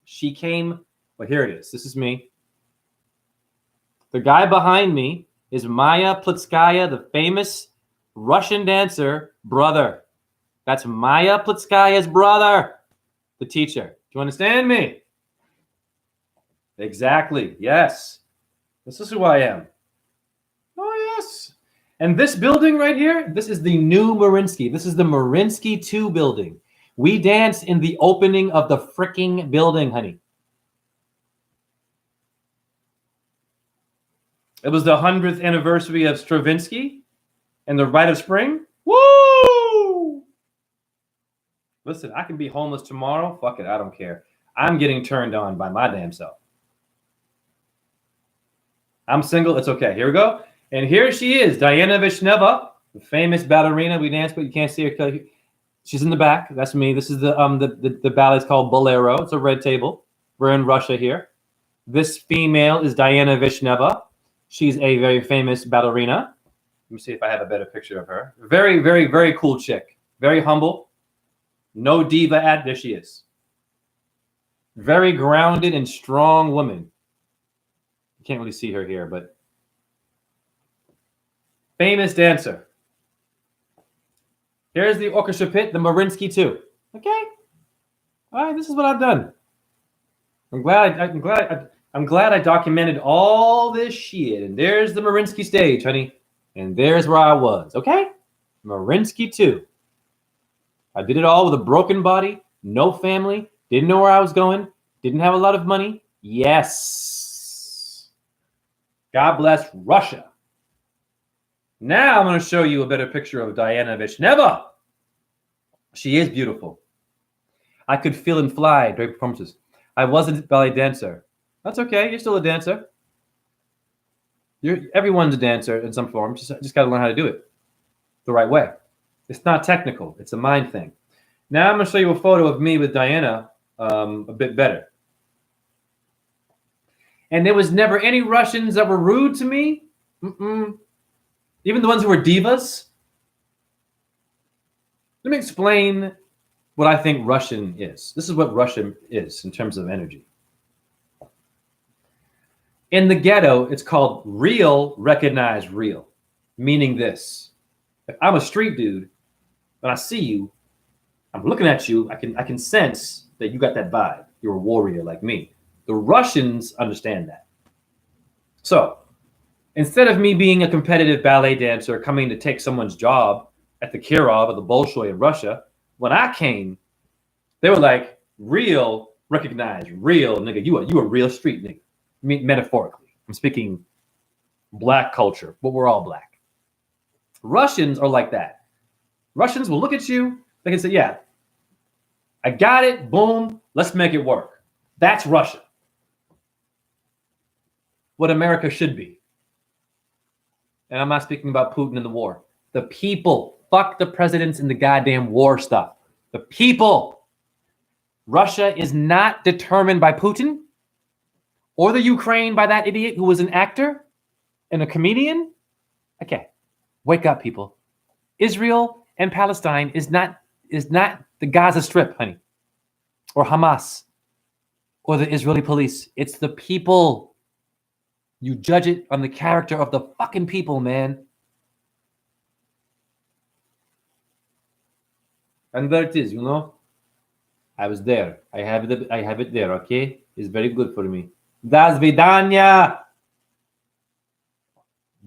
She came, well, here it is. This is me. The guy behind me is Maya Plitskaya, the famous Russian dancer brother. That's Maya Plitskaya's brother, the teacher. Do you understand me? Exactly. Yes. This is who I am. Oh, yes. And this building right here, this is the new Mariinsky. This is the Mariinsky 2 building. We danced in the opening of the freaking building, honey. It was the 100th anniversary of Stravinsky and the Rite of Spring. Woo! Listen, I can be homeless tomorrow. Fuck it, I don't care. I'm getting turned on by my damn self. I'm single. It's okay. Here we go. And here she is, Diana Vishneva, the famous ballerina. We danced, but you can't see her. She's in the back. That's me. This is the ballet is called Bolero. It's a red table. We're in Russia here. This female is Diana Vishneva. She's a very famous ballerina. Let me see if I have a better picture of her. Very, very, very cool chick. Very humble. No diva there she is. Very grounded and strong woman. You can't really see her here, but famous dancer. Here's the orchestra pit, the Mariinsky 2. Okay. All right, this is what I've done. I'm glad I documented all this shit. And there's the Mariinsky stage, honey. And there's where I was. Okay? Mariinsky 2. I did it all with a broken body, no family, Didn't know where I was going. Didn't have a lot of money. Yes. God bless Russia. Now I'm going to show you a better picture of Diana Vishneva. She is beautiful. I could feel and fly during performances. I wasn't a ballet dancer. That's okay. You're still a dancer. Everyone's a dancer in some form. Just got to learn how to do it the right way. It's not technical. It's a mind thing. Now I'm going to show you a photo of me with Diana a bit better. And there was never any Russians that were rude to me. Even the ones who were divas. Let me explain what I think Russian is. This is what Russian is in terms of energy. In the ghetto, it's called real, recognize real. Meaning this. If I'm a street dude, when I see you, I'm looking at you, I can sense that you got that vibe. You're a warrior like me. The Russians understand that. So, instead of me being a competitive ballet dancer coming to take someone's job at the Kirov or the Bolshoi in Russia, when I came, they were like, real, recognize, real, nigga. You a real street nigga. Metaphorically. I'm speaking black culture, but we're all black. Russians are like that. Russians will look at you, they can say, yeah, I got it, boom, let's make it work. That's Russia. What America should be. And I'm not speaking about Putin and the war. The people. Fuck the presidents and the goddamn war stuff. The people. Russia is not determined by Putin or the Ukraine by that idiot who was an actor and a comedian. Okay, wake up, people. Israel and Palestine is not the Gaza Strip, honey, or Hamas, or the Israeli police. It's the people. You judge it on the character of the fucking people, man. And there it is, you know. I was there. I have it there, okay? It's very good for me. Das vidanya.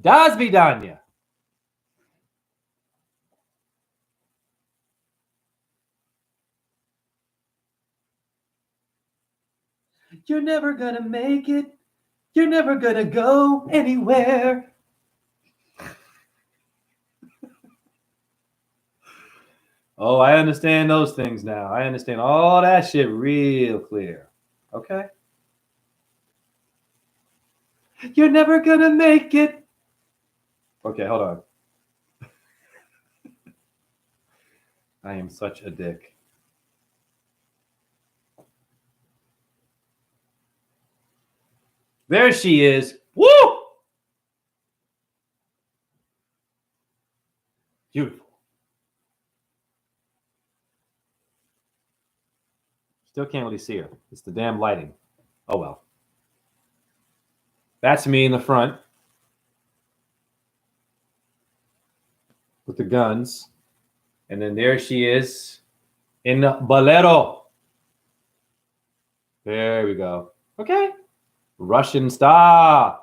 Das vidanya. You're never gonna make it. You're never gonna go anywhere. Oh, I understand those things now. I understand all that shit real clear. Okay? You're never gonna make it. Okay, hold on. I am such a dick. There she is. Woo! Beautiful. Still can't really see her. It's the damn lighting. Oh well. That's me in the front with the guns. And then there she is in the bolero. There we go. Okay. Russian star.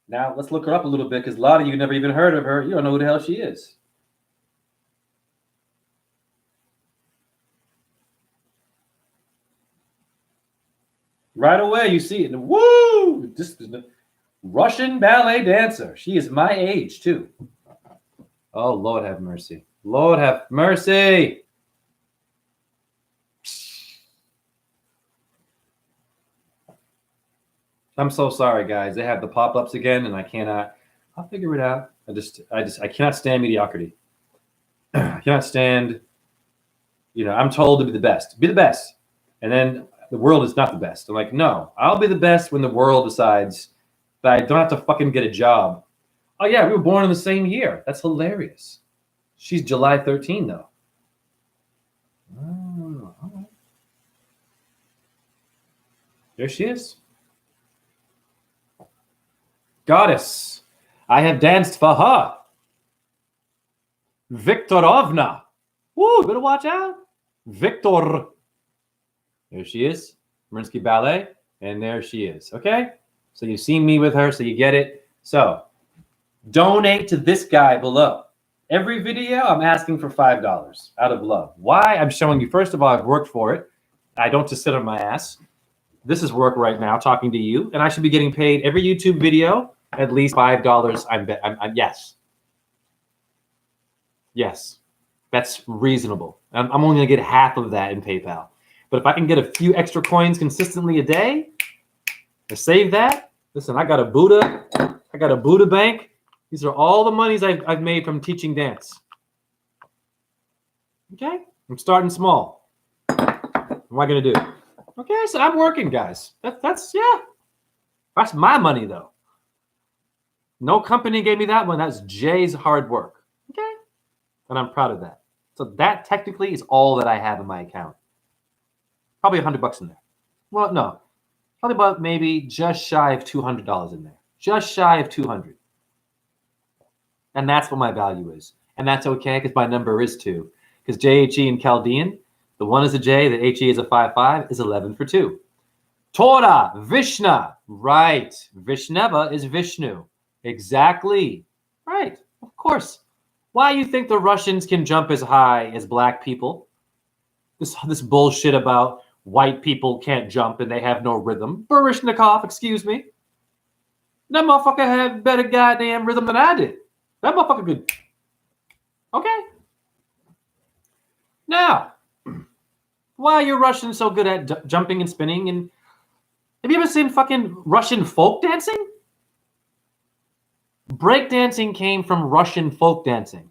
Now let's look her up a little bit because a lot of you never even heard of her. You don't know who the hell she is. Right away, you see it. Woo! This is the Russian ballet dancer. She is my age, too. Oh, Lord have mercy. Lord have mercy. I'm so sorry, guys. They have the pop-ups again, and I cannot. I'll figure it out. I cannot stand mediocrity. I cannot stand, I'm told to be the best. Be the best. And then the world is not the best. I'm like, no, I'll be the best when the world decides that I don't have to fucking get a job. Oh, yeah, we were born in the same year. That's hilarious. She's July 13, though. Oh, all right. There she is. Goddess. I have danced for her. Viktorovna. Woo, better watch out. Victor. There she is. Mariinsky Ballet. And there she is. Okay? So you've seen me with her, so you get it. So donate to this guy below. Every video, I'm asking for $5 out of love. Why? I'm showing you, first of all, I've worked for it. I don't just sit on my ass. This is work right now, talking to you, and I should be getting paid every YouTube video at least $5. I'm yes. Yes, that's reasonable. I'm only going to get half of that in PayPal. But if I can get a few extra coins consistently a day to save that, listen, I got a Buddha bank. These are all the monies I've made from teaching dance. Okay, I'm starting small. What am I going to do? Okay, so I'm working, guys. That's my money, though. No company gave me that one. That's Jay's hard work. Okay, and I'm proud of that. So that technically is all that I have in my account. Probably $100 in there. Well, no, probably about maybe just shy of $200 in there. Just shy of 200. And that's what my value is. And that's okay because my number is 2. Because JHE in Chaldean, the 1 is a J, the HE is a 5-5, is 11 for 2. Torah, Vishna, right. Vishneva is Vishnu. Exactly. Right, of course. Why you think the Russians can jump as high as black people? This bullshit about white people can't jump and they have no rhythm. Barishnikov, excuse me. That motherfucker had better goddamn rhythm than I did. That motherfucker could. Okay. Now, why are you Russians so good at jumping and spinning? And have you ever seen fucking Russian folk dancing? Breakdancing came from Russian folk dancing.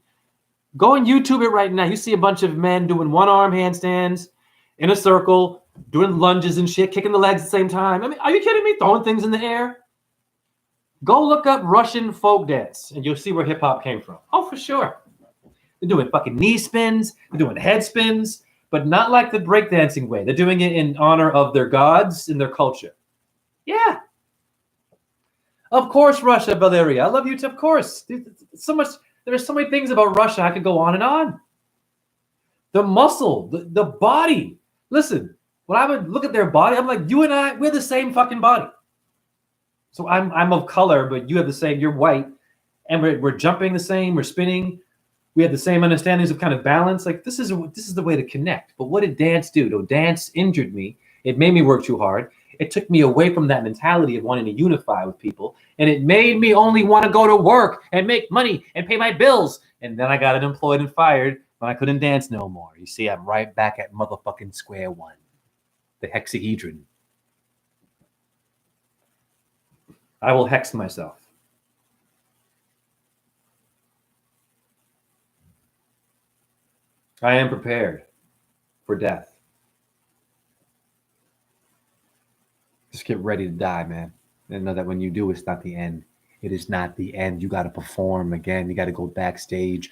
Go and YouTube it right now. You see a bunch of men doing one-arm handstands in a circle, doing lunges and shit, kicking the legs at the same time. I mean, are you kidding me? Throwing things in the air? Go look up Russian folk dance, and you'll see where hip-hop came from. Oh, for sure. They're doing fucking knee spins. They're doing head spins, but not like the breakdancing way. They're doing it in honor of their gods and their culture. Yeah. Of course, Russia, Valeria. I love you too. Of course. So much. There are so many things about Russia. I could go on and on. The muscle, the body. Listen, when I would look at their body, I'm like, you and I, we're the same fucking body. So I'm of color, but you have the same. You're white, and we're jumping the same. We're spinning. We have the same understandings of kind of balance. Like this is the way to connect. But what did dance do? No, dance injured me. It made me work too hard. It took me away from that mentality of wanting to unify with people. And it made me only want to go to work and make money and pay my bills. And then I got unemployed and fired when I couldn't dance no more. You see, I'm right back at motherfucking square one. The hexahedron. I will hex myself. I am prepared for death. Just get ready to die, man. And know that when you do, it's not the end. It is not the end. You got to perform again. You got to go backstage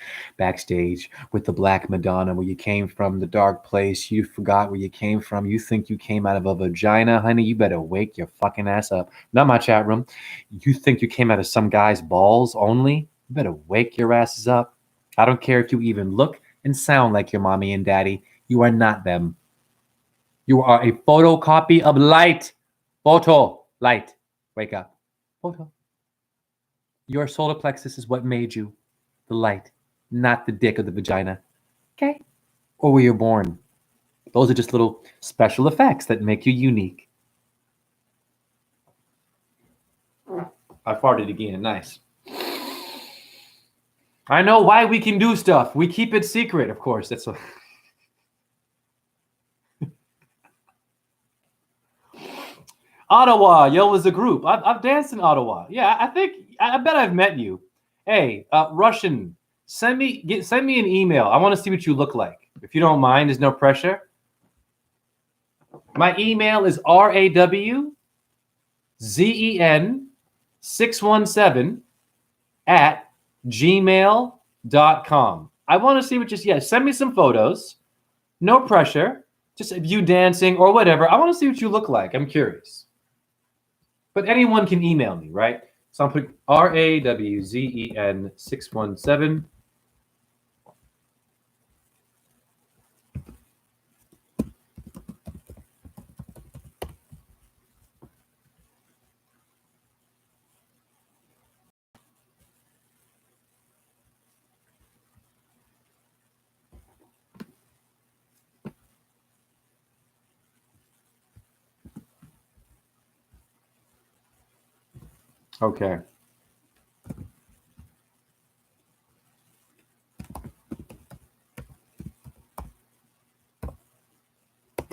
with the Black Madonna, where you came from, the dark place. You forgot where you came from. You think you came out of a vagina, honey? You better wake your fucking ass up. Not my chat room. You think you came out of some guy's balls only? You better wake your asses up. I don't care if you even look and sound like your mommy and daddy. You are not them. You are a photocopy of light. Photo. Light. Wake up. Photo. Your solar plexus is what made you. The light. Not the dick or the vagina. Okay? Or where you're born. Those are just little special effects that make you unique. I farted again. Nice. I know why we can do stuff. We keep it secret, of course. That's what... Ottawa, yo, is a group. I've danced in Ottawa. Yeah, I bet I've met you. Hey, Russian, send me an email. I want to see what you look like. If you don't mind, there's no pressure. My email is rawzen617@gmail.com. I want to see what send me some photos. No pressure. Just you dancing or whatever. I want to see what you look like. I'm curious. But anyone can email me, right? So I'm putting RAWZEN617. Okay.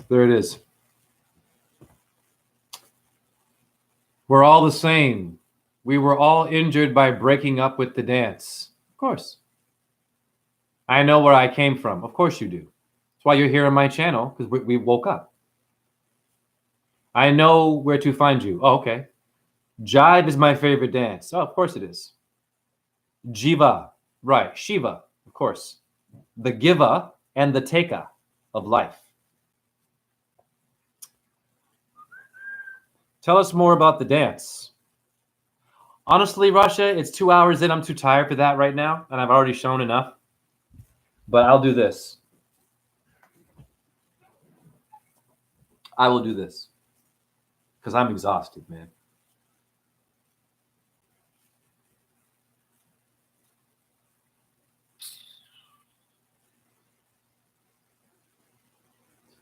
There it is. We're all the same. We were all injured by breaking up with the dance. Of course. I know where I came from. Of course you do. That's why you're here on my channel, because we woke up. I know where to find you. Oh, okay. Jive is my favorite dance. Oh, of course it is. Jiva. Right. Shiva. Of course. The giver and the taker of life. Tell us more about the dance. Honestly, Russia, it's 2 hours in. I'm too tired for that right now, and I've already shown enough. But I'll do this. I will do this. Because I'm exhausted, man.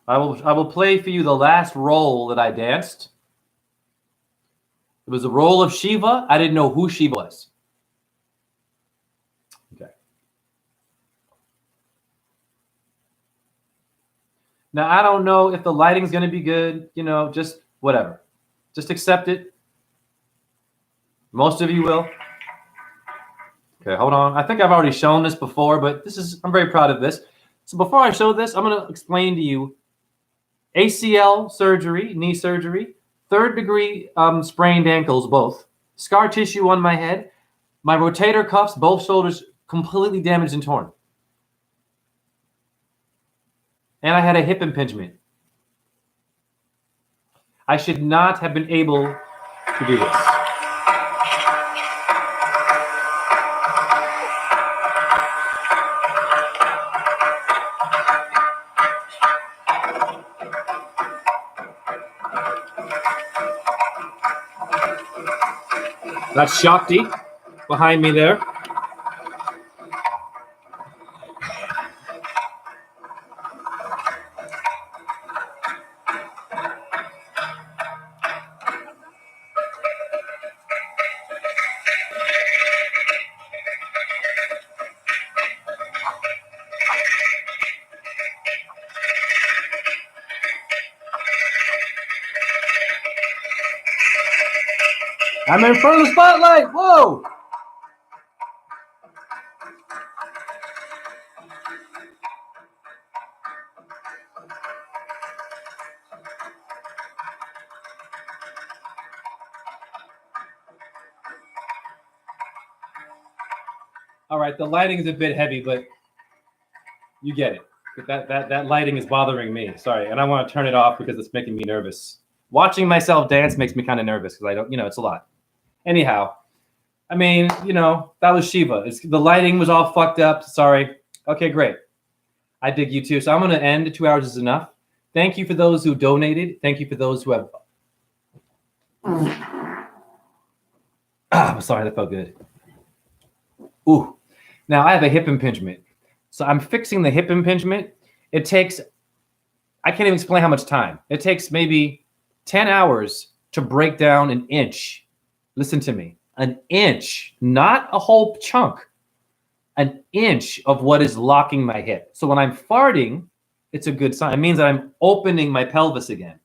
I will play for you the last role that I danced. It was the role of Shiva. I didn't know who Shiva was. Okay. Now, I don't know if the lighting's going to be good. You know, just whatever. Just accept it. Most of you will. Okay, hold on. I think I've already shown this before, but I'm very proud of this. So before I show this, I'm going to explain to you ACL surgery, knee surgery, 3rd degree sprained ankles, both. Scar tissue on my head. My rotator cuffs, both shoulders completely damaged and torn. And I had a hip impingement. I should not have been able to do this. That's Shakti behind me there. I'm in front of the spotlight. Whoa. All right, the lighting is a bit heavy, but you get it. That lighting is bothering me. Sorry, and I want to turn it off because it's making me nervous. Watching myself dance makes me kind of nervous because I don't, it's a lot. Anyhow, I mean, that was Shiva. The lighting was all fucked up. Sorry. Okay, great. I dig you too. So I'm going to end. 2 hours is enough. Thank you for those who donated. Thank you for those who have. I'm sorry, that felt good. Ooh. Now I have a hip impingement. So I'm fixing the hip impingement. It takes, I can't even explain how much time. It takes maybe 10 hours to break down an inch. Listen to me. An inch, not a whole chunk. An inch of what is locking my hip. So when I'm farting, it's a good sign. It means that I'm opening my pelvis again.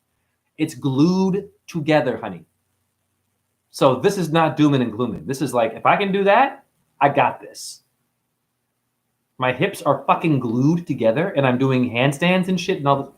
It's glued together, honey. So this is not dooming and glooming. This is like, if I can do that, I got this. My hips are fucking glued together and I'm doing handstands and shit and all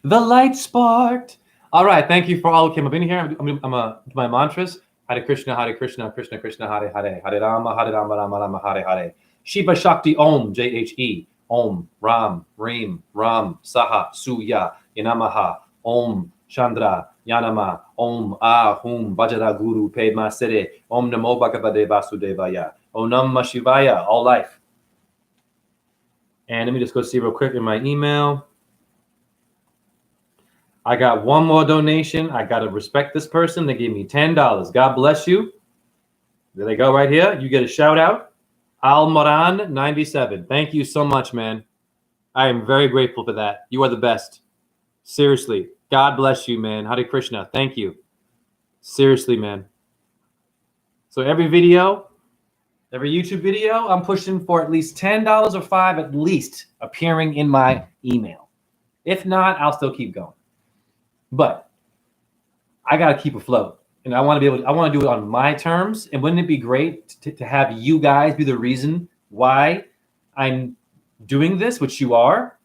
the light sparked. All right, thank you for all who came up in here. I'm gonna do my mantras. Hare Krishna, Krishna, Krishna, Hare Hare, Hare Rama, Rama, Rama, Hare Hare. Shiva Shakti Om, J-H-E, Om, Ram, Reem, Ram, Saha, Suya, Yanamaha, Om, Chandra, Yanama, Om, Hum, Vajra Guru, Pedma Sere, Om Namo Bhagavate Vasudevaya, Om Namah Shivaya, all life. And let me just go see real quick in my email. I got one more donation. I got to respect this person. They gave me $10. God bless you. There they go right here. You get a shout out. Almoran 97. Thank you so much, man. I am very grateful for that. You are the best. Seriously. God bless you, man. Hare Krishna. Thank you. Seriously, man. So every video, every YouTube video, I'm pushing for at least $10 or $5 at least appearing in my email. If not, I'll still keep going. But I got to keep afloat. And I want to do it on my terms. And wouldn't it be great to have you guys be the reason why I'm doing this, which you are?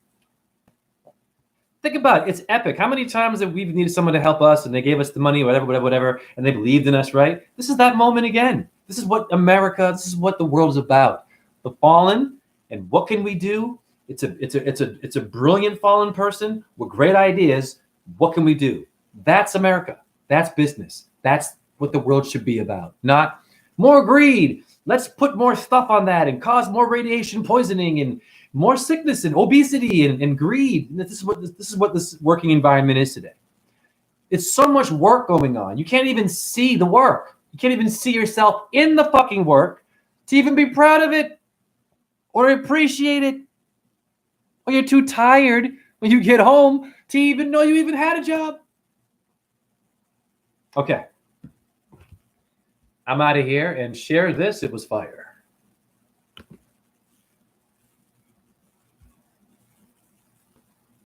Think about it. It's epic. How many times have we needed someone to help us and they gave us the money, whatever, and they believed in us, right? This is that moment again. This is what America, this is what the world is about. The fallen, and what can we do? It's a brilliant fallen person with great ideas. What can we do? That's America. That's business. That's what the world should be about. Not more greed. Let's put more stuff on that and cause more radiation poisoning and more sickness and obesity and greed. This is what this working environment is today. It's so much work going on. You can't even see the work. You can't even see yourself in the fucking work to even be proud of it or appreciate it. Or you're too tired when you get home to even know you even had a job. Okay. I'm out of here and share this. It was fire.